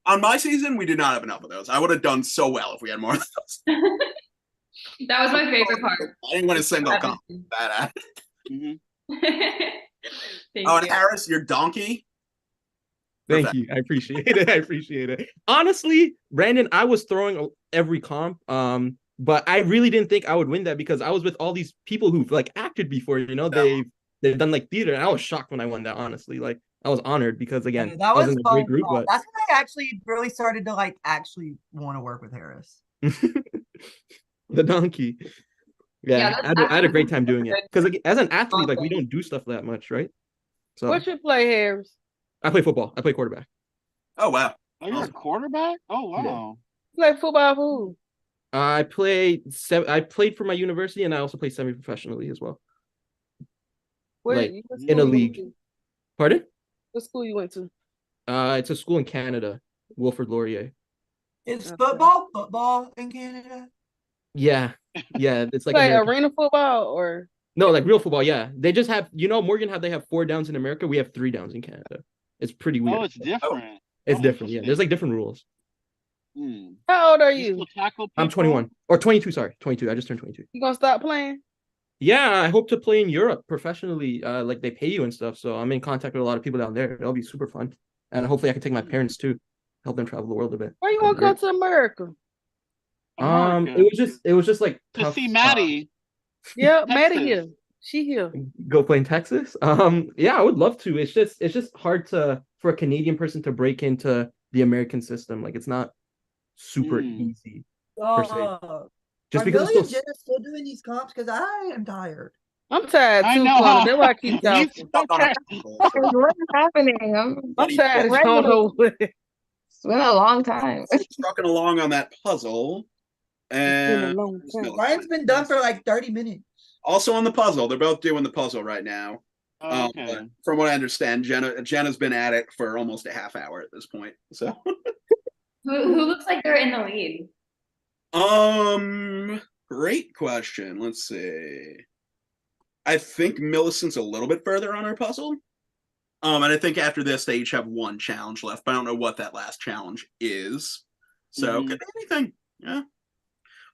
On my season, we did not have enough of those. I would have done so well if we had more of those. That was my favorite part. I didn't win a single comp. Bad and Harris, your donkey. Thank you. I appreciate it. Honestly, Brandon, I was throwing every comp. But I really didn't think I would win that because I was with all these people who've acted before, they've done theater, and I was shocked when I won that, honestly. I was honored because again, that was in a fun. great group. But that's when I actually really started to actually want to work with Harris. The donkey. Yeah, I had a great time doing it. Because as an athlete, we don't do stuff that much, right? So what you play, Harris? I play football. I play quarterback. Oh wow. Oh, you're a quarterback? Oh wow. Yeah. Play football for who? I played for my university, and I also play semi-professionally as well. Where, in a league. Pardon? What school you went to? It's a school in Canada, Wilfrid Laurier. Is football in Canada? Yeah, yeah. It's like Play American. arena football or No, like real football. Yeah, they just have. Morgan, how they have 4 downs in America, we have 3 downs in Canada. It's pretty weird. Oh, it's different. It's different. Yeah, there's like different rules. How old are you? I'm 21 or 22. Sorry, 22. I just turned 22. You gonna stop playing? Yeah, I hope to play in Europe professionally. Like they pay you and stuff. So I'm in contact with a lot of people down there. It'll be super fun, and hopefully I can take my parents too, help them travel the world a bit. Why you want to come to America? It was just like To tough. see Maddie. Yeah, Maddie here. She here. Go play in Texas. Yeah, I would love to. It's just hard for a Canadian person to break into the American system. Like it's not super easy per se. Just Are because Billy and it's still Jenna still doing these comps? Because I am tired. I'm tired I too, know. Connor. That's why I keep talking. What is happening? I'm tired. I don't know what. It's been a long time. Trucking along on that puzzle. And Ryan's been done for like 30 minutes. also on the puzzle. They're both doing the puzzle right now. Okay. But from what I understand, Jenna's been at it for almost a half hour at this point. So Who looks like they're in the lead? Great question. Let's see. I think Millicent's a little bit further on her puzzle. And I think after this they each have 1 challenge left, but I don't know what that last challenge is. So could be anything. Yeah.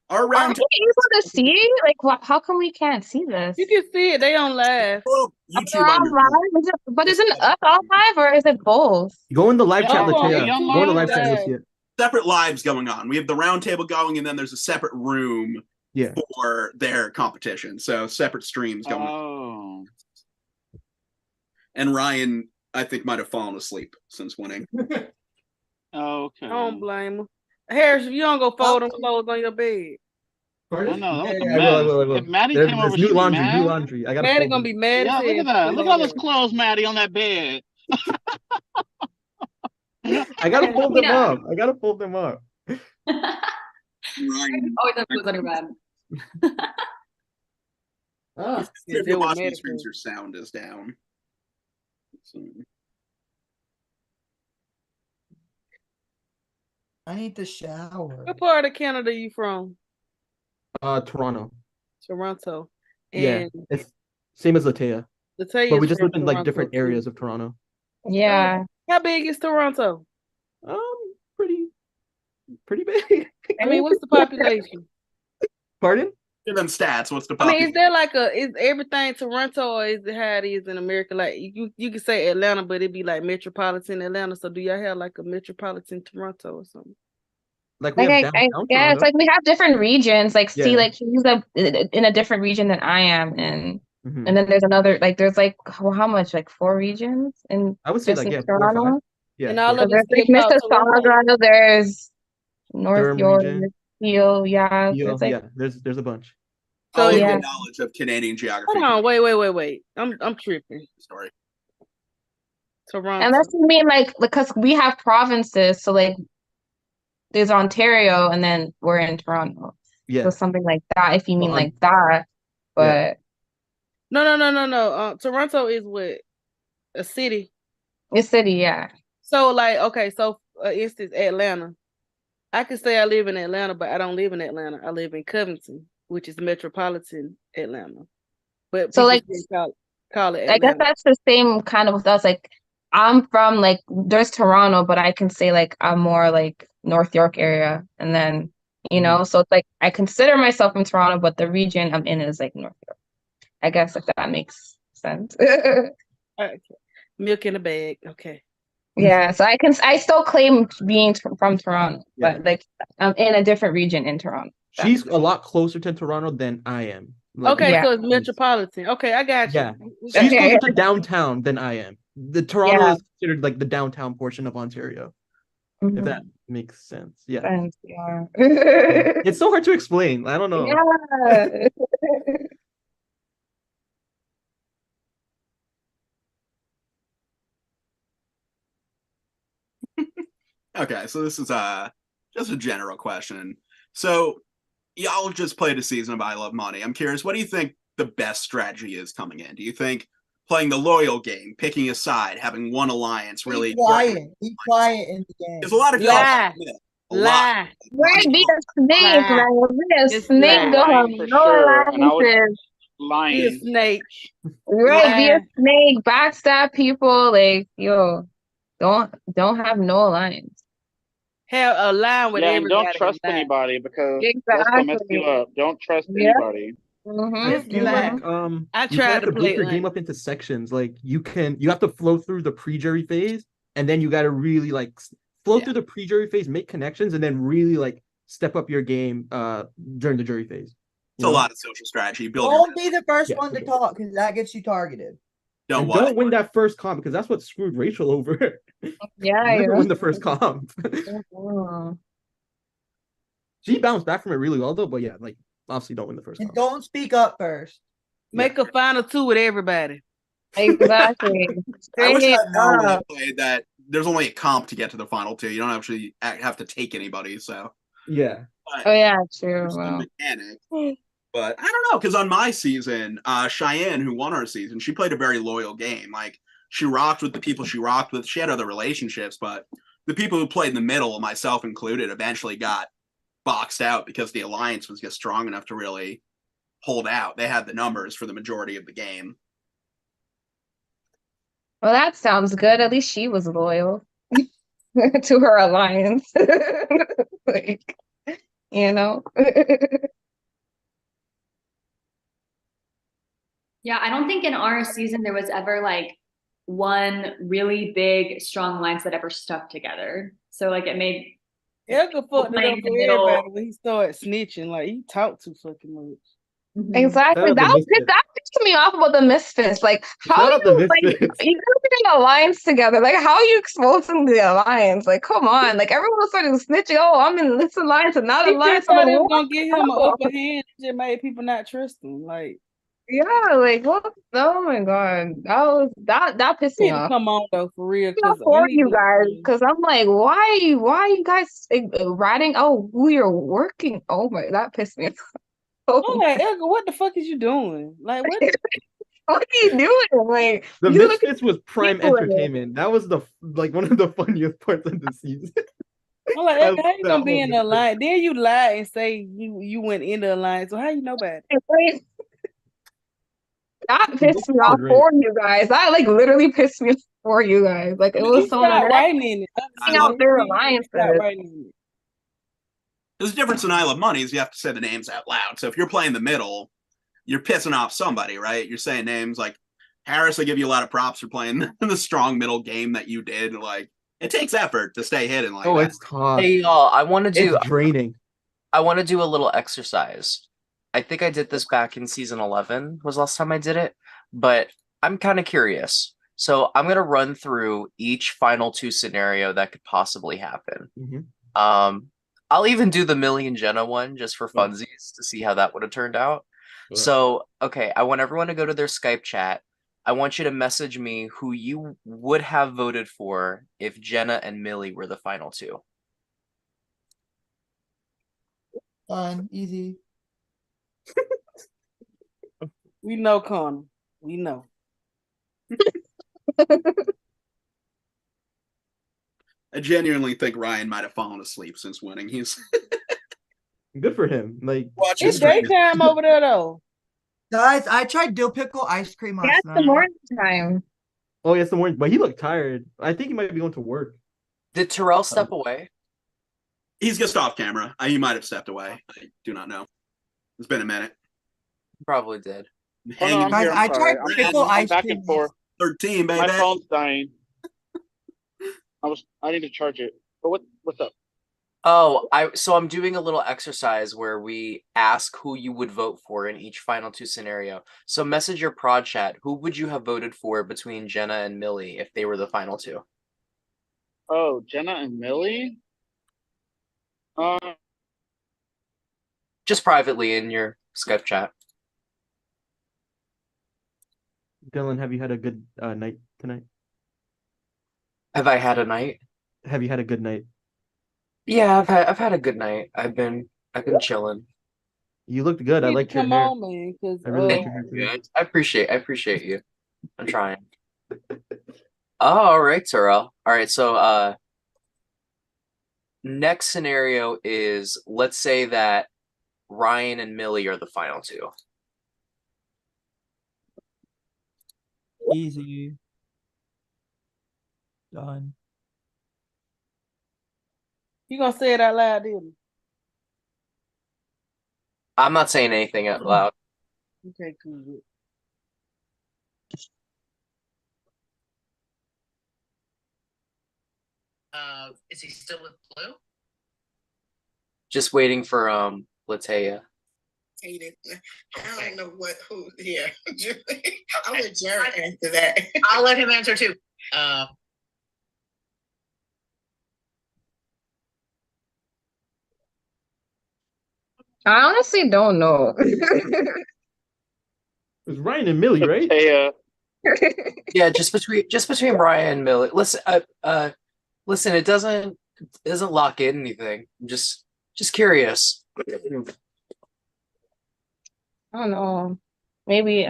Our Are round. we able to see? Like, how come we can't see this? You can see it. They on live. YouTube We're all live? But isn't us all live or is it both? Go in the live chat, Oh, Latia. yeah, Go in the live chat, you'll see it. Separate lives going on. We have the round table going, and then there's a separate room for their competition. So separate streams going on. And Ryan, I think, might have fallen asleep since winning. Okay. I don't blame him. Harris, if you don't go fold them clothes on your bed. I know, that was a I mess. will. If Maddie There's came over, new she'd be laundry, mad. new laundry. I gotta Maddie fold gonna them. be mad Yeah, as look at hell. that. Look at all those clothes, Maddie, on that bed. I gotta fold them up. I gotta fold them up. Ryan. Always have clothes on your bed. If you're watching these streams, your sound is down. So. I need to shower. What part of Canada you from? Toronto. Toronto. Yeah, And it's same as Latia. Latia But we is just from live in like Toronto, different too. areas of Toronto. Yeah. How big is Toronto? Pretty big. I mean, what's the population? Pardon? Give them stats. What's the I mean, population? is there like is everything Toronto or is it how it is in America? Like you could say Atlanta, but it'd be like metropolitan Atlanta. So do y'all have like a metropolitan Toronto or something? Like we Like have I downtown yeah, it's Toronto. like we have different regions. Like see, Yeah. like he's in a different region than I am in. Mhm. And then there's another there's like how much? Like 4 regions in I would say just like in 4 or 5. Toronto. Yeah. And all So of there's it's like still called Toronto. Mississauga, there's North Durham York, region. Peel, yeah. Peel, It's like yeah, there's a bunch. All of yeah. your knowledge of Canadian geography. Hold on, wait. I'm tripping. Story. Toronto. Unless you mean like because we have provinces, so like there's Ontario and then we're in Toronto. Yeah. So something like that, if you mean Well, like that. But No. Toronto is what? A city. it's city, yeah. So like, okay, so instance, Atlanta. I could say I live in Atlanta, but I don't live in Atlanta. I live in Covington, which is metropolitan Atlanta. But So people like still call it I guess Atlanta. that's the same kind of with us. Like I'm from like there's Toronto, but I can say like I'm more like North York area, and then so it's like I consider myself in Toronto, but the region I'm in is like North York. I guess if that makes sense. Okay. Milk in a bag. Okay. Yeah, so I still claim being from Toronto, but like I'm in a different region in Toronto. She's a lot closer to Toronto than I am. Okay, so it's metropolitan. Okay, I got you. Yeah. She's closer to downtown than I am. The Toronto is considered like the downtown portion of Ontario. If that makes sense. Yeah. Yeah. It's so hard to explain. I don't know. Yeah. Okay, so this is just a general question. So y'all just played a season of I Love Money. I'm curious, what do you think the best strategy is coming in? Do you think playing the loyal game, picking a side, having one alliance, really. Be quiet. Be quiet in the game. There's a lot of y'all. Lie. A lot. Lie. Right, be a snake, Lie. man. Be a Just snake, lie. don't have Lying for no sure, and I was alliances. Be a lying. snake. Right, be a Lie. snake, backstab people, like, yo, don't have no alliance. Have a line with Yeah, and don't everybody trust and lie. anybody because that's gonna mess you Exactly. up. Don't trust Yeah. anybody. I Just feel lie. like I you kind tried of have to to break play your game honest. up into sections. Like you have to flow through the pre-jury phase, and then you got to really like flow through the pre-jury phase, make connections, and then really like step up your game during the jury phase. It's a lot of social strategy. Build Don't be the first Yeah, one for to sure. talk because that gets you targeted. Don't Don't win that first comp because that's what screwed Rachel over. Yeah, Never win the first comp. Mhm. She bounced back from it really well though, but yeah, like obviously don't win the first And comp. don't speak up first. Make a final two with everybody. Exactly. I wish Straight I now would up. have played that. There's only a comp to get to the final two. You don't actually have to take anybody. So Yeah. Oh yeah, true. there's Wow. the mechanic. But I don't know, because on my season, Cheyenne, who won our season, she played a very loyal game. Like she rocked with the people she rocked with. She had other relationships, but the people who played in the middle, myself included, eventually got boxed out because the alliance was just strong enough to really hold out. They had the numbers for the majority of the game. Well, that sounds good. At least she was loyal to her alliance. Like, you know. Yeah, I don't think in our season there was ever like one really big, strong alliance that ever stuck together. So like it made Edgar fucked it playing up in for the middle. everybody when he started snitching. Like he talked too fucking much. Exactly. Shout out the Misfits. That pissed me off about the Misfits. Like, how Shout out the you like Misfits. you guys are an alliance together? Like, how are you exposing the alliance? Like, come on! Like, everyone started snitching. Oh, I'm in this alliance and that He alliance. just I'm thought like, it was what? gonna give him an No. upper hand. It just made people not trust him. Like Yeah, like what? Oh my god, that pissed he me had to off. come on though for real. Not Cause for we need you to guys, because I'm like, why you guys writing? Oh, who you're working? Oh my, that pissed me off. I'm like, Edgar, what the fuck is you doing? Like what What are you doing? Like, The you look at Misfits was prime people in it. entertainment. That was the like one of the funniest parts of the season. I'm like, I Edgar, how love you that gonna be whole in the Misfits. line? Then you lie and say you went in the line. So how you know about it? Right? That pissed me Misfits are off great. for you guys. That like literally pissed me off for you guys. Like it He was so stopped writing nasty. in it. Putting out their He alliances. stopped writing in it. There's a difference in I Love Money is you have to say the names out loud. So if you're playing the middle, you're pissing off somebody, right? You're saying names like Harris. I give you a lot of props for playing the strong middle game that you did. Like it takes effort to stay hidden like Oh, that. it's tough. Hey y'all, I want to do It's draining. I want to do a little exercise. I think I did this back in season 11 was last time I did it, but I'm kind of curious. So I'm going to run through each final two scenario that could possibly happen. I'll even do the Million Jenna one just for funsies to see how that would have turned out. So, okay, I want everyone to go to their Skype chat. I want you to message me who you would have voted for if Jenna and Millie were the final two. Fun, easy. We know Connor. We know. I genuinely think Ryan might have fallen asleep since winning. He's Good for him. Like watching It's stream. daytime over there though. Guys, I tried dill pickle ice cream Yeah, last it's the night. morning time. Oh, yes, the morning, but he looked tired. I think he might be going to work. Did Terrell step away? He's just off camera. He might have stepped away. I do not know. It's been a minute. Probably did. Oh, no, I'm Guys, here. I'm I sorry. tried I'm, pickle I'm ice back cream. and forth. 13, baby. My phone's dying. I need to charge it. But what's up? Oh, so I'm doing a little exercise where we ask who you would vote for in each final two scenario. So message your prod chat. Who would you have voted for between Jenna and Millie if they were the final two? Oh, Jenna and Millie? Just privately in your Skype chat. Dylan, have you had a good night tonight? Have I had a night? Have you had a good night? Yeah, I've had a good night. I've been chilling. You looked good. I You need to liked your come hair. on, man, because I really liked your hair today. I appreciate you. I'm trying. Oh, all right, Terrell. All right, so next scenario is let's say that Ryan and Millie are the final two. Easy. Done. You gonna say it out loud, didn't I'm not saying anything out loud. you? Okay, cool. Is he still with Blue? Just waiting for Latea. I don't know who here. I'll let Jared answer that. I'll let him answer too. I honestly don't know. It was Ryan and Millie, right? Yeah, just between Ryan and Millie. Listen, it doesn't lock in anything. I'm just curious. I don't know. Maybe.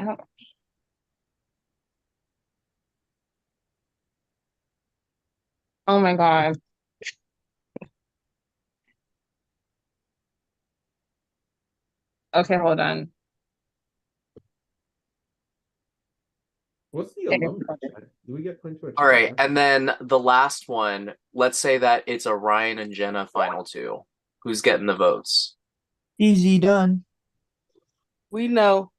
Oh my God. Okay, hold on. What's the alumni side? Do we get points for All right, and then the last one, let's say that it's a Ryan and Jenna final two. Who's getting the votes? Easy done. We know.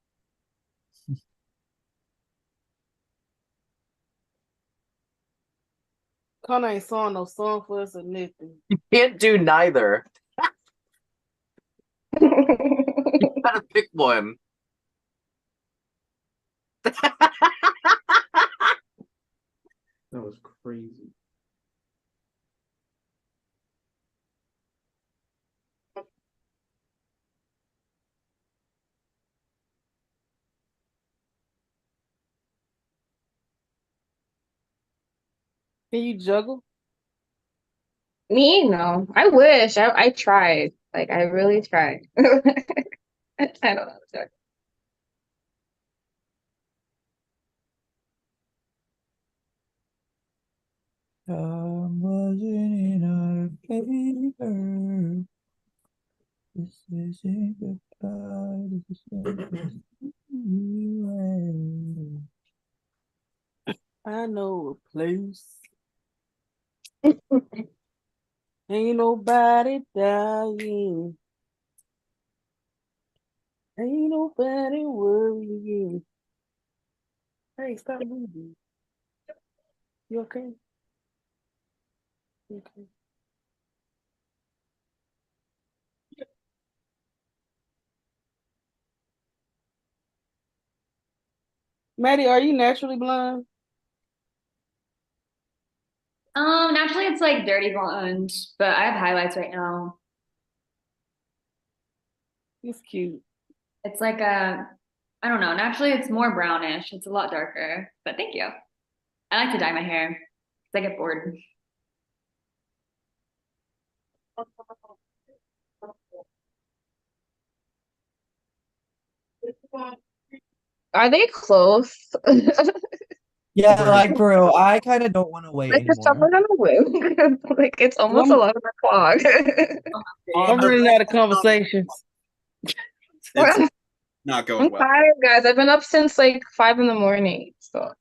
Connor ain't sung no song for us or nothing. You can't do neither. You gotta pick one. That was crazy. Can you juggle? Me? No. I wish. I tried. Like, I really tried. I don't know. Wasn't in our favor. This isn't goodbye. This is I know a place. Ain't nobody dying. Ain't nobody worrying. Hey, stop moving. You okay? You okay? Maddie, are you naturally blind? Naturally it's like dirty blonde, but I have highlights right now. It's cute. It's like I don't know. Naturally it's more brownish. It's a lot darker, but thank you. I like to dye my hair because I get bored. Are they close? Yeah, like bro, I kind of don't want to wait Like, is anymore. someone gonna win? Like, it's almost 11 o'clock. I'm running out of conversations. It's not going I'm well. tired, guys. I've been up since like 5 in the morning. So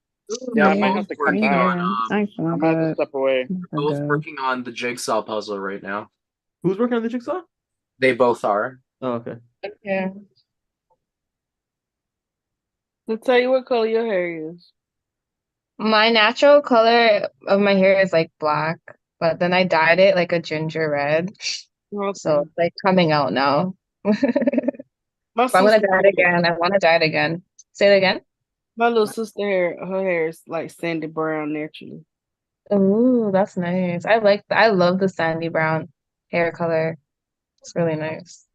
Yeah, I might have to come Working back. on, I might have to step away. both working on the jigsaw puzzle right now. Who's working on the jigsaw? They both are. Oh, okay. Yeah. To tell you what color your hair is. My natural color of my hair is like black, but then I dyed it like a ginger red. So it's like coming out now. My But I'm gonna sister, dye it again. I want to dye it again. Say it again. my little sister hair, her hair is like sandy brown naturally. Ooh, that's nice. I love the sandy brown hair color. It's really nice.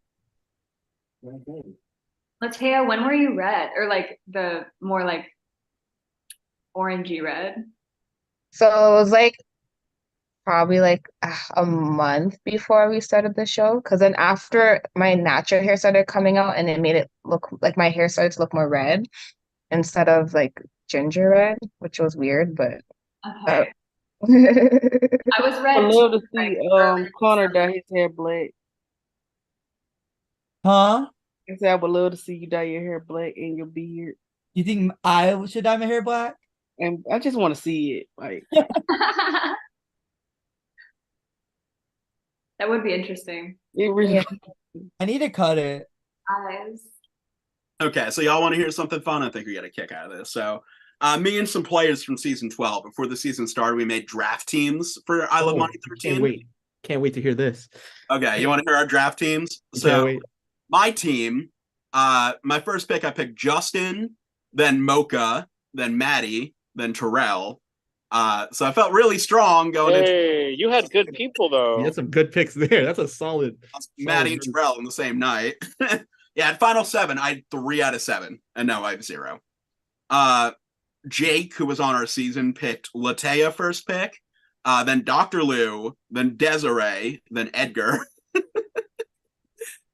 Latea, when were you red? Or like the more like orangey red? So it was like probably like a month before we started the show. Because then after my natural hair started coming out and it made it look like my hair started to look more red instead of like gingerbread, which was weird, but Okay. I was I red. love to like, see early Connor December. dye his hair black. Huh? I said I would love to see you dye your hair black and your beard. You think I should dye my hair black? And I just want to see it. Like That would be interesting. it really Yeah. I need to cut it. Eyes. Okay, so y'all want to hear something fun? I think we got a kick out of this. So, me and some players from season 12, before the season started, we made draft teams for I Love Money 13. Can't wait to hear this. Okay, you want to hear our draft teams? Can't So, wait. my team, my first pick, I picked Justin, then Mocha, then Maddie, then Terrell. So I felt really strong going into Hey, you had good people though. You had some good picks there. That's a solid. Maddie and Terrell on the same night. Yeah, at final 7, I had 3 out of 7, and no, I have 0. Jake, who was on our season, picked Latea first pick, then Dr. Lou, then Desiree, then Edgar.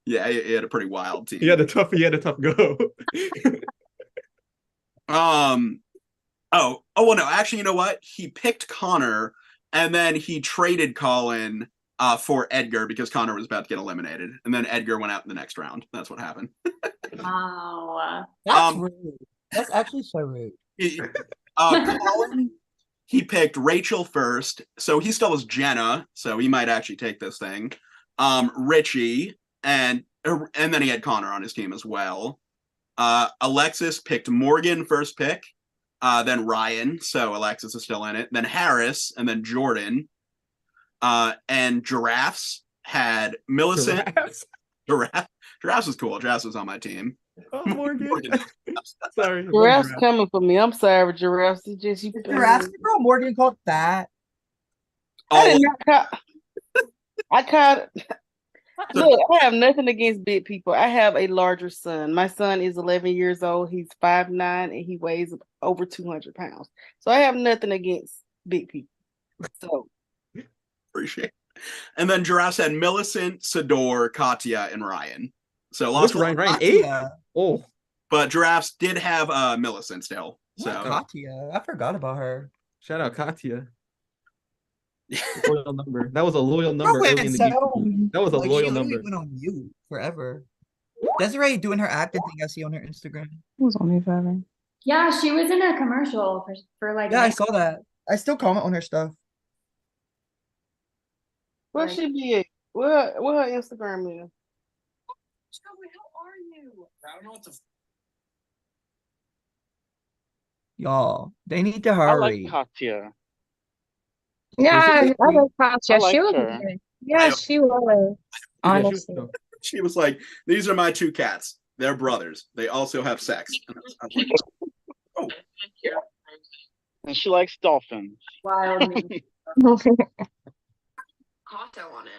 Yeah, he had a pretty wild team. He had a tough go. Oh, well, no, actually, you know what? He picked Connor, and then he traded Colin for Edgar because Connor was about to get eliminated, and then Edgar went out in the next round. That's what happened. Wow. That's rude. That's actually so rude. Colin, he picked Rachel first, so he still has Jenna, so he might actually take this thing. Richie, and then he had Connor on his team as well. Alexis picked Morgan first pick, then Ryan, so Alexis is still in it. Then Harris, and then Jordan. And Giraffes had Millicent. Giraffes was cool. Giraffes was on my team. Oh, Morgan. Sorry. Giraffes coming for me. I'm sorry, Giraffes. It's just you. Giraffes, bro. Morgan called fat. I did not call. I called. Look, I have nothing against big people. I have a larger son. My son is 11 years old. He's 5'9", and he weighs over 200 pounds. So I have nothing against big people. So appreciate it. And then Giraffes had Millicent, Sador, Katya, and Ryan. So lost Ryan 8? Oh. But Giraffes did have Millicent still. So Katya. I forgot about her. Shout out Katya. Loyal number. That was a loyal number early in the game. That was a loyal number. Went on mute forever. Desiree doing her acting thing I see on her Instagram. It was only forever. Yeah, she was in a commercial for like. Yeah, I saw that. I still comment on her stuff. where she be at? Where her Instagram is? Joey, how are you? I don't know what the Y'all, they need to I like hurry. Katya. Yeah, I like Katya. I liked She was her. good. Yeah, she was. Honestly. She was like, "These are my 2 cats. They're brothers. They also have sex." And I was like, oh. And she likes dolphins. Wild. Auto on it.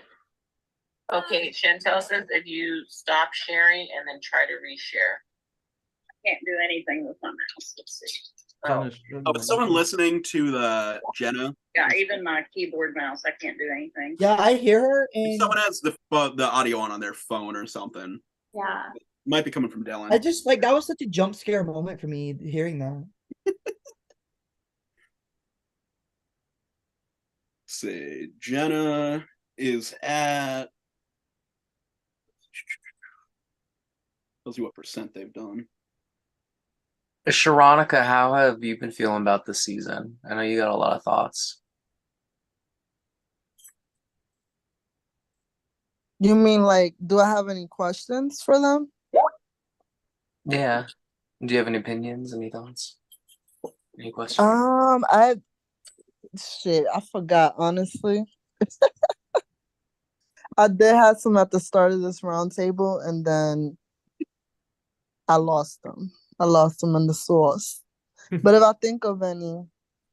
Okay, Chantel says if you stop sharing and then try to reshare. I can't do anything with my mouse. Let's see. Oh, is someone listening to the Jenna? Yeah, even my keyboard mouse, I can't do anything. Yeah, I hear her. If And someone has the audio on their phone or something, Yeah. might be coming from Dylan. I just like that was such a jump scare moment for me hearing that. Let's see, Jenna is at. Tells you what percent they've done. Sharonica, how have you been feeling about this season? I know you got a lot of thoughts. You mean like, do I have any questions for them? Yeah. Do you have any opinions, any thoughts? Any questions? I forgot, honestly. I did have some at the start of this roundtable, and then I lost them. I lost them in the sauce. But if I think of any,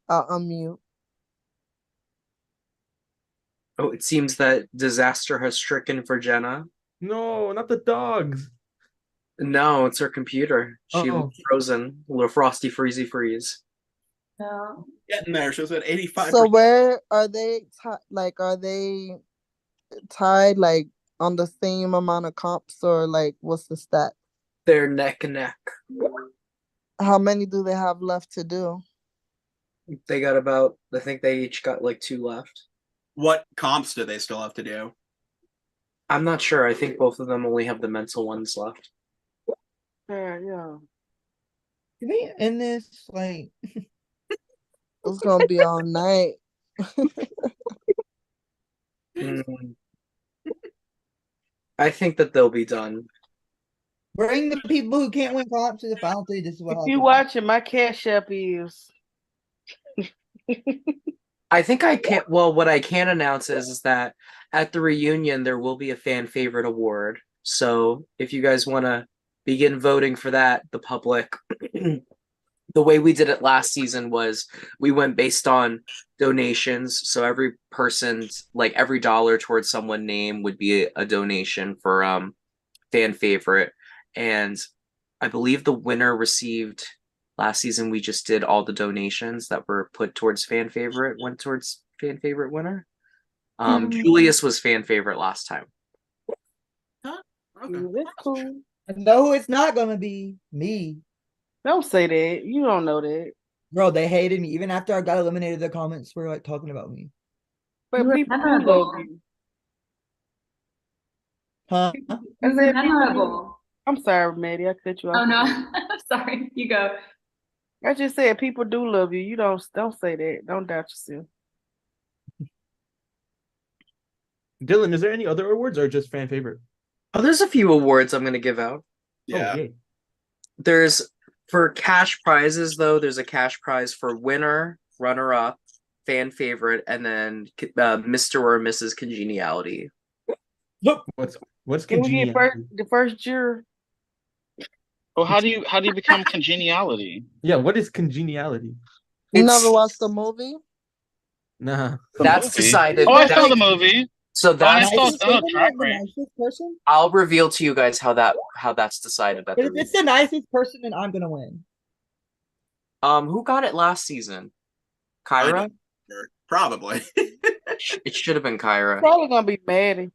I'll unmute. Oh, it seems that disaster has stricken for Jenna. No, not the dogs. No, it's her computer. She was frozen. A little frosty freezy freeze. No. Getting there. She was at 85%. So where are they? Are they tied like on the same amount of comps, or like what's the stat? They're neck and neck. How many do they have left to do? They got about, I think they each got like 2 left. What comps do they still have to do? I'm not sure. I think both of them only have the mental ones left. Yeah. Can they end this? Like, It's gonna be all night. I think that they'll be done. bring the people who can't win comps to the final three. This is what If happens. you watching, my cash app is. I think I can't. Well, what I can announce is that at the reunion there will be a fan favorite award. So if you guys want to begin voting for that, the public, the way we did it last season was we went based on donations. So every person's like every dollar towards someone name would be a donation for fan favorite, and I believe the winner received. Last season, we just did all the donations that were put towards fan favorite went towards fan favorite winner. Julius was fan favorite last time. Okay. That's cool. No, it's not gonna be me. Don't say that. You don't know that. Bro, they hated me. Even after I got eliminated, the comments were like talking about me. But people do love you. Huh? I said memorable. I'm sorry, Maddie. I cut you off. Oh no, sorry. You go. I just said people do love you. You don't say that. Don't doubt yourself. Dylan, is there any other awards or just fan favorite? Oh, there's a few awards I'm going to give out. Yeah. There's for cash prizes though. There's a cash prize for winner, runner up, fan favorite, and then Mr. or Mrs. Congeniality. What's Can we congeniality? get the first juror? Well, how do you become congeniality? Yeah, what is congeniality? You never watched the movie? Nah. That's decided. Oh, I saw the movie. So that's I saw track the record. nicest person? I'll reveal to you guys how that's decided. At But the if it's the nicest person, then I'm gonna win. who got it last season? Kyra? Probably. It should have been Kyra. Probably gonna be Maddie.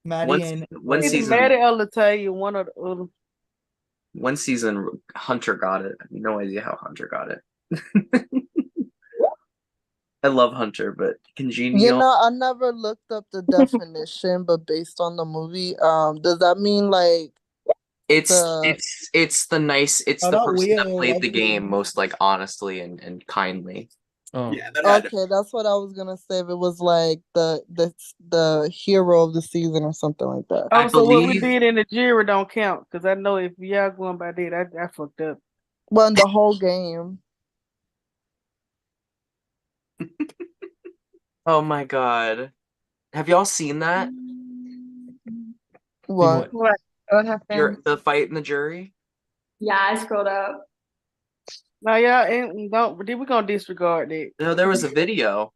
Maddie One season. Maddie or Latoya, one or the other. One season, Hunter got it. I have no idea how Hunter got it. I love Hunter, but congenial. You know, I never looked up the definition, but based on the movie, does that mean like it's the nice it's Oh, the not person that weird, played that's the game weird. most like honestly and kindly. Oh. Yeah, Okay, that's what I was gonna say. If it was like the hero of the season or something like that. Oh, so what we did in the jury don't count because I know if y'all going by that, I fucked up. Well, in the whole game. Oh my god. Have y'all seen that? What? What happened? The fight in the jury? Yeah, I scrolled up. No, y'all ain't don't. We're gonna disregard that. No, there was a video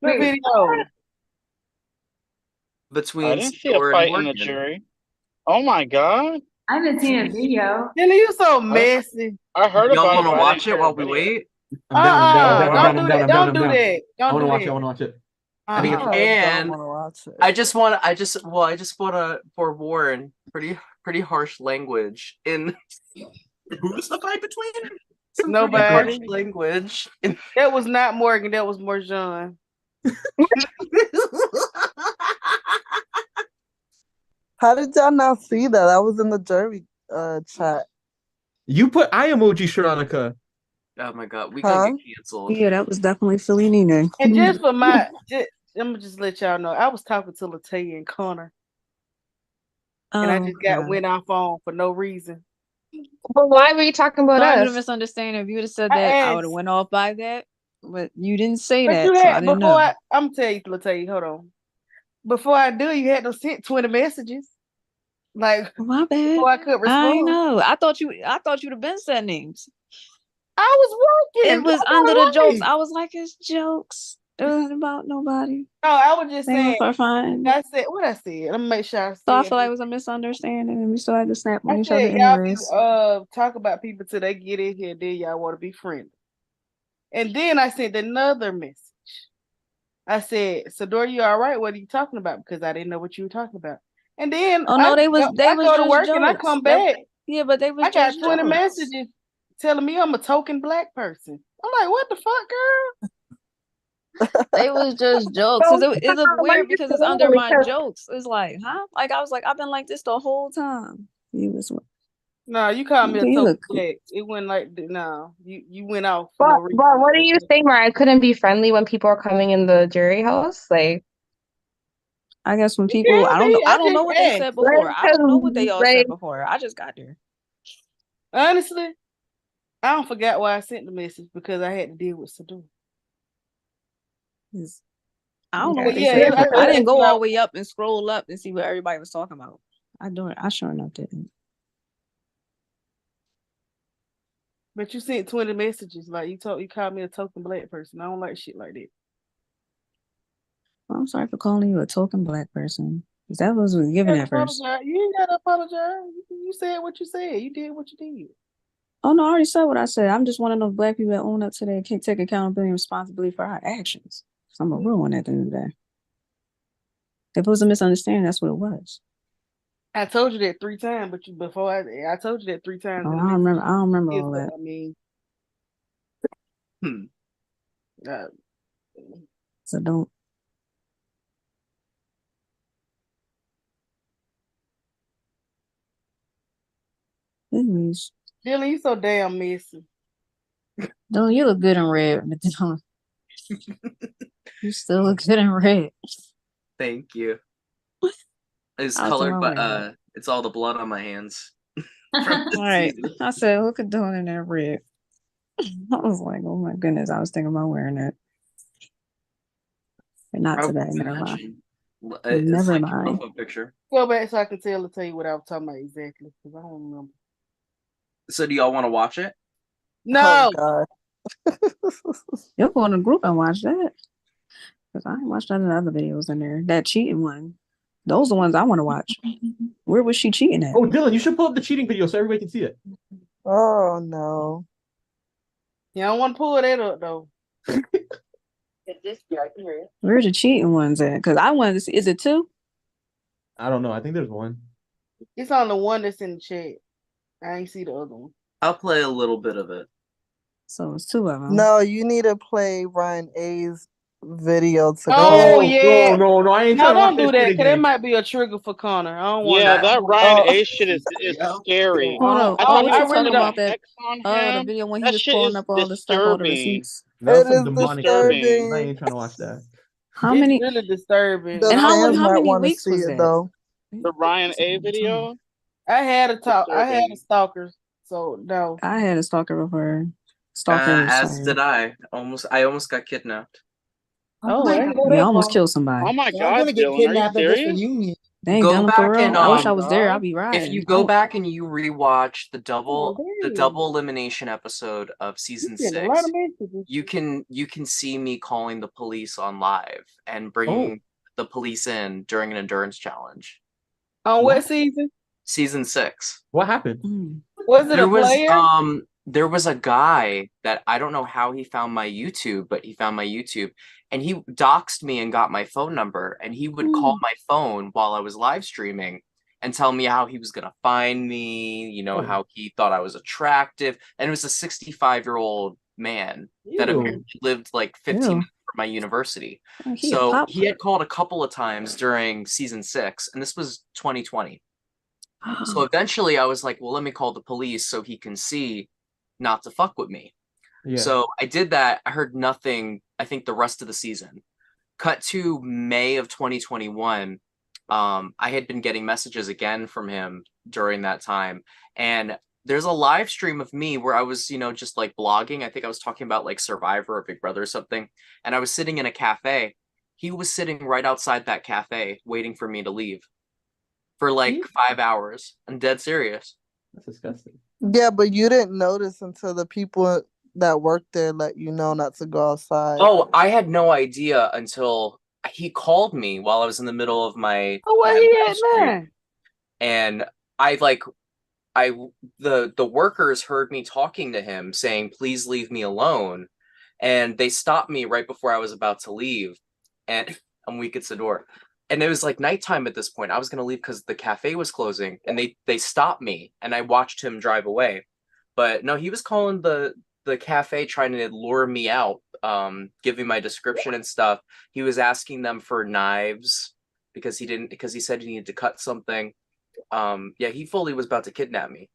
What Wait, video? between I didn't see a Seymour and fight in the Morgan. jury. Oh my god. I haven't seen a video. Billy, you so messy. I heard Y'all about want it. to but I watch didn't it hear while a we video. wait? I'm down, I'm down, I'm down, I'm down, I'm down, Don't I'm do down. that. I Don't wanna do watch it, I that. wanna watch it. Uh-uh. think it's- And wanna watch it. I just want to forewarn pretty harsh language in Who's the fight between? some pretty harsh Nobody. language. That was not Morgan. That was Morjan. How did y'all not see that? I was in the jury chat. You put eye emoji, Sharonica. Oh my god, we Huh? gotta get canceled. Yeah, that was definitely Philly Nina. And just for my, let me just let y'all know, I was talking to Latoya and Connor, and I just got went off on for no reason. Well, why were you talking about Sorry for us? the misunderstanding. If you would have said I that, I asked- would have went off by that. But you didn't say But that, you so I had didn't before know. I'm tell you, Latoya, hold on. Before I do, you had to send 20 messages. Like My bad. before I could respond. I know. I thought you'd have been said names. I was working. It was I under the thought jokes. right. I was like, it's jokes. It wasn't about nobody. No, I was just They saying. were fine. I said what I said. Let me make sure I said. So I feel like it was a misunderstanding, and we still had to snap on I each other said y'all be anyways. talk about people till they get in here, then y'all want to be friendly. And then I sent another message. I said, Sador, you all right? What are you talking about? Because I didn't know what you were talking about. And then Oh no, they was I go to just work and I jokes. come back Yeah, but they was I got just 20 jokes. messages telling me I'm a token black person. I'm like, what the fuck, girl? They was just jokes. Cause it looked weird because it's under my jokes. It's like, huh? Like I was like, I've been like this the whole time. He was No, you called me a okay, you token look black. It went like no, you went off for But no reason. what are you saying where I couldn't be friendly when people are coming in the jury house? Like I guess when You people can I be. don't know just what they asked. said before. I don't know what they all said before. I just got there. Honestly, I don't forget why I sent the message because I had to deal with Sadu. I don't know what they Yeah, said. I didn't go like- all the way up and scroll up and see what everybody was talking about. I sure enough didn't. But you sent 20 messages. Like you called me a token black person. I don't like shit like that. I'm sorry for calling you a token black person. Because that was given at first. You ain't gotta apologize. You said what you said. You did what you did. Oh no, I already said what I said. I'm just one of those black people that own up to their can't take accountability and responsibility for our actions. So I'm a real one at the end of the day. If it was a misunderstanding, that's what it was. I told you that 3 times, but I told you that 3 times. Oh, I don't remember all that. I mean, So don't. Anyways, Dylan, you so damn messy. Dylan, you look good in red, but Dylan, you still look good in red. Thank you. It's I was colored, on my but it's all the blood on my hands. All right. I said, look at Dylan in that red. I was like, oh my goodness, I was thinking about wearing that. But not today, never mind. Never mind. Picture. Go back so I can tell you what I was talking about exactly because I don't remember. So do y'all want to watch it? No. Oh God. You'll go in the group and watch that. Because I ain't watched none of the other videos in there. That cheating one. Those are the ones I want to watch. Where was she cheating at? Oh, Dylan, you should pull up the cheating video so everybody can see it. Oh no. You don't want to pull that up though. Where's the cheating ones at? Because I wanted to see. Is it 2? I don't know. I think there's one. It's on the one that's in the chat. I ain't see the other one. I'll play a little bit of it. So it's 2 of them. No, you need to play Ryan A's video to Oh yeah. No, I ain't trying to don't watch do this that shit because that again. might be a trigger for Connor. I don't want Yeah, that. that Ryan A shit is scary. Hold on. I Oh, thought we he were was talking putting about an that. X on Oh, the him. video when he That was shit pulling is up all the stuff, all the disturbing. receipts. That's It some is demonic disturbing. shit. I ain't trying to watch that. How It's many? really disturbing. The And fans how might many want to weeks see was it that? though. The Ryan A video. I had a talk. I had a Disturbing. stalker. So no. I had a stalker before. Stalker. As did I. I almost got kidnapped. Oh, I didn't go Yeah, I that almost far. killed somebody. Oh my Yeah, I'm god, gonna get Dylan, are you kidnapped at this serious? reunion. Dang, Go Dylan, for back real. and I wish I was there. I'll be riding. if you go back and you rewatch the Oh, double elimination episode of season getting a lot 6, of messages. you can see me calling the police on live and bringing the police in during an endurance challenge. On what season? Season 6. What happened? Was it a player? There was a guy that I don't know how he found my YouTube, but he found my YouTube and he doxed me and got my phone number and he would call my phone while I was live streaming and tell me how he was going to find me, you know, how he thought I was attractive. And it was a 65-year-old man that apparently lived like 15 minutes from my university. So he had called a couple of times during season 6 and this was 2020. So eventually I was like, well, let me call the police so he can see not to fuck with me. Yeah. So I did that. I heard nothing, I think the rest of the season. Cut to May of 2021. I had been getting messages again from him during that time. And there's a live stream of me where I was, you know, just like blogging. I think I was talking about like Survivor or Big Brother or something. And I was sitting in a cafe. He was sitting right outside that cafe waiting for me to leave for like 5 hours. I'm dead serious. That's disgusting. Yeah, but you didn't notice until the people that worked there let you know not to go outside. Oh, I had no idea until he called me while I was in the middle of my where he at now? and the workers heard me talking to him saying, please leave me alone. And they stopped me right before I was about to leave. And I'm weak at the door. and it was like nighttime at this point. I was gonna leave because the cafe was closing, and they stopped me, and I watched him drive away. But no, he was calling the cafe, trying to lure me out, giving my description and stuff. He was asking them for knives because he said he needed to cut something. Yeah, he fully was about to kidnap me.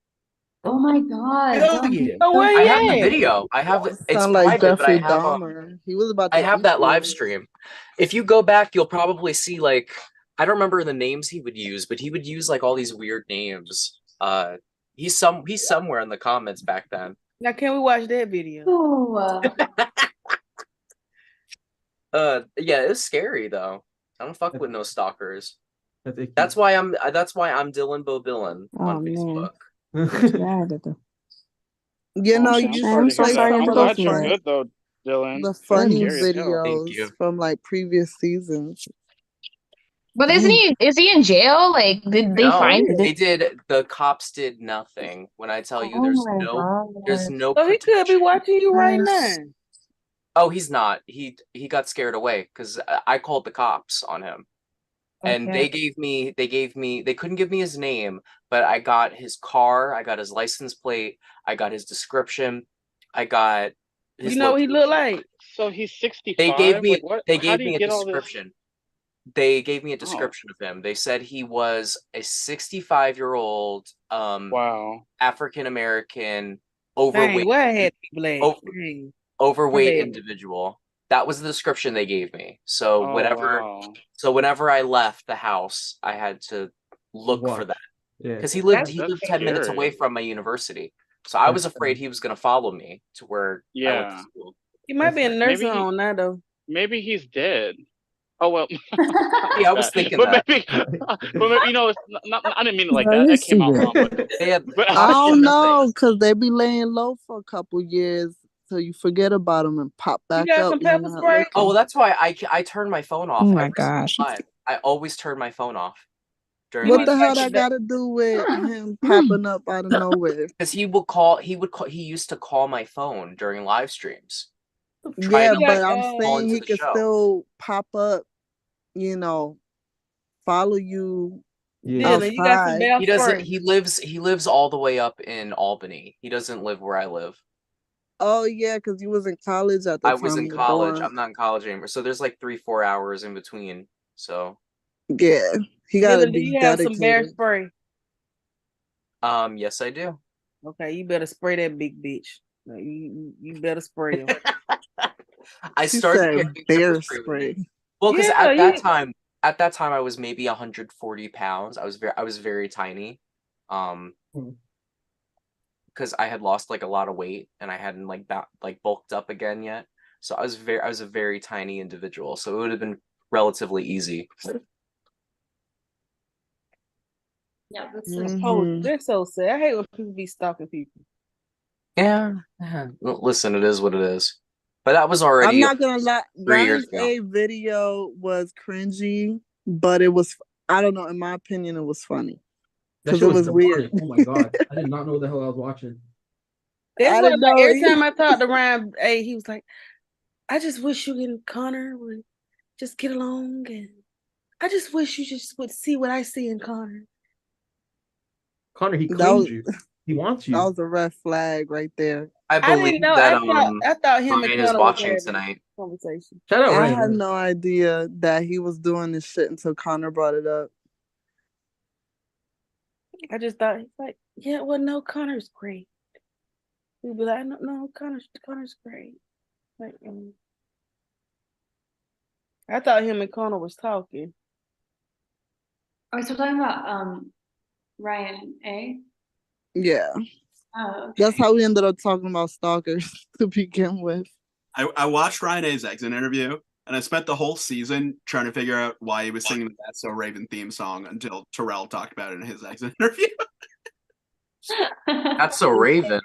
Oh my God. Hell yeah. So where I he have the at? video. I have it's Sound like private, but Jeffrey Dahmer. He was about to I have eat that live you. stream. If you go back, you'll probably see like I don't remember the names he would use, but he would use like all these weird names. He's somewhere in the comments back then. Now can we watch that video? Oh, Yeah, it's scary though. I don't fuck with no stalkers. That's icky. That's why I'm Dylan Bobillin on Facebook. You know, you I'm should play sorry to hear that. some I'm of glad the you're fun, good though, Dylan. the That's funny scary as hell. Thank videos you. from like previous seasons. But is he in jail? Like, did they No, find the cops did nothing. When I tell you Oh my there's God. no So he could be watching you right now. Oh, he's not. He got scared away because I called the cops on him. And Okay. they couldn't give me his name, but I got his car, I got his license plate, I got his description, I got his You know what he look like? So he's 65. They gave me Like what? they How gave do you me a get all this? description. They gave me a Oh, description of him. They said he was a 65-year-old wow. African American Dang, overweight what I had to be black? o- Dang. overweight Okay. individual. That was the description they gave me. So Oh wow. whenever I left the house, I had to look for Watch. that. Yeah. Because he That's lived 10 minutes away scary. from my university. So I was afraid he was gonna follow me to where I went to Yeah. school. He might be in a nursing Maybe home now though. maybe he's dead. Oh well. Yeah, I was thinking but that. maybe, you know, it's not, I didn't mean it like That that. That is came out stupid. wrong. But I don't know, because they be laying low for a couple years, so you forget about them and pop You back got up some when you're pepper not spray? Oh, well, looking. that's why I turn my phone off Oh my every single gosh. time. I always turn my phone off during You What need the to hell like that that. got to do with him popping up out of nowhere? because he used to call my phone during live streams. Try Yeah, to but I'm call saying into he the could show. still pop up, you know, follow you Dylan, you got some outside. bell He doesn't spray. he lives all the way up in Albany. He doesn't live where I live. Oh yeah, because you was in college at the I was time in you were college. doing. I'm not in college anymore. So there's like 3-4 hours in between. So Yeah, he got to Dylan, do be you have some bear dedicated. spray? yes I do. Okay, you better spray that big bitch. Like, you better spray him. I She started said carrying bear pepper spray with me. spray. Well, because Yeah, at that time I was maybe 140 pounds. I was very tiny. Because I had lost like a lot of weight and I hadn't like bulked up again yet. So I was a very tiny individual. So it would have been relatively easy. yeah, that's Mhm. they're so sad. I hate when people be stalking people. Yeah. Well, listen, it is what it is. But that was I'm already not gonna lie. 3 years Ryan's ago. A video was cringy, but it was, I don't know, in my opinion, it was funny That because shit it was weird. demonic. Oh my god. I did not know what the hell I was watching. That's I what didn't like know. every time I talked to Ryan, hey, he was like, I just wish you and Connor would just get along, and I just wish you just would see what I see in Connor. Connor, he That claimed was you. He wants that you. was a red flag right there. I I didn't believe know. that I thought him and Ryan is Connor was watching having tonight. a conversation. Shout out I Ryan. had no idea that he was doing this shit until Connor brought it up. I just thought he's like, yeah, well, no, Connor's great. He'd be like, no, Connor's great. Like, I thought him and Connor was talking. Are we still talking about Ryan A? Yeah, Oh, okay. that's how we ended up talking about stalkers to begin with. I watched Ryan A's exit interview, and I spent the whole season trying to figure out why he was singing the That's So Raven theme song until Terrell talked about it in his exit interview. That's so Raven.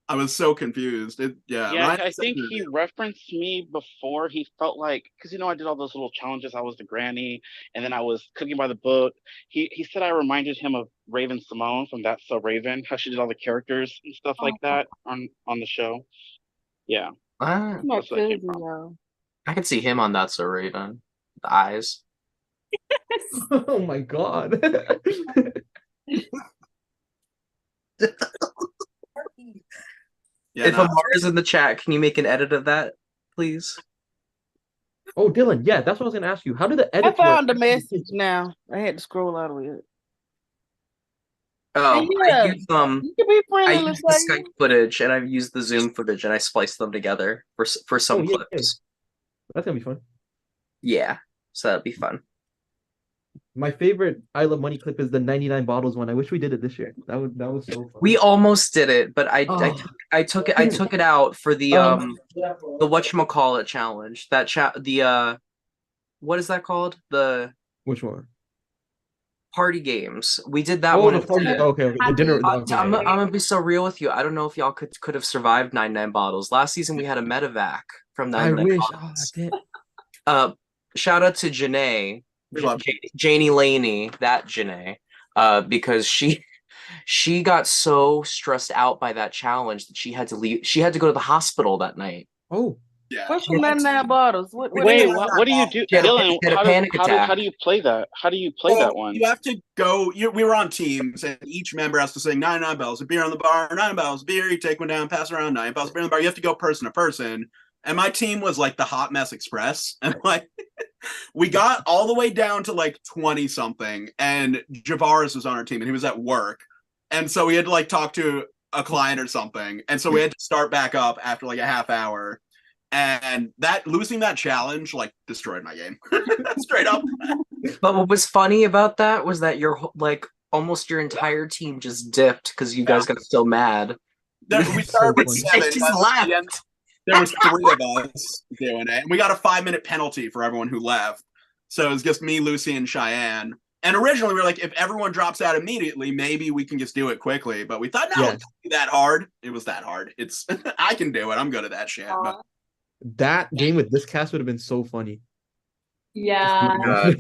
I was so confused. Yeah, Ryan I think he referenced me before. He felt like, because I did all those little challenges. I was the granny, and then I was cooking by the book. He said I reminded him of Raven Simone from That's So Raven, how she did all the characters and stuff like that on the show. Yeah, Ah, My that's what I came cousin, from. y'all. I can see him on That's So Raven. The eyes. Oh my god. If Amar is in the chat, can you make an edit of that, please? Oh, Dylan, yeah, that's what I was gonna ask you. How do the I edits found work? the message now. I had to scroll all the way up. Oh, Yeah, I use you can be I friendly, use the Latoya. Skype footage and I've used the Zoom footage and I spliced them together for some Oh, yeah, clips. that's gonna be fun. Yeah, so that'd be fun. My favorite I Love Money clip is the 99 bottles one. I wish we did it this year. That was so fun. We almost did it, but I took it out for the whatchamacallit challenge. That what is that called? The Which one? party games. We did that Oh, one. the party. Okay. The dinner. Okay. I'm gonna be so real with you. I don't know if y'all could have survived 99 bottles. Last season we had a medevac from 99 I wish. bottles. Oh, I did. Shout out to Janae, Janie Laney, that Janae, because she got so stressed out by that challenge that she had to leave. She had to go to the hospital that night. Oh, yeah. What's from 99 bottles? Wait, what do you do, She had a Dylan? panic attack. How do you play that? How do you play that one? You have to go. We were on teams, and each member has to sing 99 bells of beer on the bar, 9 bells of beer. You take one down, pass around 9 bells of beer on the bar. You have to go person to person. And my team was like the Hot Mess Express, and like we got all the way down to like 20 something, and Javaris was on our team, and he was at work, and so we had to like talk to a client or something, and so we had to start back up after like a half hour. And that losing that challenge like destroyed my game straight up. But what was funny about that was that almost your entire team just dipped because you guys got so mad. We started with 7. They just left. There was 3 of us doing it, and we got a 5-minute penalty for everyone who left. So it was just me, Lucy, and Cheyenne. And originally we were like, if everyone drops out immediately, maybe we can just do it quickly. But we thought, no, it can't be that hard. It was that hard. It's I can do it. I'm good at that shit. But that game with this cast would have been so funny. Yeah.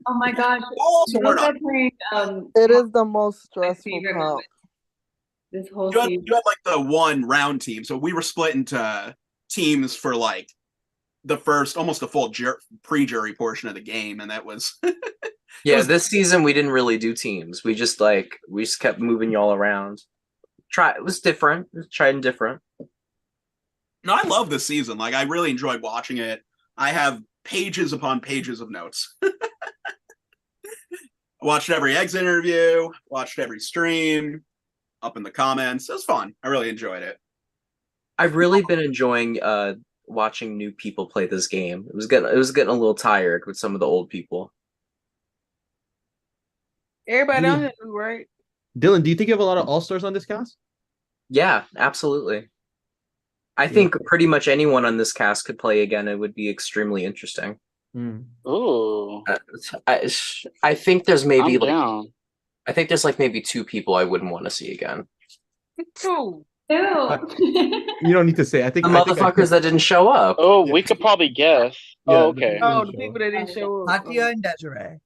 Oh my gosh. Also, we're not. It is the most stressful favorite part. moment this whole You season. had like the one round team. So we were split into teams for like the first, almost a full pre-jury portion of the game. And that was. Yeah, this season we didn't really do teams. We just kept moving y'all around. It was different. It was tried and different. No, I love this season. Like, I really enjoyed watching it. I have pages upon pages of notes. I watched every exit interview, watched every stream, up in the comments. It was fun. I really enjoyed it. I've really been enjoying watching new people play this game. It was getting a little tired with some of the old people. Everybody on here, right? Dylan, do you think you have a lot of all-stars on this cast? Yeah, absolutely. I think pretty much anyone on this cast could play again. It would be extremely interesting. Ooh. I think there's maybe maybe 2 people I wouldn't want to see again. Two. You don't need to say. I think the motherfuckers that didn't show up. Oh, we could probably guess. Yeah, oh, okay. Oh, the people that didn't show up. Katya and Desiree.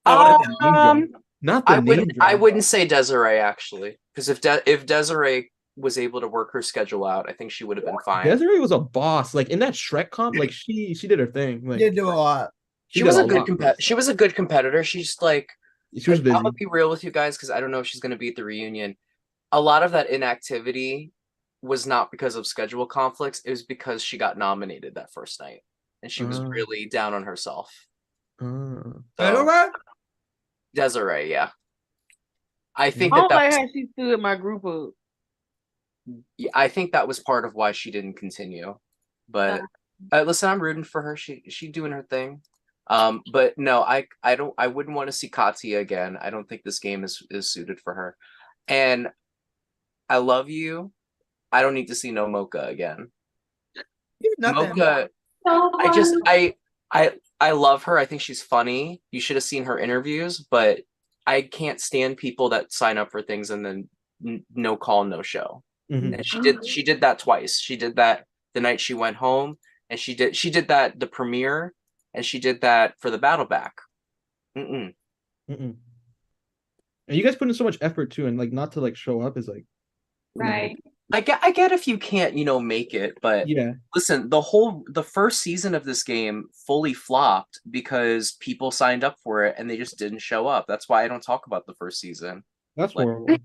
Not I wouldn't say Desiree actually, because if Desiree was able to work her schedule out, I think she would have been fine. Desiree was a boss. Like in that Shrek comp, like she did her thing. Like, Did do a lot. She was a good competitor. She's like, she was busy. I'm gonna be real with you guys because I don't know if she's gonna be at the reunion. A lot of that inactivity was not because of schedule conflicts. It was because she got nominated that first night, and she was really down on herself. Desiree, yeah. I think I don't like how she stood my group up. Yeah, I think that was part of why she didn't continue. But listen, I'm rooting for her. She doing her thing. But no, I wouldn't want to see Katya again. I don't think this game is suited for her. And I love you. I don't need to see no Mocha again. Mocha, I love her. I think she's funny. You should have seen her interviews, but I can't stand people that sign up for things and then no call, no show. Mm-hmm. And she did that twice. She did that the night she went home, and she did that the premiere, and she did that for the battle back. And you guys put in so much effort too, and like not to like show up is like right. I get if you can't, make it, but Yeah, listen, the first season of this game fully flopped because people signed up for it and they just didn't show up. That's why I don't talk about the first season. that's Like, horrible.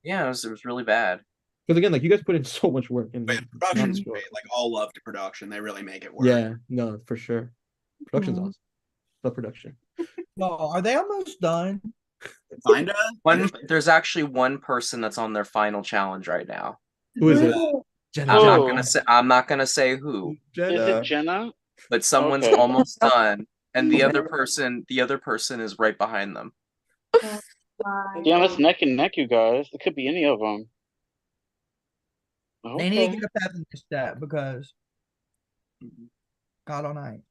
yeah, it was really bad. Because again, like you guys put in so much work in But production's great. Like all love to production. They really make it work. Yeah, no, for sure. Production's Mhm. awesome. Love production. No, are they almost done? Kinda. There's actually one person that's on their final challenge right now. Who is it? I'm Jenna. not gonna say who. Is it Jenna? But someone's Okay. almost done, and the other person is right behind them. Damn, it's neck and neck, you guys. It could be any of them. They need to get up that in this stat because God all night.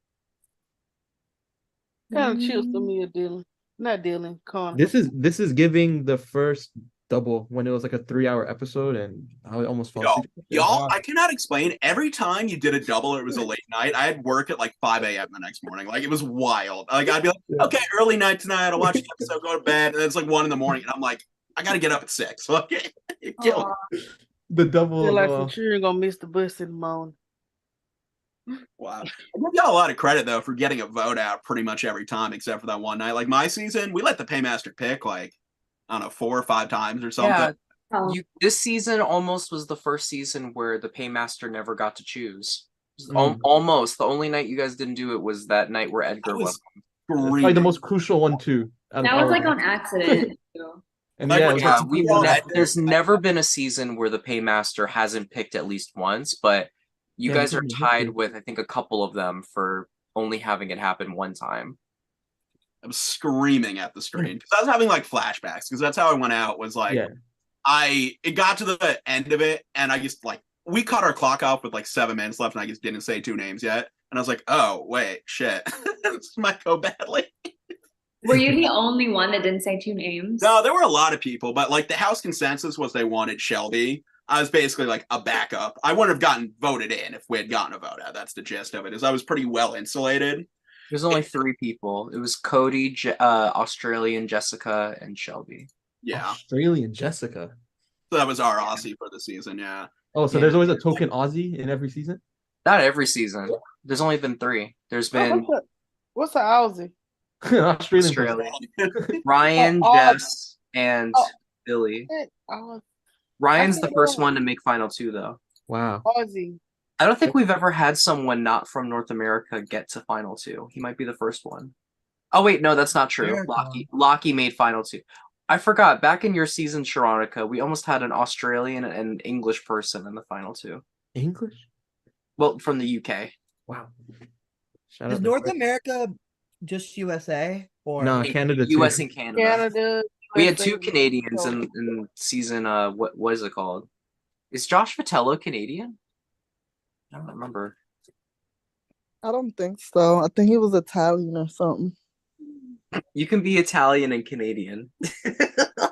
Kind of chips to me, Dylan. Not Dylan, Connor. This is giving the first double when it was like a 3-hour episode and I almost fall asleep. Y'all, I cannot explain. Every time you did a double, it was a late night. I had work at like 5 a.m. the next morning. Like it was wild. Like I'd be like, okay, early night tonight. I'll watch the episode, go to bed, and it's like 1 a.m. and I'm like, I gotta get up at 6. Okay, kill it. The double. Feel like for sure you're gonna miss the bus in the morning. Wow. I give y'all a lot of credit though for getting a vote out pretty much every time except for that one night. Like my season, we let the paymaster pick like I don't know 4 or 5 times or something. Yeah, this season almost was the first season where the paymaster never got to choose. Almost. The only night you guys didn't do it was that night where Edgar won. Probably the most crucial one too. That was like on accident. And There's never been a season where the paymaster hasn't picked at least once, but you guys are tied with I think a couple of them for only having it happen one time. I was screaming at the screen because I was having like flashbacks because that's how I went out was like it got to the end of it and I just like we cut our clock off with like 7 minutes left and I just didn't say 2 names yet and I was like, oh wait, shit. This might go badly. Were you the only one that didn't say 2 names? No, there were a lot of people, but like the house consensus was they wanted Shelby. I was basically like a backup. I wouldn't have gotten voted in if we had gotten a vote out. That's the gist of it. Is I was pretty well insulated. There's only 3 people. It was Cody, Australian Jessica, and Shelby. Yeah, Australian Jessica. So that was our Aussie for the season. Yeah. Oh, so there's always a token Aussie in every season? Not every season. There's only been 3. There's been what's an Aussie? Australian. Ryan, Jess, and Billy. Ryan's the first one to make Final 2, though. Wow. Aussie. I don't think we've ever had someone not from North America get to Final 2. He might be the first one. Oh, wait, no, that's not true. Lockie made Final 2. I forgot, back in your season, Sharonica, we almost had an Australian and English person in the Final 2. English? Well, from the UK. Wow. Is North America just USA? Or no, Canada too. US and Canada. We had 2 Canadians in season, what is it called? Is Josh Vitello Canadian? I don't remember. I don't think so. I think he was Italian or something. You can be Italian and Canadian.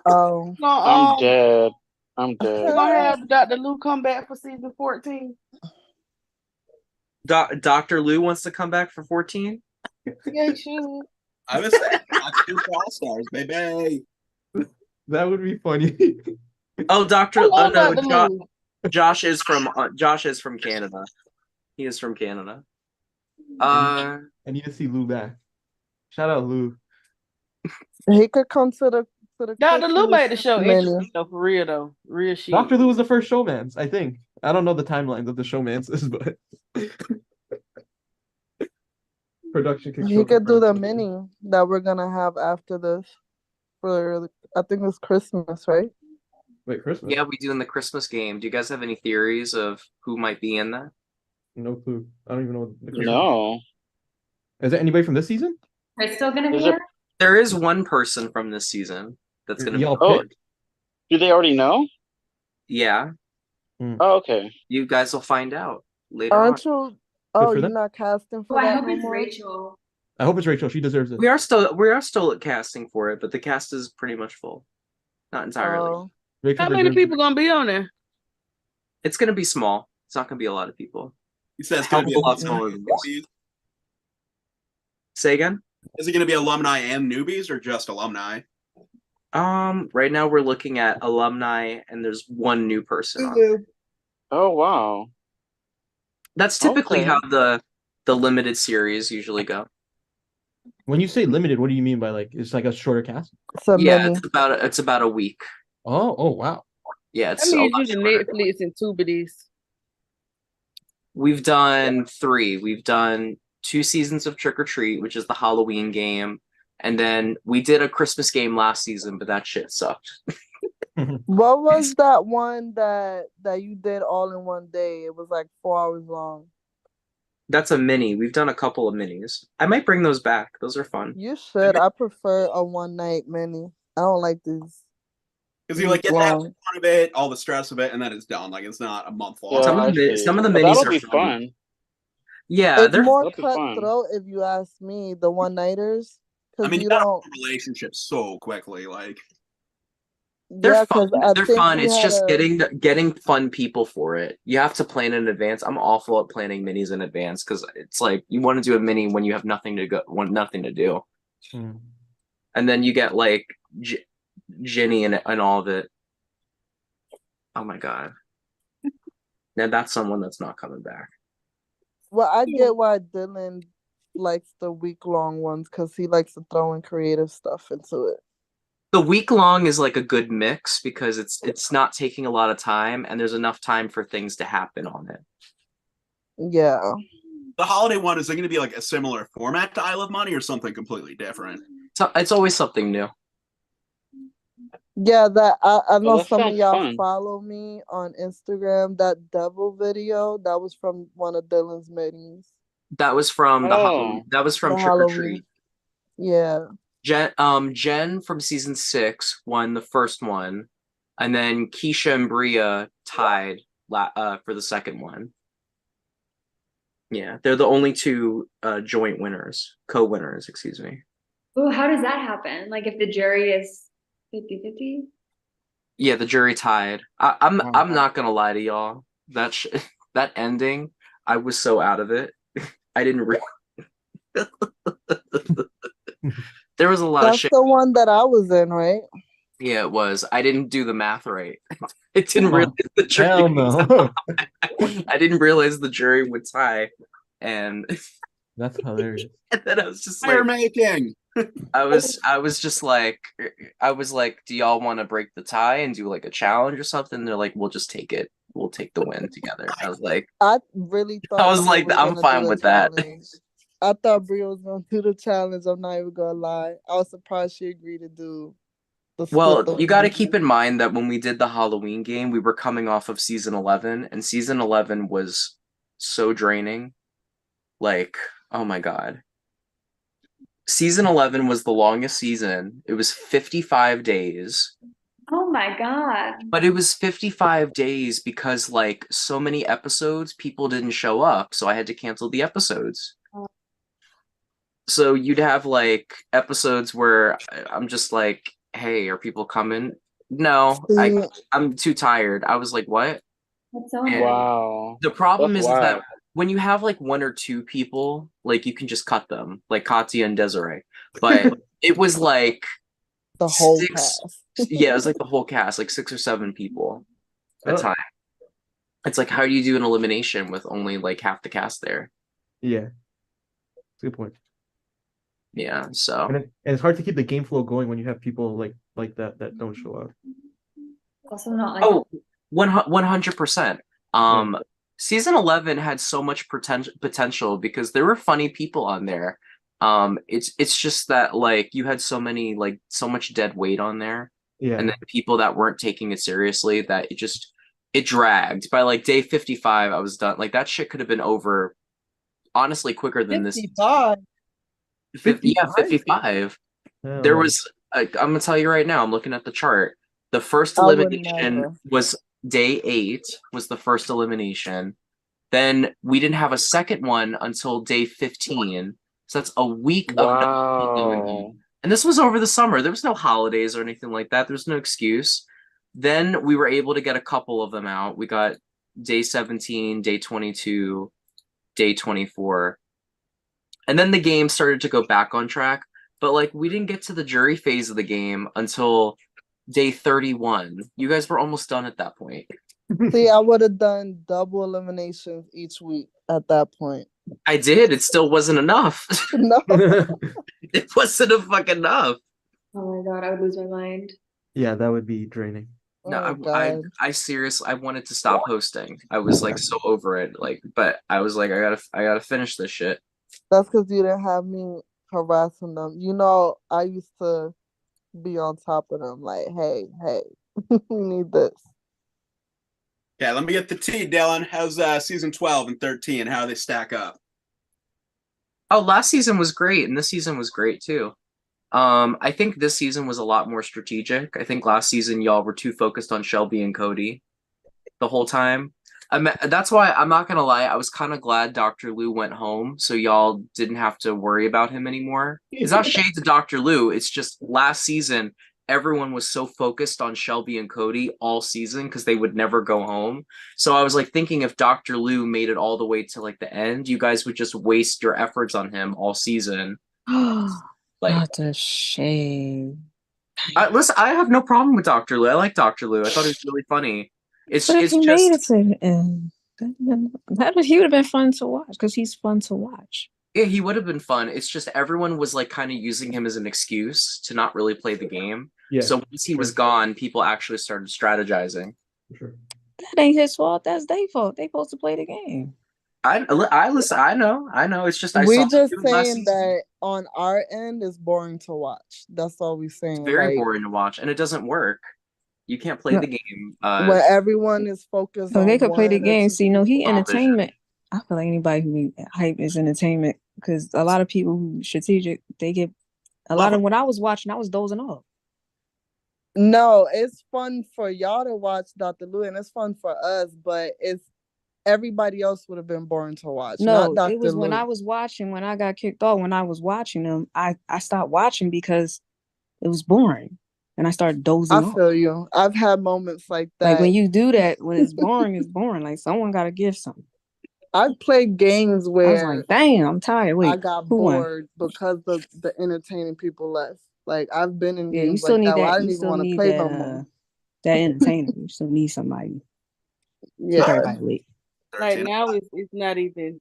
Oh. I'm dead. I'm dead. We're gonna have Dr. Lou come back for season 14. Dr. Lou wants to come back for 14? Yeah, sure. I was saying, All Stars, baby. That would be funny. Oh, Josh is from Canada. He is from Canada. I need to see Lou back. Shout out Lou. He could come to the Dr. Lou made the show menu. interesting though, for real though. Real shit. Dr. Lou was the first showmans, I think. I don't know the timelines of the showmances, but production can He could do the mini that we're gonna have after this. For I think it's Christmas, right? Wait, Christmas? Yeah, we doing the Christmas game. Do you guys have any theories of who might be in that? No clue. I don't even know. No. Is there anybody from this season? It's still gonna be there? There is one person from this season that's gonna be. Oh, do they already know? Yeah. Oh, okay. You guys will find out later Aren't on. you? Oh, for you're them. not casting for Oh, I that hope no it's more? Rachel. I hope it's Rachel. She deserves it. We are still casting for it, but the cast is pretty much full. Not entirely. Oh. How many people gonna be on there? It's gonna be small. It's not gonna be a lot of people. He says it's Hell gonna of be a lot smaller than this. newbies. Say again? Is it gonna be alumni and newbies or just alumni? Right now we're looking at alumni and there's one new person on. Oh wow. That's typically Okay. how the limited series usually go. When you say limited, what do you mean by like it's like a shorter cast? So Yeah, many. it's about a week. Oh wow. Yeah, That it's a means lot you the shorter. Netflix and Tubities. We've done 3. We've done 2 seasons of Trick or Treat, which is the Halloween game, and then we did a Christmas game last season, but that shit sucked. What was that one that you did all in one day? It was like 4 hours long. That's a mini. We've done a couple of minis. I might bring those back. Those are fun. You should. I prefer a one night mini. I don't like these. Because you like get to have long. fun of it, all the stress of it, and then it's done. Like it's not a month long. Yeah, Some I of the see. some of the But minis that'll are be fun. fun. Yeah, It's they're more That'll be fun. cutthroat if you ask me. The one nighters, I because mean, you you gotta don't. build relationships so quickly. Like they're Yeah, fun. because I They're think fun. we It's had just a. getting fun people for it. You have to plan in advance. I'm awful at planning minis in advance because it's like you want to do a mini when you have nothing to nothing to do, and then you get like Ginny and all of it. Oh my god! Now that's someone that's not coming back. Well, I get why Dylan likes the week long ones because he likes to throw in creative stuff into it. The week long is like a good mix because it's not taking a lot of time and there's enough time for things to happen on it. Yeah. the holiday one, is it going to be like a similar format to I Love Money or something completely different? So it's always something new. Yeah, that I know that some of sounds y'all fun. follow me on Instagram. That devil video that was from one of Dylan's minis. That was from Oh. that was from The Trick or Halloween. Treat. Yeah. Jen from season 6 won the first one, and then Keisha and Bria tied for the second one. Yeah, they're the only 2 joint winners, co-winners, excuse me. Oh, how does that happen? Like if the jury is 50-50? Yeah, the jury tied. I'm not gonna lie to y'all. That ending, I was so out of it. I didn't there was a lot of That's shit. the one that I was in, right? Yeah, it was. I didn't do the math right. I didn't realize the jury. Hell no. I didn't realize the jury would tie, and That's hilarious. and then I was just Fire like, making. I was just like, do y'all want to break the tie and do like a challenge or something? They're like, we'll just take it. We'll take the win together. I was like, I really thought I was Bria like, was I'm gonna fine do the with that. challenge. I thought Bria was gonna do the challenge. I'm not even gonna lie. I was surprised she agreed to do the Well, split. you got to keep in mind that when we did the Halloween game, we were coming off of season 11, and season 11 was so draining. Like, oh my God. Season 11 was the longest season. It was 55 days. Oh my God. But it was 55 days because, like, so many episodes, people didn't show up, so I had to cancel the episodes. So you'd have, like, episodes where I'm just like, hey, are people coming? No, I'm too tired. I was like, what? That's so And Wow. the problem That's is that whack. when you have like 1 or 2 people, like you can just cut them, like Katya and Desiree. But it was like the whole 6, cast. yeah, it was like the whole cast, like 6 or 7 people at a time. It's like, how do you do an elimination with only like half the cast there? Yeah. That's a good point. Yeah, so and it's hard to keep the game flow going when you have people like that don't show up. Also not like 100%. Season 11 had so much potential because there were funny people on there. It's just that like you had so much dead weight on there, and then people that weren't taking it seriously that it dragged. By like day 55, I was done. Like that shit could have been over, honestly, quicker than 55. 55. There was. I'm gonna tell you right now. I'm looking at the chart. The first I would elimination never. was day 8. Was the first elimination. Then we didn't have a second one until day 15. So that's a week of nothing going on. And this was over the summer. There was no holidays or anything like that. There's no excuse. Then we were able to get a couple of them out. We got day 17, day 22, day 24. And then the game started to go back on track. But like we didn't get to the jury phase of the game until day 31. You guys were almost done at that point. See, I would have done double eliminations each week at that point. I did. It still wasn't enough. No. It wasn't enough. Oh my god, I would lose my mind. Yeah, that would be draining. No, Oh God. I seriously, I wanted to stop hosting. I was like so over it. Like, but I was like, I gotta finish this shit. That's because you didn't have me harassing them. You know, I used to be on top of them, like, hey, we need this. Okay, let me get the tea, Dylan. How's season 12 and 13? How do they stack up? Oh, last season was great, and this season was great too. I think this season was a lot more strategic. I think last season y'all were too focused on Shelby and Cody the whole time. That's why I'm not gonna lie, I was kind of glad Dr. Lou went home, so y'all didn't have to worry about him anymore. It's not shade to Dr. Lou, it's just last season everyone was so focused on Shelby and Cody all season because they would never go home. So I was like thinking if Dr. Lou made it all the way to like the end, you guys would just waste your efforts on him all season. Like, Not a shame. listen, I have no problem with Dr. Lou. I like Dr. Lou. I thought he was really funny. It's But if he just made it to the end, he would have been fun to watch because he's fun to watch. yeah, he would have been fun. It's just everyone was like kind of using him as an excuse to not really play the game. Yeah, so once he was gone, people actually started strategizing. Sure. That ain't his fault. That's their fault. They supposed to play the game. I listen. I know. It's just I We saw just him last saying season. that on our end is boring to watch. That's all we saying. It's very like, boring to watch, and it doesn't work. You can't play the game. When everyone is focused So on they could play the one or game. two See, no, he people. entertainment. I feel like anybody who be hype is entertainment because a lot of people who strategic, they get a lot of when I was watching, I was dozing off. No, it's fun for y'all to watch Dr. Lou, and it's fun for us, but it's everybody else would have been boring to watch. No, not Dr. it was Lou. when I was watching, when I got kicked off, when I was watching them, I stopped watching because it was boring. And I started dozing I off. feel you. I've had moments like that. Like when you do that, when it's boring, it's boring. Like someone gotta give something. I've played games where I was like, damn, I'm tired. Wait, I got who won? bored because the entertaining people left. Like I've been in Yeah, you games still like need that where I that. didn't You even still want to need play that no more. that entertainment. You still need somebody. Yeah. Keep everybody awake. Like now it's not even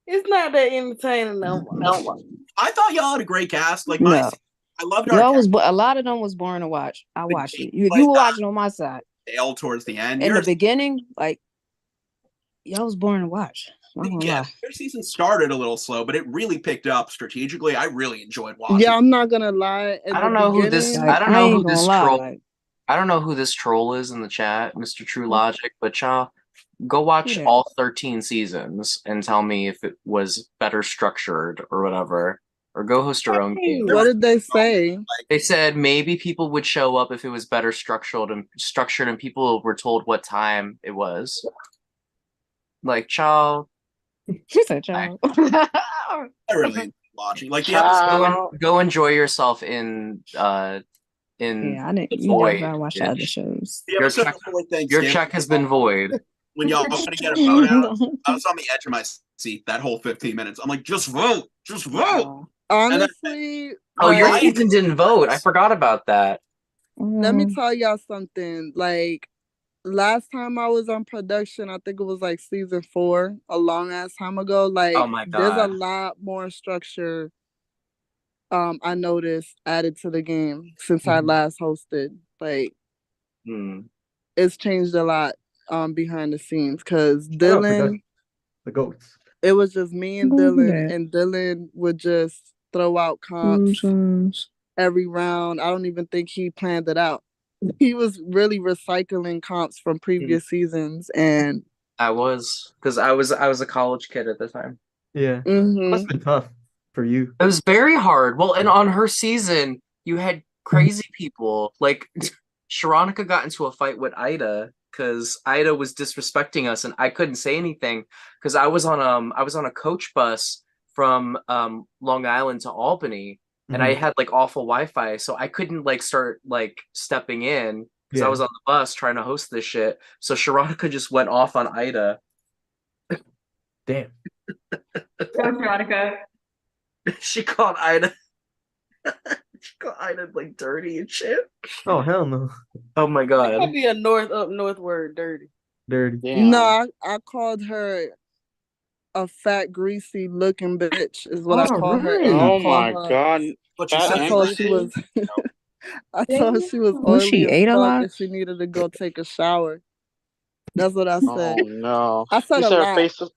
it's not that entertaining no more. I thought y'all had a great cast. Like No. I loved our Y'all was cast. a lot of them was boring to watch. I watched it. You were watching on my side. Dale towards the end. In the beginning, like y'all was boring to watch. I'm not gonna lie. Your season started a little slow, but it really picked up strategically. I really enjoyed watching. Yeah, I'm not gonna lie. I don't know who this. beginning- I don't know who this troll. Like, I don't know who this troll is in the chat, Mr. True Logic. But y'all, go watch Yeah. all 13 seasons and tell me if it was better structured or whatever. Or go host your own game. What did they say? They said maybe people would show up if it was better structured and people were told what time it was. Like, child. She said, child. I really enjoyed watching. Like the episode. Go enjoy yourself in Yeah, I didn't. You void. gotta watch the other shows. The Your episode check, before Thanksgiving, your check has been void. when y'all were gonna get a vote out, I was on the edge of my seat that whole 15 minutes. I'm like, just vote. Honestly, Oh, your like, season didn't vote. I forgot about that. let me tell y'all something. Like last time I was on production, I think it was like season 4, a long ass time ago. Like Oh my there's a God. lot more structure I noticed added to the game since I last hosted. Like it's changed a lot behind the scenes because Dylan, the goats. it was just me and Dylan, and Dylan would just throw out comps every round. I don't even think he planned it out. He was really recycling comps from previous seasons, and I was because I was a college kid at the time. Yeah, Mhm. must have been tough for you. It was very hard. Well, and on her season, you had crazy people. Like Sharonica got into a fight with Ida because Ida was disrespecting us, and I couldn't say anything because I was on a coach bus from Long Island to Albany, and I had like awful Wi-Fi, so I couldn't like start like stepping in because I was on the bus trying to host this shit. So Sharonica just went off on Ida. Damn. Go, Veronica. She called Ida. God, and like dirty and shit. Oh hell no. Oh my That god. might be a north word, dirty. Dirty. No, I called her a fat, greasy looking bitch is what I All call her, and I right. Oh call my her. god. What you Fat I said? and told she greasy? was. I told her she was Was oily she as ate a fuck lot? and she needed to go take a shower. That's what I said. Oh no. I said You a said her lot. face was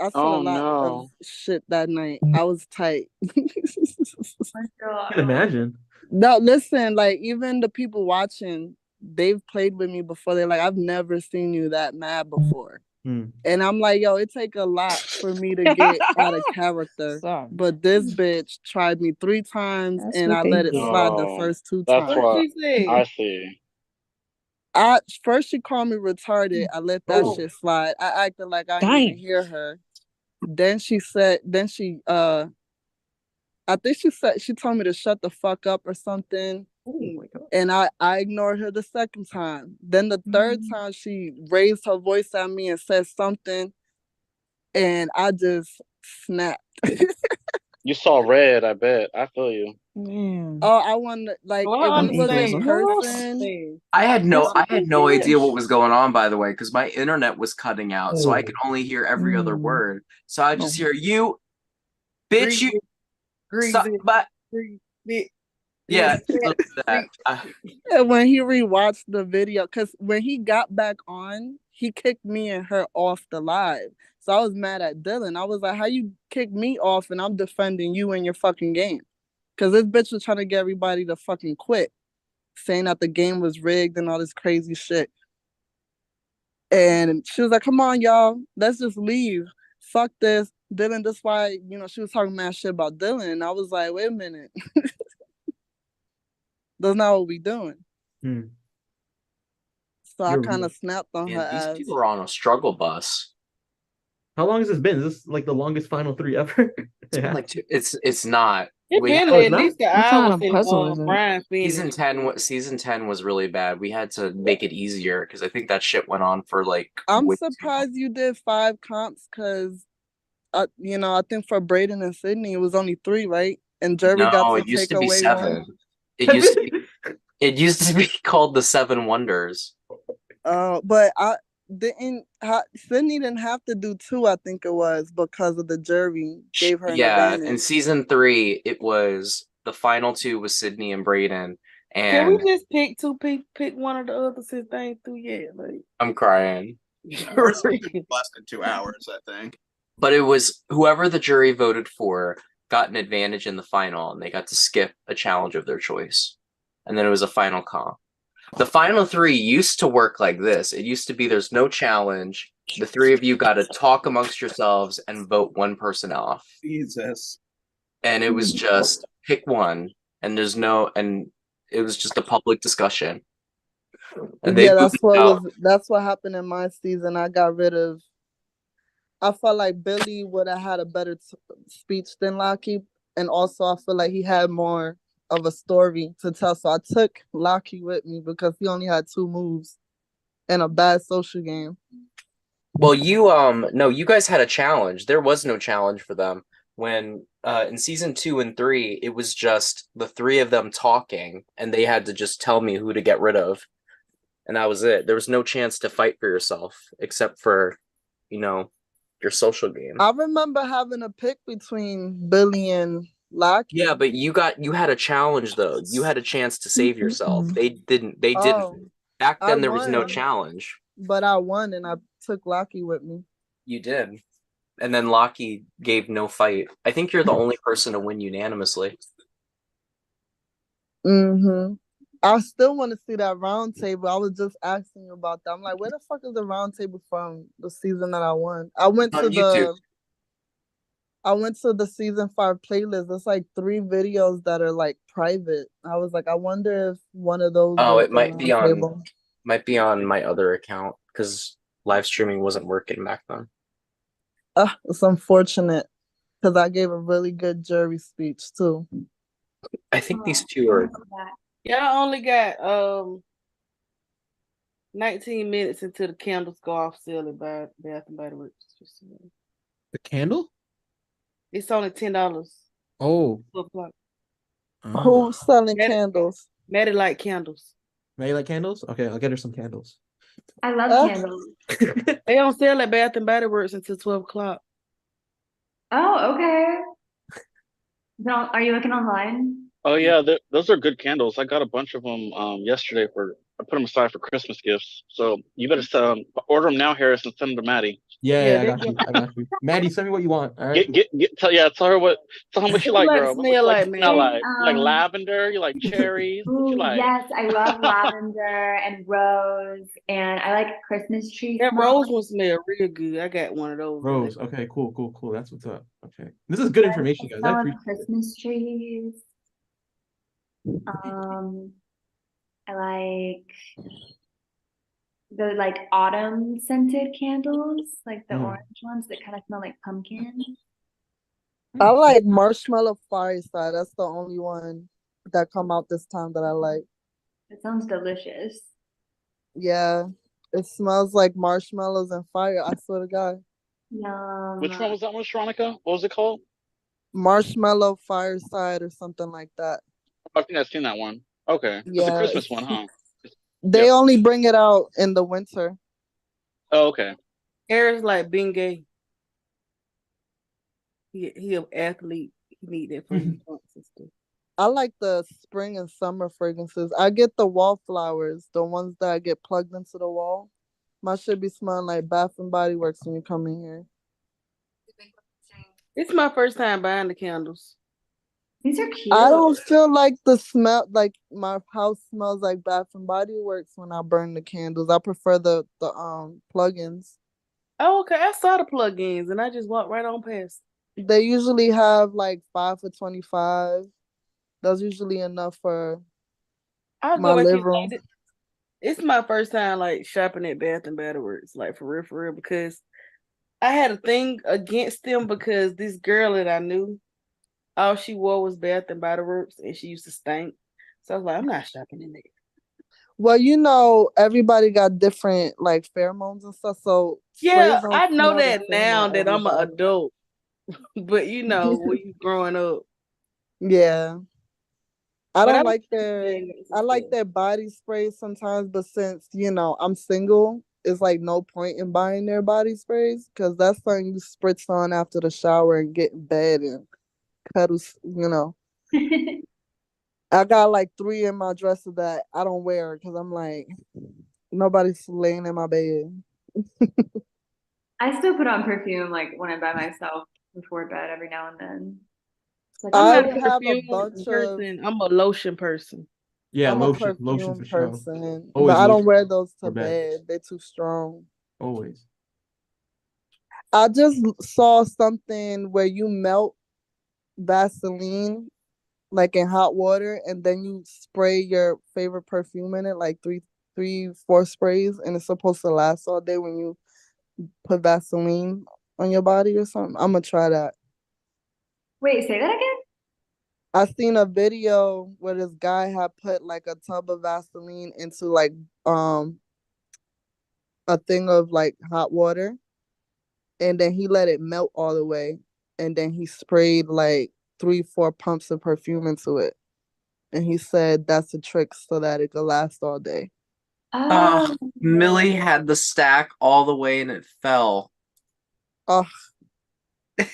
I said a oh lot of no. shit that night. I was tight. I can imagine. No, listen, like even the people watching, they've played with me before. They're like, I've never seen you that mad before. And I'm like, yo, it take a lot for me to get out of character. Sorry. But this bitch tried me 3 times That's and what I they let it do. slide the Oh, first 2 that's times. what She said. I see. First she called me retarded. I let that shit slide. I acted like I didn't even hear her. Then she I think she told me to shut the fuck up or something. Oh my god. And I ignored her the second time. Then the third time she raised her voice at me and said something, and I just snapped. You saw red, I bet. I feel you. Oh, I wanted like Well, if I we was in understand. person. I had no idea what was going on, by the way, because my internet was cutting out, so I could only hear every other word. So I just hear you, bitch, you, but yeah, that. And when he rewatched the video, because when he got back on, he kicked me and her off the live. So I was mad at Dylan. I was like, how you kick me off and I'm defending you in your fucking game? Because this bitch was trying to get everybody to fucking quit, saying that the game was rigged and all this crazy shit. And she was like, come on, y'all, let's just leave. Fuck this. Dylan, that's why, she was talking mad shit about Dylan. And I was like, wait a minute. That's not what we doing. So I kind of snapped on her These ass. people are on a struggle bus. How long has this been? Is this like the longest Final 3 ever? It's not. It's We been had- at least an hour since Brian Season finished. 10 season 10 was really bad. We had to make it easier because I think that shit went on for like I'm surprised you did 5 comps because, I think for Braden and Sydney, it was only 3, right? And Jerry got No, to it used take to be away 7. one. It used to be called the 7 Wonders. But Sydney didn't have to do 2, I think it was, because of the jury gave her an Yeah, advantage. in season 3, it was the final 2 was Sydney and Braden, Can and we just pick two people, pick one of the others since they ain't through yet? Like, I'm crying. Less than 2 hours, I think. But it was whoever the jury voted for got an advantage in the final, and they got to skip a challenge of their choice. And then it was a final comp. The final 3 used to work like this. It used to be there's no challenge. The 3 of you got to talk amongst yourselves and vote one person off. Jesus. And it was just pick one, and it was just a public discussion. And they moved out. That's what happened in my season. I felt like Billy would have had a better speech than Lockie, and also I feel like he had more of a story to tell. So I took Lockie with me because he only had 2 moves and a bad social game. Well, you guys had a challenge. There was no challenge for them. When in season 2 and 3, it was just the 3 of them talking, and they had to just tell me who to get rid of. And that was it. There was no chance to fight for yourself except for, your social game. I remember having a pick between Billy and Lockie. Yeah, but you had a challenge though. You had a chance to save yourself. They didn't. Back then there was no challenge. But I won and I took Lockie with me. You did. And then Lockie gave no fight. I think you're the only person to win unanimously. I still want to see that round table. I was just asking you about that. I'm like, where the fuck is the round table from the season that I won? I went to the season 5 playlist. It's like 3 videos that are like private. I was like, I wonder if one of those. Oh, it might be on my other account because live streaming wasn't working back then. It's unfortunate because I gave a really good jury speech too. I think these 2 are. y'all only got 19 minutes until the candles go off sale at Bath and Body Works. The candle? It's only $10. Oh. 12 o'clock. Who's selling Maddie, candles? Maddie like candles. May you like candles? Okay, I'll get her some candles. I love candles. They don't sell at Bath and Body Works until 12 o'clock. Oh, okay. Are you looking online? Oh yeah, those are good candles. I got a bunch of them yesterday I put them aside for Christmas gifts. So you better order them now, Harris, and send them to Maddie. Yeah, I got you. I got you. Maddie, send me what you want. All right. Tell her what you like, girl. What you like? Smell like? You like lavender? You like cherries? What you Ooh, like? yes, I love lavender and rose, and I like Christmas tree. That smell. rose one smell real good. I got one of those. Rose. Okay, cool. That's what's up. Okay. This is good information, guys. I Smell of appreciate it. Christmas trees. I like the autumn scented candles, like the orange ones that kind of smell like pumpkin. I like Marshmallow Fireside. That's the only one that come out this time that I like. It sounds delicious. Yeah, it smells like marshmallows and fire. I swear to God. Yum. Which one was that one, Sharonica? What was it called? Marshmallow Fireside or something like that. I think I've seen that one. Okay. It's a Christmas one, huh? They only bring it out in the winter. Oh, okay. Harris like Bengay. He an athlete. He need that for his joints and stuff. I like the spring and summer fragrances. I get the wallflowers, the ones that get plugged into the wall. My shit be smelling like Bath and Body Works when you come in here. It's my first time buying the candles. These are cute. I don't feel like the smell, like my house smells like Bath and Body Works when I burn the candles. I prefer the plugins. Oh, okay. I saw the plugins and I just walked right on past. They usually have like 5 for $25. That's usually enough for my living room. It's my first time shopping at Bath and Body Works, for real, because I had a thing against them because this girl that I knew, all she wore was Bath and Body Works, and she used to stink. So I was like, I'm not shopping in there. Well, everybody got different pheromones and stuff. So yeah, I know that now that I'm an adult, but when you growing up, yeah. I like their body sprays sometimes, but since I'm single, it's no point in buying their body sprays because that's something you spritz on after the shower and get in bed and cuddles. I got 3 in my dresser that I don't wear because I'm nobody's laying in my bed. I still put on perfume when I'm by myself before bed every now and then. I'm not a perfume person. I'm a lotion person. Yeah, I'm lotion for sure. Person, Always but I don't wear lotion those to for bed. bed. They're too strong. Always. I just saw something where you melt Vaseline in hot water and then you spray your favorite perfume in it, 4 sprays, and it's supposed to last all day when you put Vaseline on your body or something. I'm gonna try that. Wait, say that again? I seen a video where this guy had put a tub of Vaseline into a thing of hot water, and then he let it melt all the way, and then he sprayed 3-4 pumps of perfume into it, and he said that's a trick so that it could last all day. Millie had the stack all the way and it fell. Oh,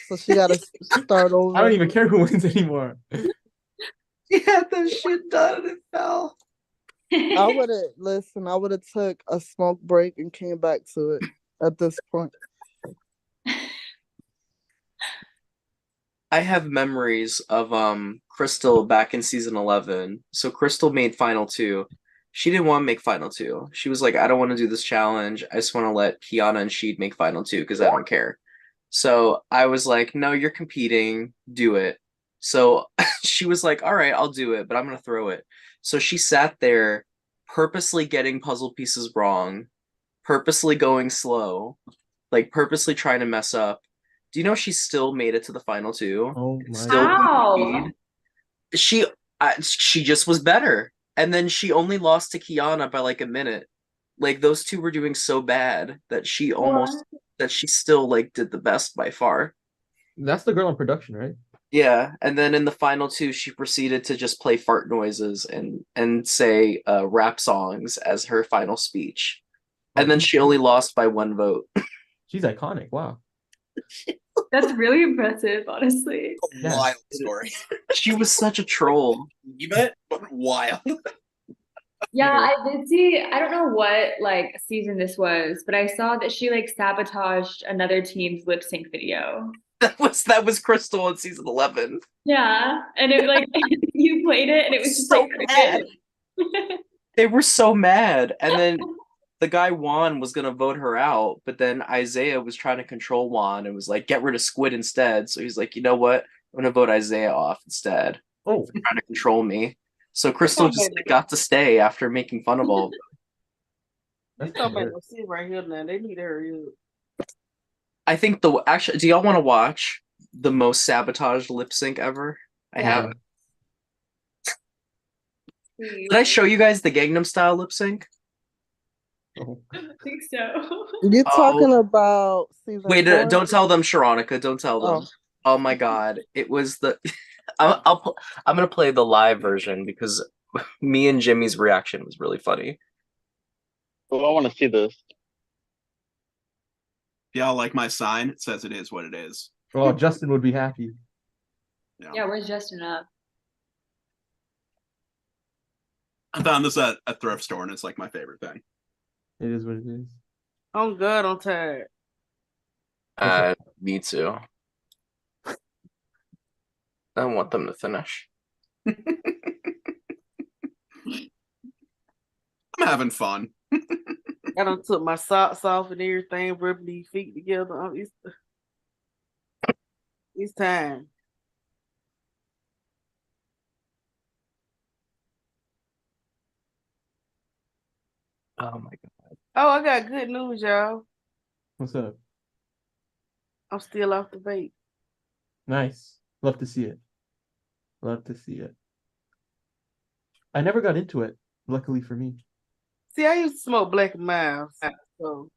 so she gotta start over. I don't even care who wins anymore. She had the shit done and it fell. I would have took a smoke break and came back to it at this point. I have memories of Crystal back in season 11. So Crystal made Final 2. She didn't want to make Final 2. She was like, I don't want to do this challenge. I just want to let Kiana and Sheed make Final 2 because I don't care. So I was like, no, you're competing. Do it. So she was like, all right, I'll do it, but I'm going to throw it. So she sat there purposely getting puzzle pieces wrong, purposely going slow, purposely trying to mess up. Do you know she still made it to the final 2? Oh my still God. She just was better. And then she only lost to Kiana by a minute. Those two were doing so bad that she still did the best by far. That's the girl in production, right? Yeah, and then in the final two, she proceeded to just play fart noises and say rap songs as her final speech, and then she only lost by 1 vote. She's iconic. Wow. That's really impressive, honestly. Wild story. She was such a troll. You bet. Wild. Yeah, I did see, I don't know what like season this was, but I saw that she like sabotaged another team's lip sync video. That was Crystal in season 11. Yeah, and it like you played it and it was just So like crickets. They were so mad, and then the guy Juan was gonna vote her out, but then Isaiah was trying to control Juan and was like, "Get rid of Squid instead." So he's like, "You know what? I'm gonna vote Isaiah off instead." Oh, trying to control me. So Crystal just got to stay after making fun of all of them. They talking about no shit right here now. They need to hurry up. I think actually, do y'all want to watch the most sabotaged lip sync ever? I have. Did I show you guys the Gangnam Style lip sync? I think so. You're talking about season Wait, 4? don't tell them, Sharonica. Don't tell them. Oh my god, it was the. I'm gonna play the live version because me and Jimmy's reaction was really funny. Oh, I want to see this. Y'all like my sign? It says it is what it is. Oh, Justin would be happy. Yeah, where's Justin up? I found this at a thrift store and it's like my favorite thing. It is what it is. I'm good. I'm tired. Me too. I want them to finish. I'm having fun. I done took my socks off and everything, rubbing these feet together. It's time. Oh my god. Oh, I got good news, y'all. What's up? I'm still off the vape. Nice. Love to see it. Love to see it. I never got into it, luckily for me. See, I used to smoke Black and Mild, so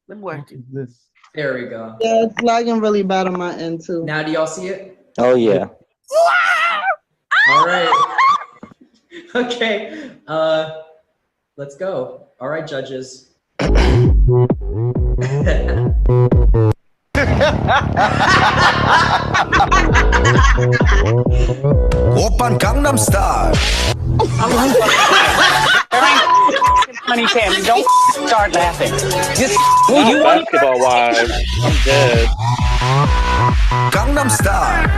let me watch it. This. There we go. Yeah, it's lagging really bad on my end too. Now do y'all see it? Oh yeah. All right. Okay. Let's go. All right, judges. 오빤 강남스타일. Honey Sam, don't start laughing. Just Not you basketball wives. I'm dead. Gangnam Style.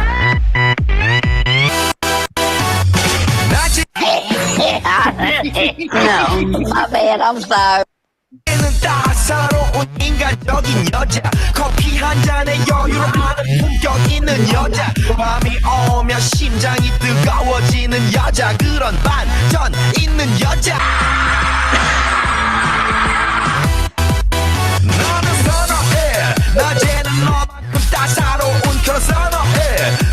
No, my bad. I'm sorry. 따사로운 인간적인 여자 커피 한 잔에 여유를 아는 품격 있는 여자 밤이 오면 심장이 뜨거워지는 여자 그런 반전 있는 여자 너는 선호해 낮에는 너만큼 따사로운 그런 선호해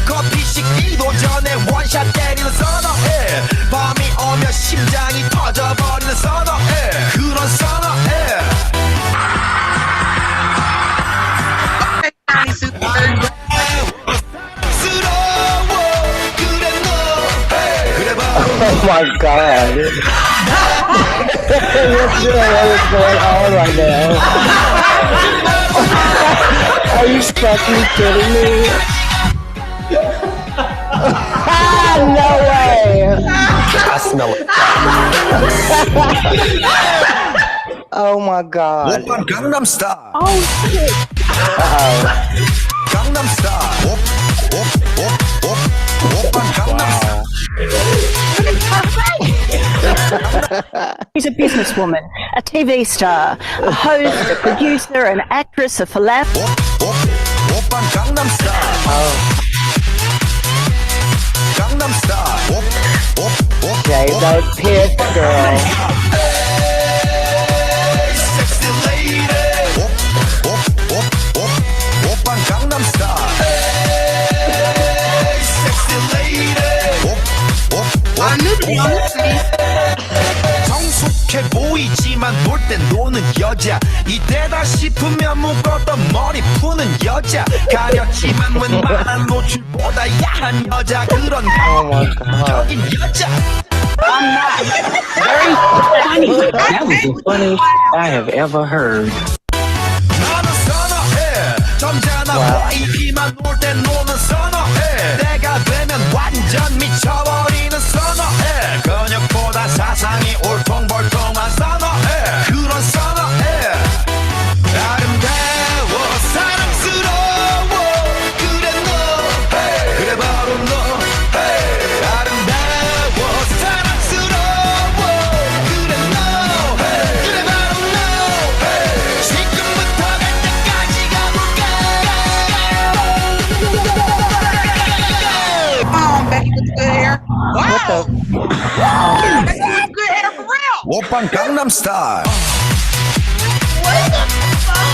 커피 식기도 전에 원샷 때리는 선호해 밤이 오면 심장이 터져버리는 선호해 그런 선호해 Oh my god. What is going on right now? Are you fucking kidding me? No way. I smell it. Oh my god. 오빤 강남 스타일. Oh shit. 강남 스타일. 오빤 강남 스타일. She's a businesswoman, a TV star, a host, a producer, an actress, a philanthropist. 오빤 강남 스타일. 강남 스타일. Okay, that pissed girl. Sexy lady. 오빤 강남 스타일. Sexy lady. 성숙해 보이지만 놀 때 노는 여자 이때다 싶으면 묶었던 머리 푸는 여자 가렸지만 웬만한 노출보다 야한 여자 그런 적인 여자 I'm not. Very funny. That was the funniest I have ever heard. 나는 선어해 점잖아 보이기만 놀 때 노는 선어해 내가 되면 완전 미쳐버리는 선어해 근육보다 사상이 울퉁불퉁한 선어해 그런 선어해 아름다워 사랑스러워 그래 너 그래 바로 너 아름다워 사랑스러워 그래 너 그래 바로 너 지금부터 갈 때까지 가볼까 Come on, Becky with the good hair. Wow. Wow. Becky with the good hair for real. 오빤 강남스타일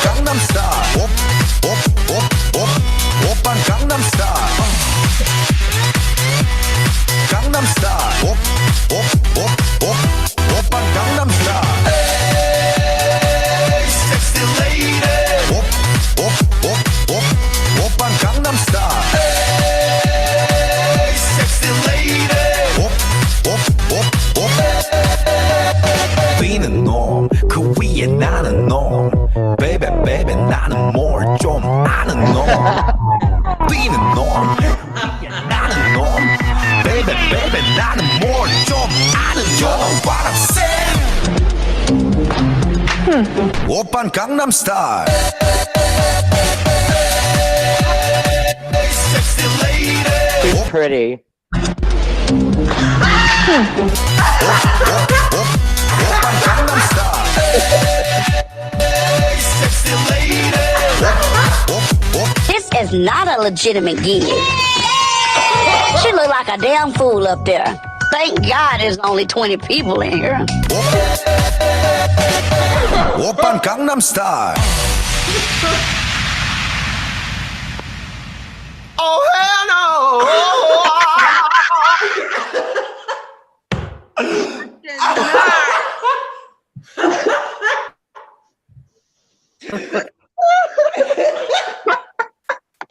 강남스타일 오빤 강남스타일 강남스타일 오빤 강남스타일 에이 섹시 레이디 오빤 강남스타일 에이 섹시 레이디 뛰는 놈그 위에 나는 놈 베이베 베이베 나는 뭘 좀 아는 놈 뛰는 놈 위에 나는 놈 베이베 베이베 나는 뭘 좀 아는 놈 What I'm saying 오빤 강남스타일 Sexy lady She's pretty. This is not a legitimate gig. She look like a damn fool up there. Thank God there's only 20 people in here. 오빤 강남스타일 Oh hell no!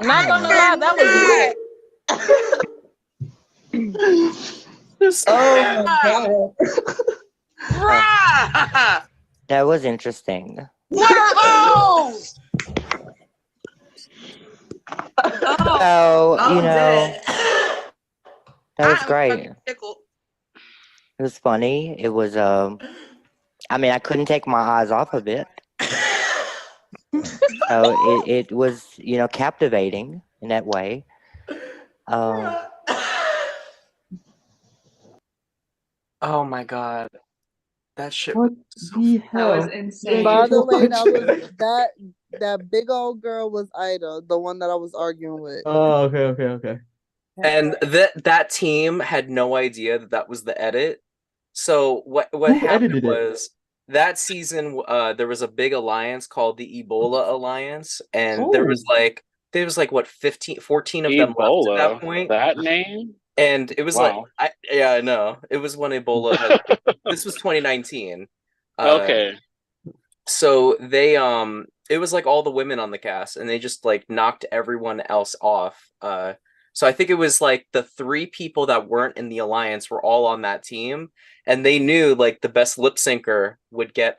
Not gonna lie, that was great. Oh my Bruh! That was interesting. What are those? So, you know, that was great. It was funny. It was, I mean, I couldn't take my eyes off of it. So it was, you know, captivating in that way. Oh my god. That shit What the hell? That was insane. By the way, that big old girl was Ida, the one that I was arguing with. Oh, okay. And that team had no idea that was the edit. So what Who happened edited it? was that season there was a big alliance called the Ebola Alliance, and there was like what 14 of them left at that point. That name? And it was Wow. I know. It was when Ebola this was 2019. Okay. So they it was like all the women on the cast, and they just like knocked everyone else off. So I think it was like the 3 people that weren't in the alliance were all on that team, and they knew like the best lip syncer would get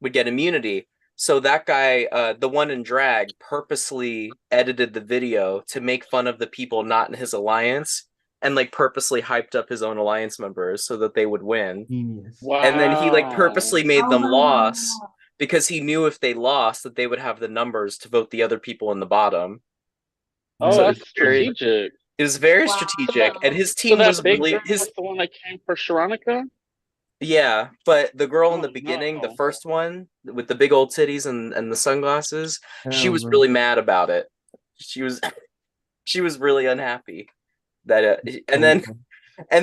immunity. So that guy, the one in drag, purposely edited the video to make fun of the people not in his alliance, and like purposely hyped up his own alliance members so that they would win. Genius. Wow. And then he like purposely made them Oh. lost because he knew if they lost that they would have the numbers to vote the other people in the bottom. Oh, So that's it's very- strategic. It was very Wow. strategic, and his So team that was big really girl was the one that came for Sharonica? yeah. But the girl in Oh, the beginning, the no. first one with the big old titties and the sunglasses, she Hell was no. really mad about it. She was really unhappy that and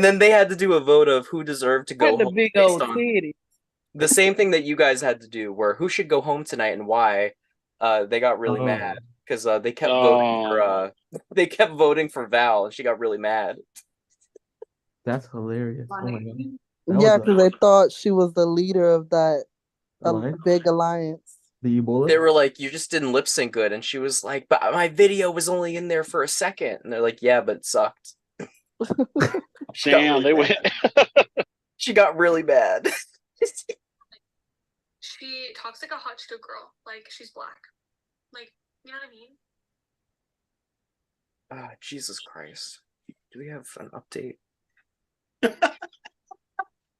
then they had to do a vote of who deserved to go Had the home big based old on titty. the same thing that you guys had to do, where who should go home tonight and why. They got really mad because they kept voting for Val, and she got really mad. That's hilarious. Oh my god. Yeah, because they thought she was the leader of that Alliance? big alliance. The Ebola? They were like, you just didn't lip sync good. And she was like, but my video was only in there for a second. And they're like, yeah, but it sucked. Damn, they went. She got really bad. She talks like a hot chick girl. Like, she's black. Like, you know what I mean? Ah, Jesus Christ. Do we have an update?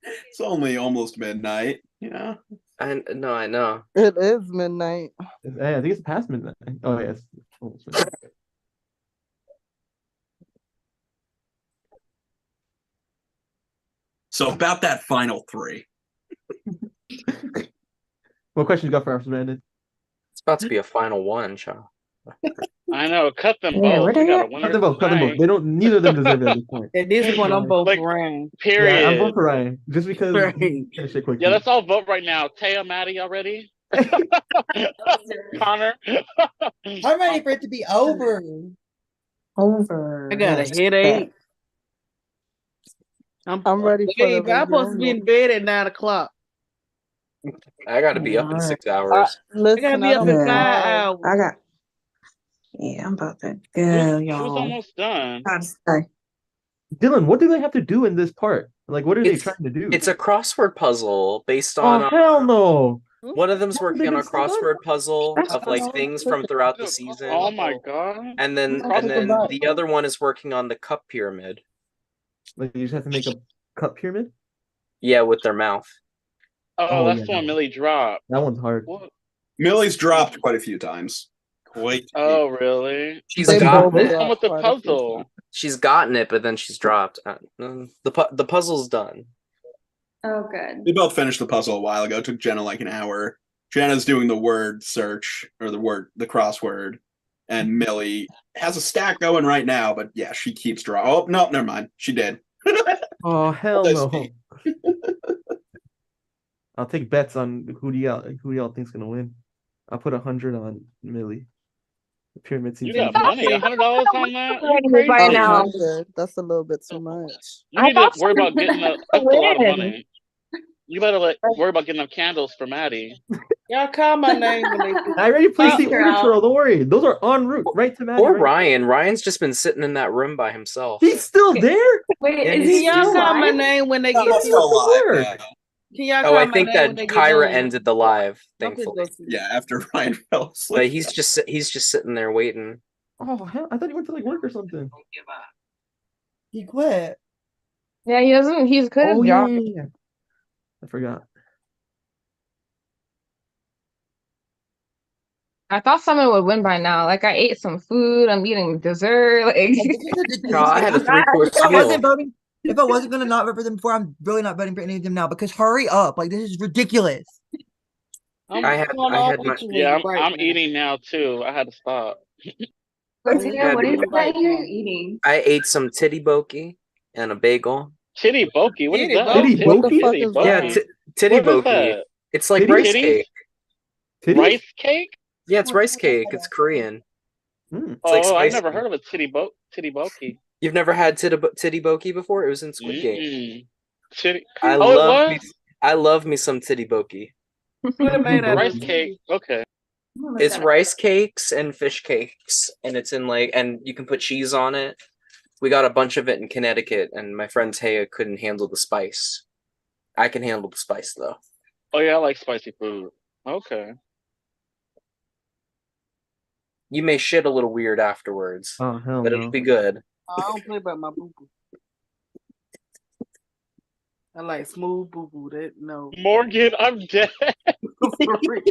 It's only almost midnight. Yeah. I know. It is midnight. Hey, I think it's past midnight. Oh, yes. Almost midnight. So about that final three. What question you got for us, Brandon? It's about to be a final one, child. I know. Cut them Yeah, both. where We they got a at? winner Cut them both. Cut them both. tonight. They don't. Neither of them deserve it at this point. At this point, I'm both Like, Ryan. Period. Yeah, I'm voting for Ryan just because. Right. Finish it quickly. Yeah, let's all vote right now. Taya, Maddie, already? Connor? I'm ready for it to be over. Over. I got a Yes. headache. I'm ready for the I'm supposed to be in bed at 9 o'clock. I gotta be up in 6 hours. I gotta Listen, be I up don't in 5 know. hours. I got. Yeah, I'm about to go, Who's y'all. almost done? Sorry. Dylan, what do they have to do in this part? Like, what are they It's- trying to do? It's a crossword puzzle based Oh, on. hell no. One of them's working on a crossword puzzle That's of like things from throughout the season. Oh my god. And then the other one is working on the cup pyramid. Like, you just have to make a cup pyramid? Yeah, with their mouth. Oh, that's yeah. the one Millie dropped. That one's hard. What? Millie's dropped quite a few times. Oh, really? She's They gotten both it. dropped One with the quite a few puzzle. times. She's gotten it, but then she's dropped. The puzzle's done. Oh, good. We both finished the puzzle a while ago. It took Jenna like an hour. Jenna's doing the word search or the crossword, and Millie has a stack going right now. But yeah, she keeps drawing. Oh no, never mind. She did. Oh, hell That's no. me. I'll take bets on who do y'all think's gonna win. I'll put 100 on Millie. The pyramid seems You got easy. money? $100 on that? You Right crazy? now. 100. That's a little bit too much. You I need to thought worry about someone getting was that's a lot of win. money. You better worry about getting them candles for Maddie. Y'all call my name when they I already placed the Girl. order, Cheryl. Don't worry. Those are en route right to Maddie. Or right? Ryan. Ryan's just been sitting in that room by himself. He's still there? Wait, Yeah, is he's- he Can y'all still call my alive? name when they No, get that's done? still live. work. Yeah. Can y'all Oh, call I my think name that when they get Kyra done? ended the live, I'm just thankfully. gonna sleep. Yeah, after Ryan fell asleep. But he's just sitting there waiting. Oh, hell. I thought he went to like work or something. He quit. Yeah, he doesn't. He's good Oh, at yeah, job. yeah, yeah. I forgot. I thought someone would win by now. Like I ate some food. I'm eating dessert. Like No, I had a If 3-course I meal. wasn't voting, if I wasn't gonna not vote for them before, I'm really not voting for any of them now because hurry up. Like this is ridiculous. I had my Yeah, I'm eating now too. I had to stop. Lataya, what is Right that you're eating? I ate some titty boki and a bagel. Titty boki, what is that? Titty What the boki? fuck is Yeah, that? titty What is boki. that? It's like Titty? rice Titties? cake. Titties? Rice cake? Yeah, it's rice cake. It's Korean. Mm. It's like Oh, I've spicy. never heard of a titty boki. You've never had titty boki before? It was in Squid Game. Mm-mm. Titty. I Oh, it love was? I love me some titty boki. Rice cake. Okay. It's rice cakes and fish cakes, and it's in like, and you can put cheese on it. We got a bunch of it in Connecticut, and my friend Taya couldn't handle the spice. I can handle the spice though. Oh yeah, I like spicy food. Okay. You may shit a little weird afterwards, Oh, hell but no. it'll be good. I don't play by my boo boo. I like smooth boo boo. That no. Morgan, I'm dead. For real.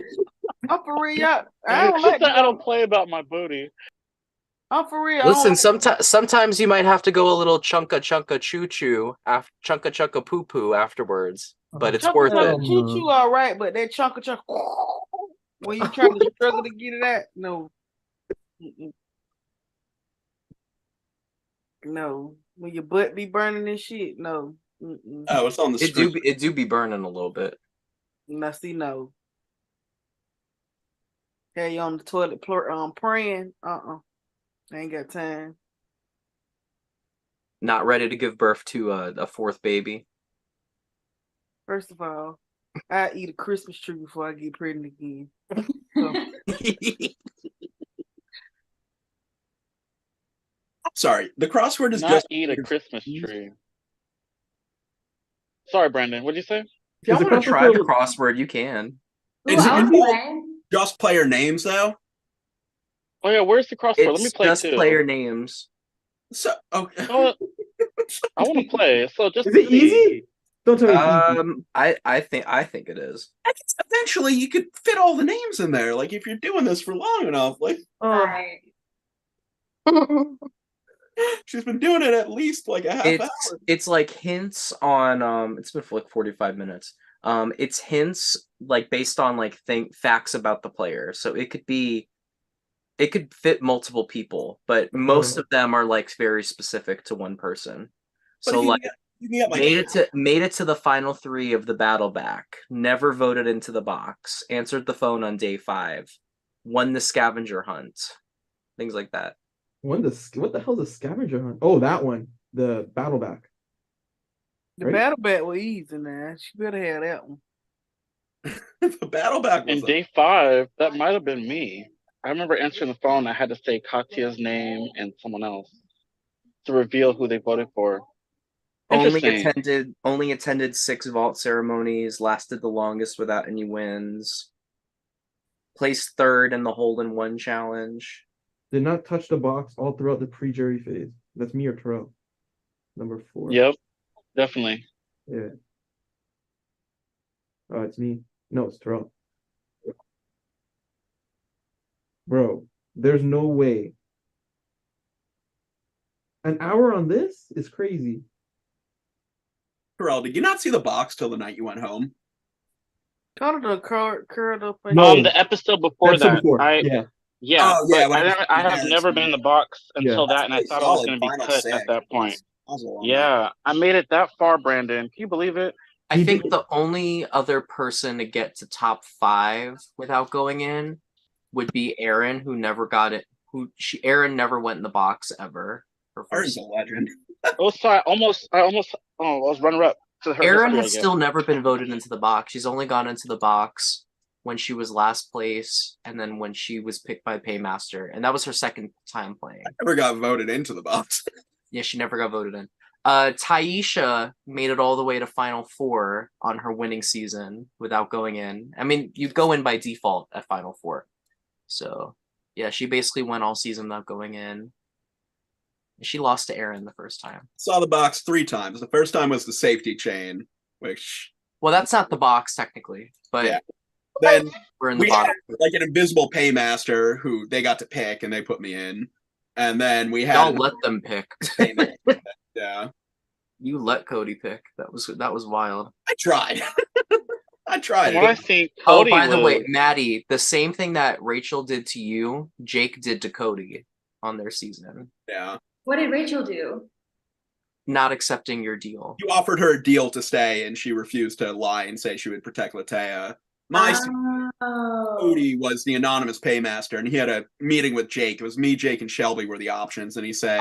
I'm for real. I don't like. I don't play about my booty. I'm for real. Listen, sometimes you might have to go a little chunka choo choo, chunka poo poo afterwards, but it's worth it. Choo choo, all right, but that chunka chunk when you trying to struggle to get it out, no. Mm-mm. No, when your butt be burning and shit, no. Mm-mm. Oh, it's on the screen. It do be burning a little bit. Now see, no. Have you on the toilet praying? I ain't got time. Not ready to give birth to a fourth baby. First of all, I eat a Christmas tree before I get pregnant again. So, Sorry, the crossword is Not just eat a Christmas tree. Sorry, Brandon. What'd you say? If y'all Is the want to crossword try the still- crossword, you can. Ooh, Is I it wanna play. just player names though? Oh yeah, where's the crossword? Let me It's play just too. player names. So okay. I want to play. So just Is it see. easy? Don't tell me it's easy. I think it is. Eventually, you could fit all the names in there. Like if you're doing this for long enough, like Right. she's been doing it at least like a half hour. It's like hints on it's been for like 45 minutes. It's hints like based on like facts about the player. So it could fit multiple people, but most of them are like very specific to one person. But So if like you can get like made it to the final 3 of the battle back, never voted into the box, answered the phone on day 5, won the scavenger hunt, things like that. What the hell's a scavenger hunt? Oh, that one. The battle back. the Right? battle bat was easy now. She better have that one. the battle back In day 5, that might have been me. I remember answering the phone. I had to say Katya's name and someone else to reveal who they voted for. Interesting. Only attended 6 vault ceremonies, lasted the longest without any wins. Placed 3rd in the hole in 1 challenge. Did not touch the box all throughout the pre-jury phase. That's me or Terrell. Number 4. Yep, definitely. Yeah. Oh, it's me. No, it's Terrell. Bro, there's no way. An hour on this is crazy. Terrell, did you not see the box till the night you went home? Call it a curled up. The episode before that. Yeah, Oh, yeah, but I have never been in the box until that, and I thought I was going to be cut at that point. Yeah, I made it that far, Brandon. Can you believe it? I think the only other person to get to top 5 without going in would be Aaron, who never got it. Aaron never went in the box ever. Aaron's a legend. Oh, sorry, I was runner up to her. Aaron history, I has guess. still never been voted into the box. She's only gone into the box when she was last place, and then when she was picked by Paymaster, and that was her second time playing. Never got voted into the box. Yeah, she never got voted in. Taisha made it all the way to Final 4 on her winning season without going in. I mean, you go in by default at Final 4. So, yeah, she basically went all season without going in. She lost to Aaron the first time. Saw the box 3 times. The first time was the safety chain, which... Well, that's not the box, technically, but... Yeah. Then we're in the we box. had like an invisible paymaster who they got to pick and they put me in. And then we had... Y'all let them pick. Yeah. You let Cody pick. That was wild. I tried. I tried. Well, I think Cody by the way, Maddie, the same thing that Rachel did to you, Jake did to Cody on their season. Yeah. What did Rachel do? Not accepting your deal. You offered her a deal to stay, and she refused to lie and say she would protect Latea. Cody was the anonymous paymaster, and he had a meeting with Jake. It was me, Jake, and Shelby were the options, and he said,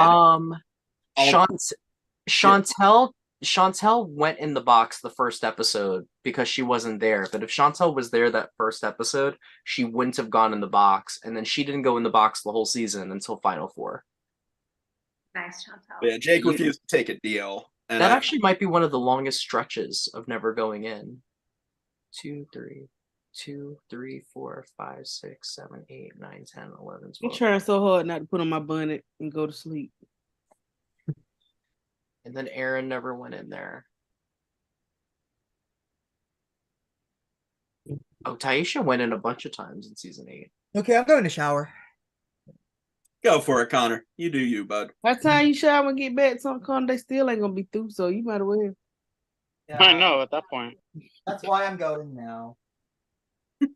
Chantel went in the box the first episode because she wasn't there. But if Chantel was there that first episode, she wouldn't have gone in the box, and then she didn't go in the box the whole season until Final 4. Nice, Chantel. Yeah, Jake refused to take a deal. And that actually might be one of the longest stretches of never going in. 2, 3, 4, 5, 6, 7, 8, 9, 10, 11, 12. I'm trying so hard not to put on my bonnet and go to sleep. And then Aaron never went in there. Oh, Taisha went in a bunch of times in season 8. Okay, I'm going to shower. Go for it, Connor. You do you, bud. By the time you shower and get back, some corner they still ain't gonna be through, so you might as well. Yeah, I know at that point. That's why I'm going now. I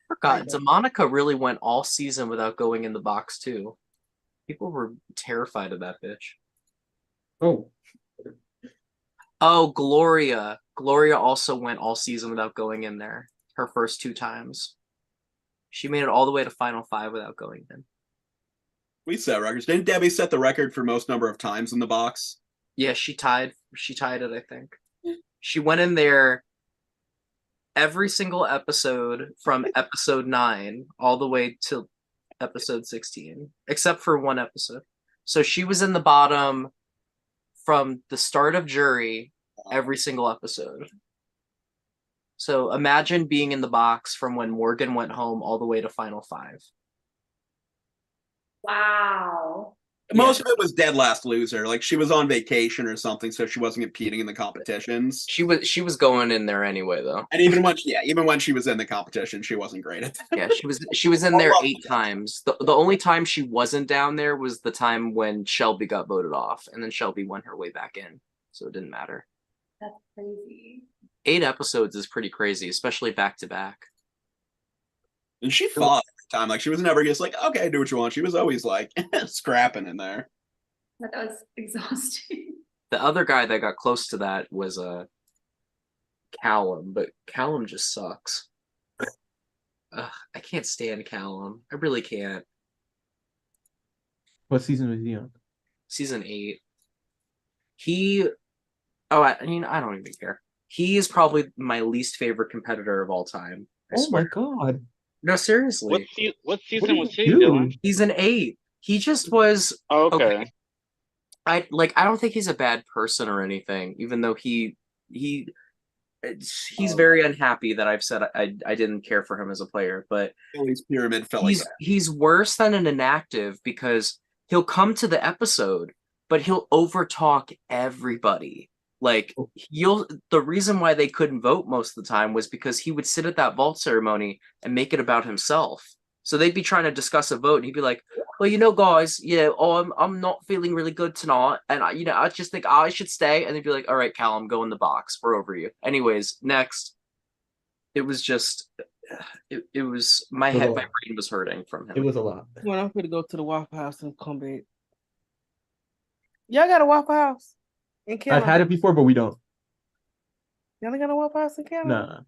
forgot. Demonica really went all season without going in the box too. People were terrified of that bitch. Oh, Gloria. Gloria also went all season without going in there. Her first 2 times. She made it all the way to Final 5 without going in. We set records. Didn't Debbie set the record for most number of times in the box? Yeah, she tied it, I think. She went in there every single episode from episode 9 all the way to episode 16, except for one episode. So she was in the bottom from the start of Jury every single episode. So imagine being in the box from when Morgan went home all the way to Final 5. Wow. Most of it was dead last loser. Like she was on vacation or something, so she wasn't competing in the competitions. She was going in there anyway, though. And even when she was in the competition, she wasn't great at that. Yeah, she was in there 8 times. The only time she wasn't down there was the time when Shelby got voted off, and then Shelby went her way back in, so it didn't matter. That's crazy. 8 episodes is pretty crazy, especially back to back. And she fought every time. Like she was never just like, okay, do what you want. She was always like scrapping in there. That was exhausting. The other guy that got close to that was Callum, but Callum just sucks. I can't stand Callum. I really can't. What season was he on? Season 8. I don't even care. He is probably my least favorite competitor of all time. I swear. My god. No, seriously. What season was he, do? Dylan? He's an 8. He just was Okay. I don't think he's a bad person or anything, even though he's very unhappy that I've said I didn't care for him as a player, but Philly's pyramid fell he's worse than an inactive because he'll come to the episode, but he'll overtalk everybody. Like the reason why they couldn't vote most of the time was because he would sit at that vault ceremony and make it about himself. So they'd be trying to discuss a vote, and he'd be like, "Well, guys, I'm not feeling really good tonight, and I just think I should stay." And they'd be like, "All right, Callum, go in the box. We're over you." Anyways, next. It was just, it was my brain was hurting from him. It was a lot. Well, I'm gonna go to the Waffle House and come back. Y'all got a Waffle House in Canada? I've had it before, but we don't. Y'all got a Waffle House in Canada? Nah.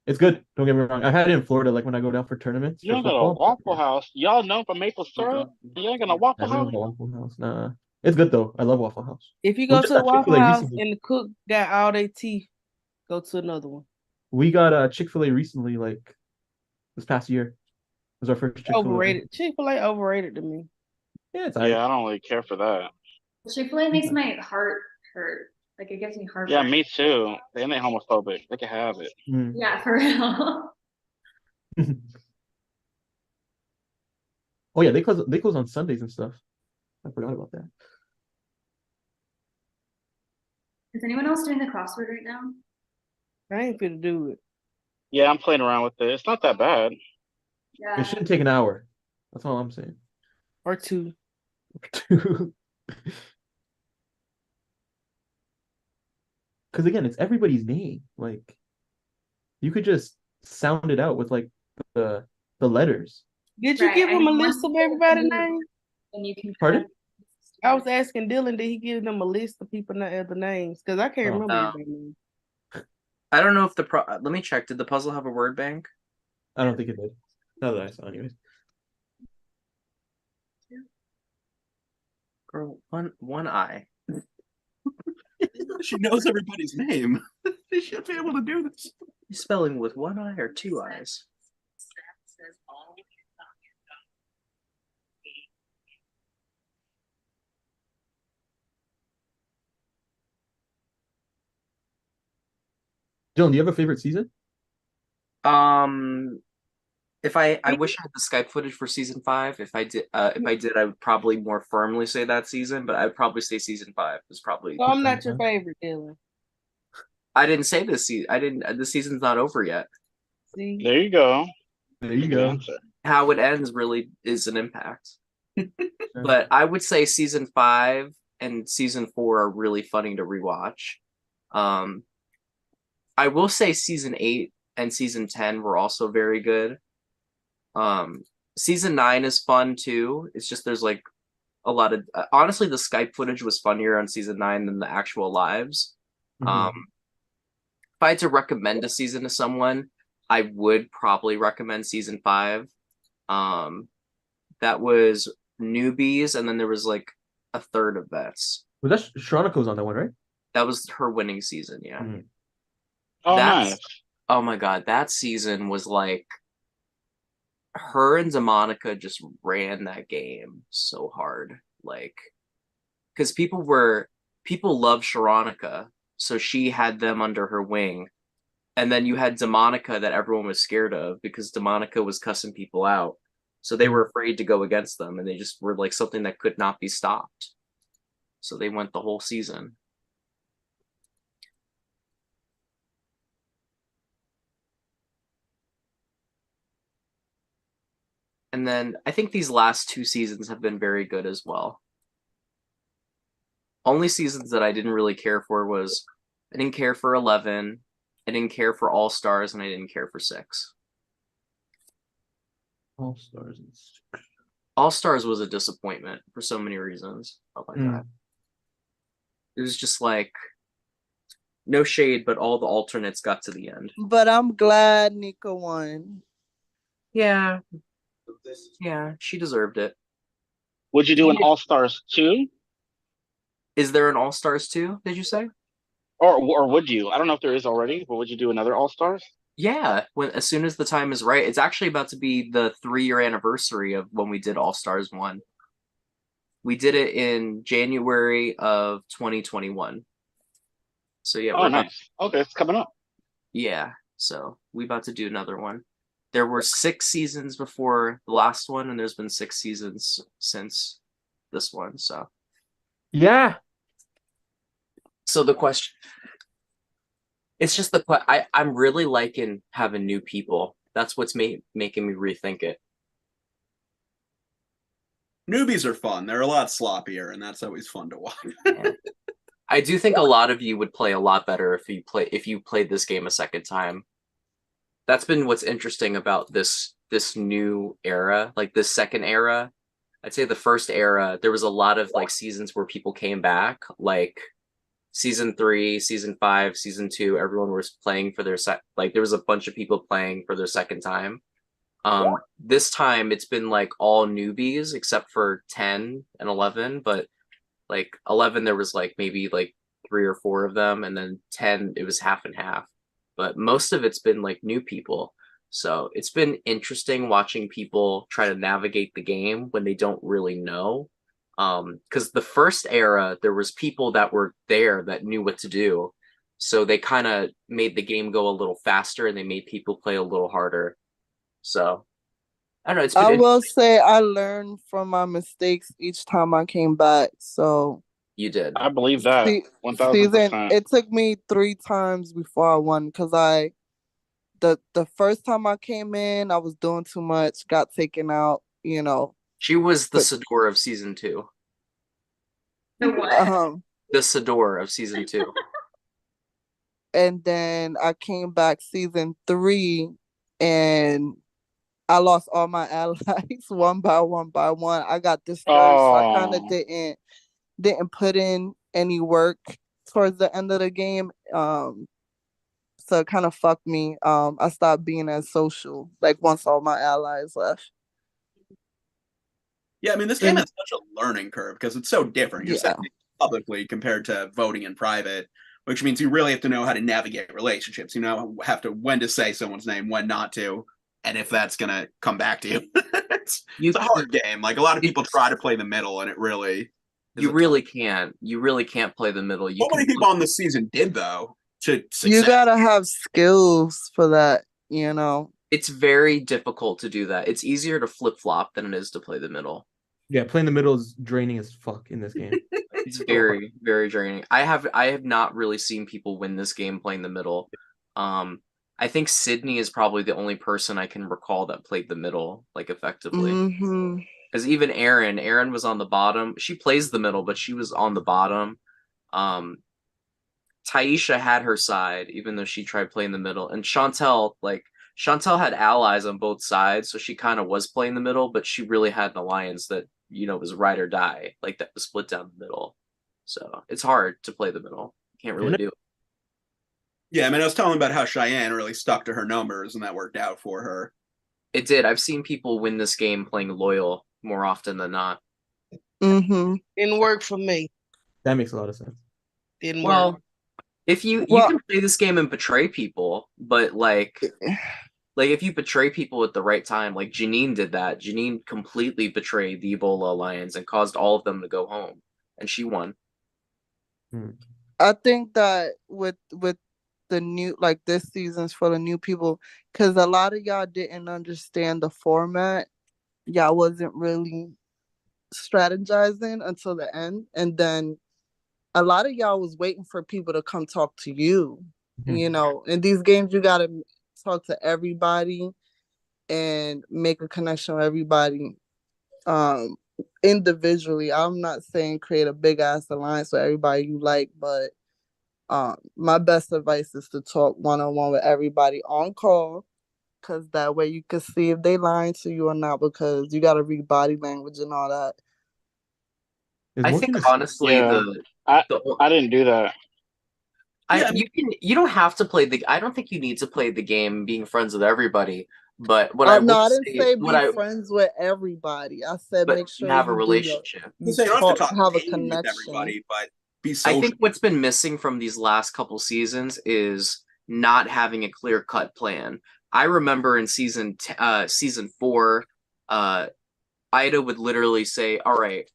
It's good. Don't get me wrong. I've had it in Florida, like when I go down for tournaments. You don't got a Waffle House. Y'all known for maple syrup? You ain't got a Waffle House? Waffle House. Nah. It's good though. I love Waffle House. If you go to the Waffle House and the cook got all their teeth, go to another one. We got Chick-fil-A recently, like this past year. It was our first Chick-fil-A. Overrated. Chick-fil-A overrated to me. Yeah, I don't really care for that. Chick-fil-A makes my heart hurt. Like it gives me heartburn. Yeah, me too. They ain't homophobic. They can have it. Yeah, for real. Oh yeah, they close on Sundays and stuff. I forgot about that. Is anyone else doing the crossword right now? I ain't fit to do it. Yeah, I'm playing around with it. It's not that bad. Yeah. It shouldn't take an hour. That's all I'm saying. Or 2. Because again, it's everybody's name. Like, you could just sound it out with like the letters. Did you give him a list of everybody's name? And you can. Pardon? I was asking Dylan, did he give them a list of people not the names? Because I can't remember everybody's name. I don't know if let me check. Did the puzzle have a word bank? I don't think it did. Not that I saw, anyways. Girl, one eye. She knows everybody's name. She should be able to do this. You spelling with one eye or 2 eyes? Dylan, do you have a favorite season? If I wish I had the Skype footage for season 5. If I did, I would probably more firmly say that season. But I would probably say season 5 is probably. So I'm not your favorite, Dylan. I didn't say this season. I didn't. The season's not over yet. See? There you go. There you go. How it ends really is an impact. But I would say season 5 and season 4 are really funny to rewatch. I will say season 8 and season 10 were also very good. Season 9 is fun too. It's just there's like a lot of honestly the Skype footage was funnier on season 9 than the actual lives. If I had to recommend a season to someone, I would probably recommend season 5. That was newbies, and then there was like a third of vets. Was that Sharonico's on that one, right? That was her winning season, yeah. Oh, That's nice. oh my god, that season was like her and Demonica just ran that game so hard. Like, because people loved Sharonica, so she had them under her wing. And then you had Demonica that everyone was scared of because Demonica was cussing people out. So they were afraid to go against them, and they just were like something that could not be stopped. So they went the whole season. And then I think these last 2 seasons have been very good as well. Only seasons that I didn't really care for was I didn't care for 11, I didn't care for All Stars, and I didn't care for 6. All Stars. All Stars was a disappointment for so many reasons. Oh my god. It was just like no shade, but all the alternates got to the end. But I'm glad Nika won. Yeah. Yeah, she deserved it. Would you do an All Stars 2? Is there an All Stars 2, did you say? Or would you? I don't know if there is already, but would you do another All Stars? Yeah, as soon as the time is right. It's actually about to be the 3-year anniversary of when we did All Stars 1. We did it in January of 2021. So yeah, Oh, nice. Okay, it's coming up. Yeah, so we about to do another one. There were 6 seasons before the last one, and there's been 6 seasons since this one. So yeah. So the question, it's just I'm really liking having new people. That's what's making me rethink it. Newbies are fun. They're a lot sloppier, and that's always fun to watch. I do think a lot of you would play a lot better if you played this game a second time. That's been what's interesting about this new era, like this second era. I'd say the first era, there was a lot of like seasons where people came back, like season 3, season 5, season 2. Everyone was playing for their like there was a bunch of people playing for their second time. This time it's been like all newbies except for 10 and 11, but like 11 there was like maybe like 3 or 4 of them, and then 10 it was half and half, but most of it's been like new people. So it's been interesting watching people try to navigate the game when they don't really know, because the first era there was people that were there that knew what to do, so they kind of made the game go a little faster and they made people play a little harder. So I don't know, it's been I will say I learned from my mistakes each time I came back. So you did. I believe that. 1000%. Season, it took me 3 times before I won because the first time I came in, I was doing too much, got taken out, you know. She was the Sador of season 2. The what? The Sador of season 2. And then I came back season 3 and I lost all my allies one by one. I got discouraged. So I kind of didn't put in any work towards the end of the game. So it kind of fucked me. I stopped being as social, like once all my allies left. Yeah, I mean, this game has such a learning curve because it's so different. You're saying publicly compared to voting in private, which means you really have to know how to navigate relationships. You know, when to say someone's name, when not to, and if that's gonna come back to you. it's a hard game. Like a lot of people try to play the middle, and it really you really can't. You really can't play the middle. So many people on this season did though. You gotta have skills for that, you know. It's very difficult to do that. It's easier to flip flop than it is to play the middle. Yeah, playing the middle is draining as fuck in this game. It's very, very draining. I have not really seen people win this game playing the middle. I think Sydney is probably the only person I can recall that played the middle like effectively. Because even Erin was on the bottom. She plays the middle, but she was on the bottom. Taisha had her side, even though she tried playing the middle. And Chantel had allies on both sides, so she kind of was playing the middle, but she really had an alliance that, you know, was ride or die, like that was split down the middle. So it's hard to play the middle. You can't really do it. Yeah, I mean, I was telling about how Cheyenne really stuck to her numbers, and that worked out for her. It did. I've seen people win this game playing loyal more often than not. Didn't work for me. That makes a lot of sense. Didn't work. If you Well- can play this game and betray people, but like if you betray people at the right time, like Janine did that. Janine completely betrayed the Ebola Alliance and caused all of them to go home, and she won. I think that with the new, like, this season's for the new people, because a lot of y'all didn't understand the format. Y'all wasn't really strategizing until the end, and then a lot of y'all was waiting for people to come talk to you. You know, in these games, you gotta talk to everybody and make a connection with everybody individually. I'm not saying create a big ass alliance with everybody you like, but my best advice is to talk one-on-one with everybody on call, because that way you can see if they lying to you or not, because you got to read body language and all that. I think honestly, I didn't do that. You don't have to play I don't think you need to play the game being friends with everybody. But what I will didn't say be I friends with everybody. I said but make sure have a you relationship. You So you don't have to talk have a game with connection. everybody, but be I social. think what's been missing from these last couple seasons is not having a clear cut plan. I remember in season 4, Ida would literally say, "All right,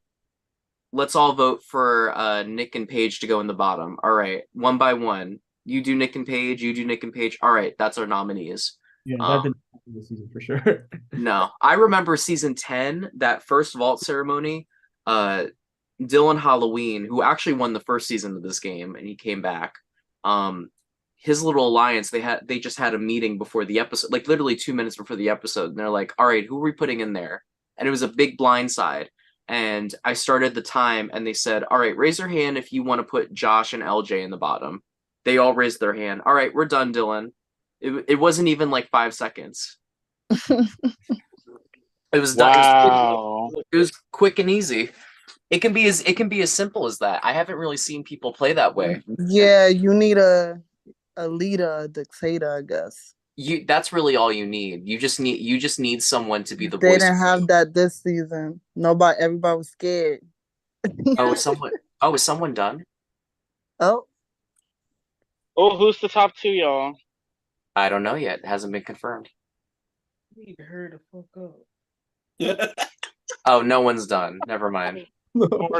let's all vote for Nick and Paige to go in the bottom. All right, one by one. You do Nick and Paige, you do Nick and Paige. All right, that's our nominees." Yeah, that didn't happen this season for sure. No, I remember season 10, that first vault ceremony. Dylan Halloween, who actually won the first season of this game, and he came back. His little alliance, they just had a meeting before the episode, like literally 2 minutes before the episode, and they're like, "All right, who are we putting in there?" And it was a big blindside. And I started the time, and they said, "All right, raise your hand if you want to put Josh and LJ in the bottom." They all raised their hand. "All right, we're done, Dylan." It wasn't even like 5 seconds. It was done. Wow. It was quick and easy. It can be as simple as that. I haven't really seen people play that way. Yeah, you need a leader, a dictator, I guess. That's really all you need. You just need someone to be the They voice. didn't have that this season. Everybody was scared. Is someone done? Oh, who's the top 2, y'all? I don't know yet. It hasn't been confirmed. Need to hurry the fuck up. Oh, no one's done. Never mind.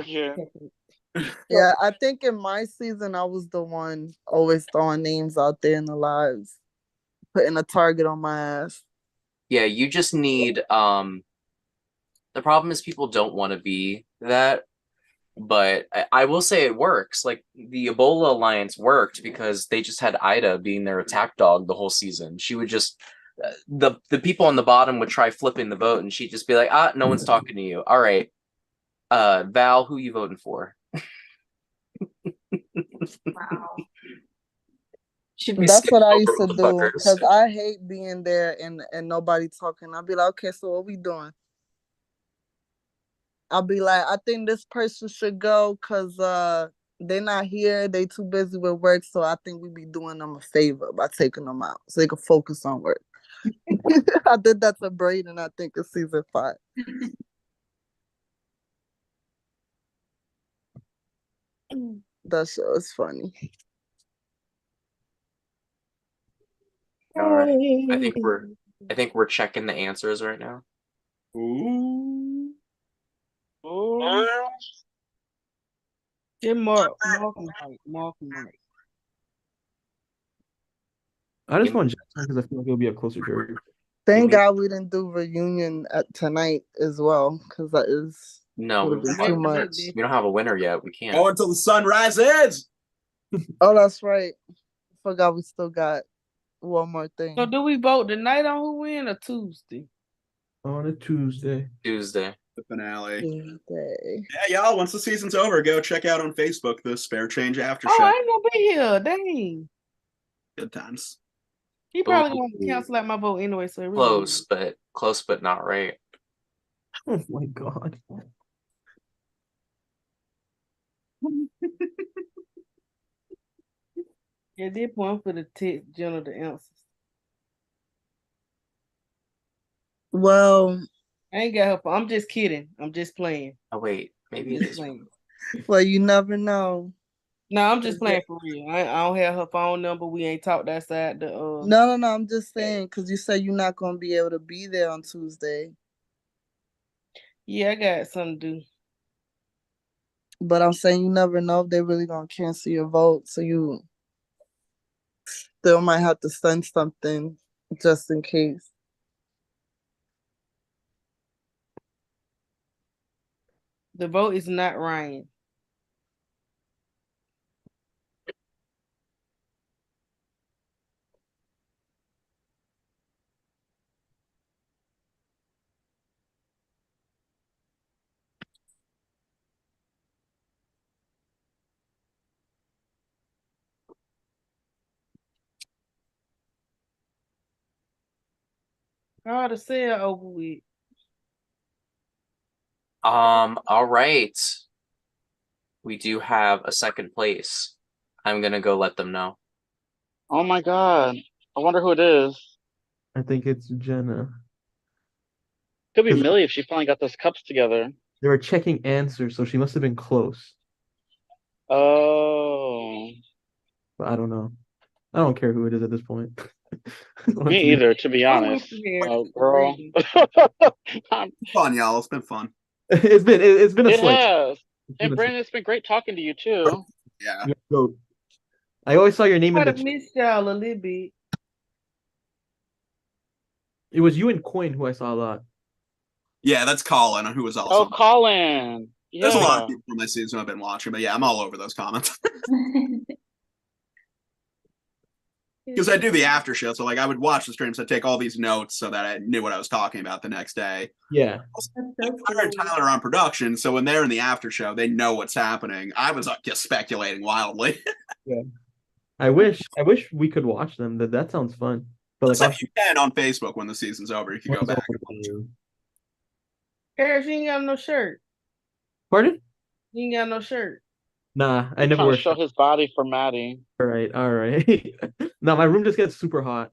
Yeah, I think in my season I was the one always throwing names out there in the lives, putting a target on my ass. Yeah, you just need the problem is people don't want to be that, but I will say it works. Like the Ebola Alliance worked because they just had Ida being their attack dog the whole season. She would just the people on the bottom would try flipping the vote, and she'd just be like, "No one's talking to you. All right, Val, who you voting for?" Wow. That's what I used to do, because I hate being there and nobody talking. I'll be like, "Okay, so what we doing?" I'll be like, "I think this person should go because they're not here. They too busy with work. So I think we be doing them a favor by taking them out so they can focus on work." I did that to Braden, I think, in season 5. That show is funny. All right. I think we're checking the answers right now. Ooh. Get Mark Mike. I just want Jackson because I feel like he'll be a closer jury. Thank God we didn't do reunion tonight as well, because that is No, would have been too much. we don't have a winner yet. We can't. Oh, until the sun rises. Oh, that's right. Forgot we still got one more thing. So do we vote tonight on who win or Tuesday? On a Tuesday. Tuesday. The finale. Tuesday. Yeah, y'all. Once the season's over, go check out on Facebook the Spare Change After Oh, Show. I ain't gonna be here. Dang. Good times. He probably gonna cancel out my vote anyway. So it really Close, but not right. Oh my God. Yeah, they point for the text general the answers. Well, I ain't got her. I'm just kidding. I'm just playing. Oh wait, maybe it is. Well, you never know. No, I'm just playing for real. I don't have her phone number. We ain't talked outside the. No. I'm just saying because you said you're not gonna be able to be there on Tuesday. Yeah, I got something to do. But I'm saying you never know if they're really gonna cancel your vote, so you still might have to send something just in case. The vote is not Ryan. I ought to sell over with. All right. We do have a second place. I'm gonna go let them know. Oh my god. I wonder who it is. I think it's Jenna. Could be Millie if she finally got those cups together. They were checking answers, so she must have been close. Oh. But I don't know. I don't care who it is at this point. Me either, to be honest. Girl. Fun, y'all. It's been fun. It's been a It slate. has. And Brandon, it's been great talking to you too. Yeah. So, I always saw your name in I'd have the. missed y'all a little bit. It was you and Coin who I saw a lot. Yeah, that's Colin, who was also. Oh, Colin. Yeah. There's a lot of people from my season I've been watching, but yeah, I'm all over those comments. Because I do the after show, so like I would watch the streams, I'd take all these notes so that I knew what I was talking about the next day. Yeah. Tyler and Tyler are on production, so when they're in the after show, they know what's happening. I was just speculating wildly. Yeah. I wish we could watch them. That sounds fun. But like you can on Facebook when the season's over. You can go back and watch. Harris, you ain't got no shirt. Pardon? You ain't got no shirt. Nah, I He's never trying wear. to show his body for Maddie. All right. No, my room just gets super hot.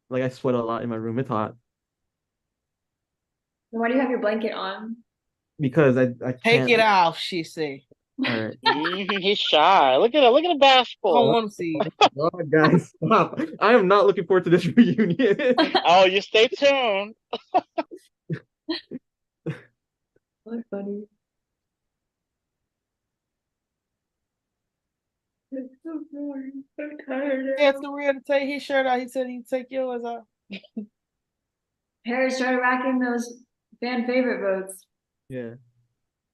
Like I sweat a lot in my room. It's hot Why do you have your blanket on? because I Take can't. it off, she said. All right. He's shy. Look at him bashful. I don't want to see. Oh, guys, stop! I am not looking forward to this reunion. Oh, you stay tuned. That's funny. It's so boring. I'm tired. He asked the real to take his shirt out. He said he'd take yours off. Harris started racking those fan favorite votes. Yeah.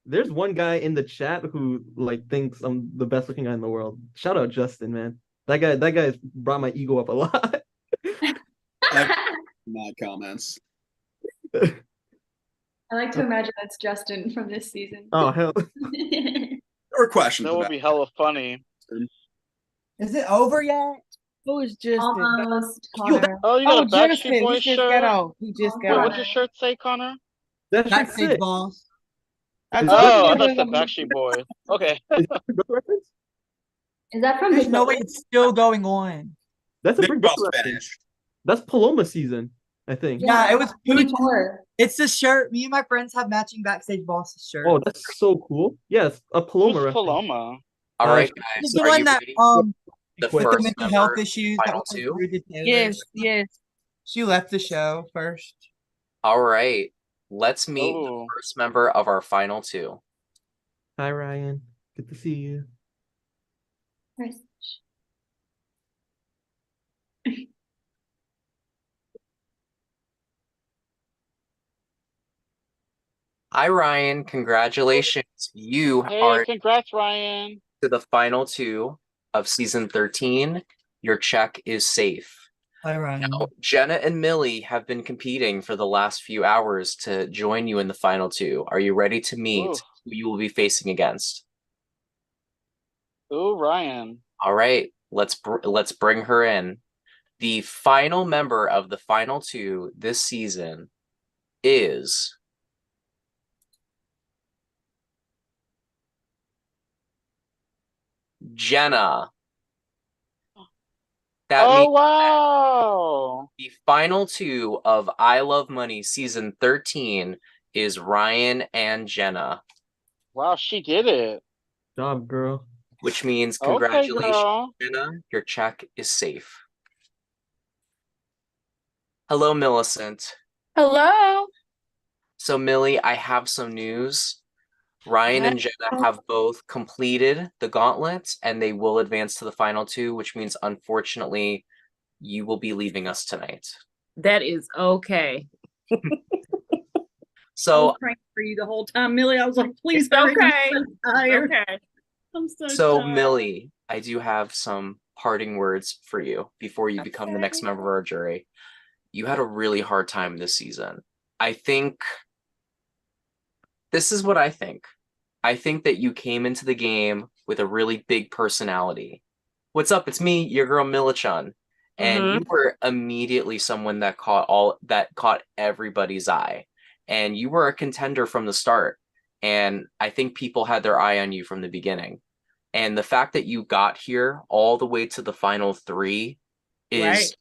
There's one guy in the chat who like thinks I'm the best looking guy in the world. Shout out Justin, man. That guy brought my ego up a lot. My comments. I like to imagine that's Justin from this season. Oh hell. Or questions. That would be hella funny. Is it over yet? Who is Justin? Almost. Oh, you got a Justin. Backstreet Boys He just shirt? got off. He just got Wait, off. what's your shirt say, Connor? That's Backstage Boss. I thought it said Backstreet Boys. Okay. Is that from There's Big no Brother? way it's still going on. That's a Big Big Boss Brother finished. reference. That's Paloma season, I think. Yeah, it was Pretty poor. It's the shirt. Me and my friends have matching Backstage Boss shirt. Oh, that's so cool. Yes, a Paloma Who's reference. Paloma? All right, It's guys. the Are one you that ready? with The the first mental member, health issues that final was two. Rudy Taylor. Yes. She left the show first. All right. Let's meet the Oh. first member of our final two. Hi Ryan. Good to see you. Nice. Hi, Ryan. Congratulations. You Hey, are congrats, Ryan. to the final two of season 13. Your check is safe. Hi, Ryan. Now, Jenna and Millie have been competing for the last few hours to join you in the final two. Are you ready to meet Ooh. who you will be facing against? Ooh, Ryan. All right, let's bring her in. The final member of the final two this season is Jenna. That means wow. the final two of I Love Money season 13 is Ryan and Jenna. Wow, she did it. Job, girl. which means Okay, congratulations, girl. Jenna. Your check is safe. Hello, Millicent. Hello. So, Millie, I have some news. Ryan and Jenna have both completed the gauntlet, and they will advance to the final two, which means, unfortunately, you will be leaving us tonight. That is okay. So, I was praying for you the whole time, Millie. I was like, please It's hurry. okay. I'm so tired. Okay. I'm so tired. Millie, I do have some parting words for you before you become the next member of our jury. You had a really hard time this season. I think this is what I think. I think that you came into the game with a really big personality. What's up? It's me, your girl Milichan. And you were immediately someone that caught everybody's eye. And you were a contender from the start. And I think people had their eye on you from the beginning. And the fact that you got here all the way to the final three is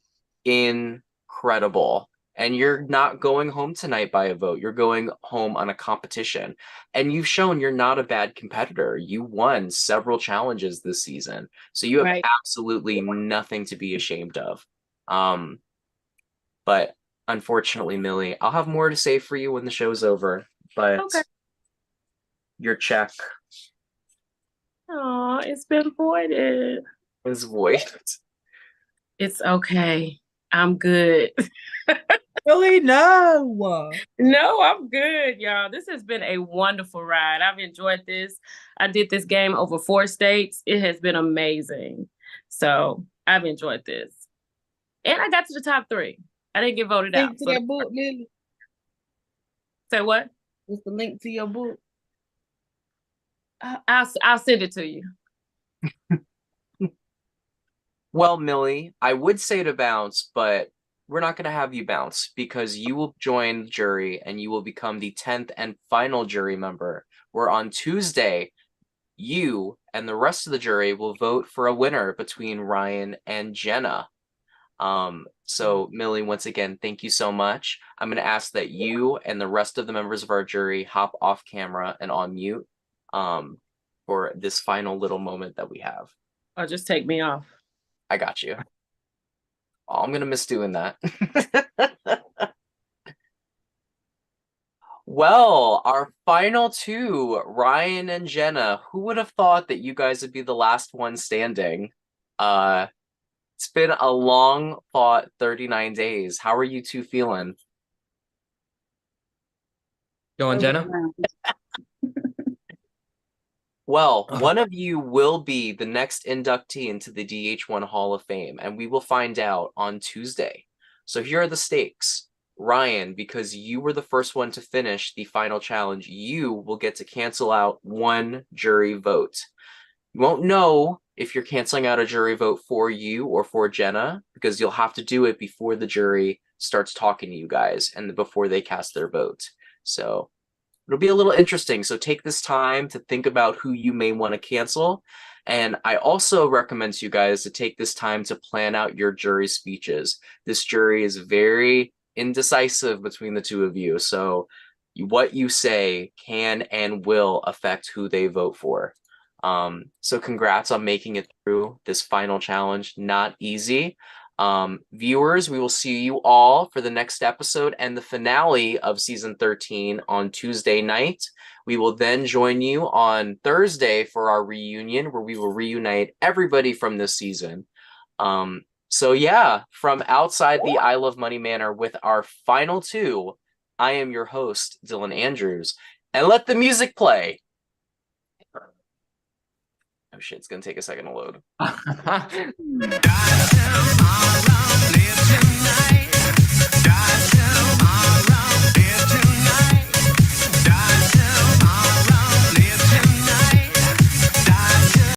incredible. And you're not going home tonight by a vote. You're going home on a competition. And you've shown you're not a bad competitor. You won several challenges this season. So you have absolutely nothing to be ashamed of. But unfortunately, Millie, I'll have more to say for you when the show's over. But your check Oh, it's been voided. is void. It's okay. I'm good. Really? No. No, I'm good, y'all. This has been a wonderful ride. I've enjoyed this. I did this game over 4 states. It has been amazing. So I've enjoyed this. And I got to the top 3. I didn't get voted out. Link to that book, Lily. Say what? What's the link to your book? I'll send it to you. Well, Millie, I would say to bounce, but we're not going to have you bounce because you will join the jury and you will become the 10th and final jury member, where on Tuesday, you and the rest of the jury will vote for a winner between Ryan and Jenna. So Millie, once again, thank you so much. I'm going to ask that you and the rest of the members of our jury hop off camera and on mute for this final little moment that we have. Or just take me off. I got you. Oh, I'm going to miss doing that. Well, our final two, Ryan and Jenna. Who would have thought that you guys would be the last one standing? It's been a long fought 39 days. How are you two feeling? Go on, Jenna. Well, one of you will be the next inductee into the DH1 Hall of Fame, and we will find out on Tuesday. So here are the stakes. Ryan, because you were the first one to finish the final challenge, you will get to cancel out one jury vote. You won't know if you're canceling out a jury vote for you or for Jenna, because you'll have to do it before the jury starts talking to you guys and before they cast their vote. So it'll be a little interesting. So take this time to think about who you may want to cancel. And I also recommend to you guys to take this time to plan out your jury speeches. This jury is very indecisive between the two of you. So what you say can and will affect who they vote for. So congrats on making it through this final challenge. Not easy. Viewers, we will see you all for the next episode and the finale of season 13 on Tuesday night. We will then join you on Thursday for our reunion, where we will reunite everybody from this season. So yeah, from outside the I Love Money Manor with our final two, I am your host, Dylan Andrews, and let the music play. Oh shit, it's gonna take a second to load.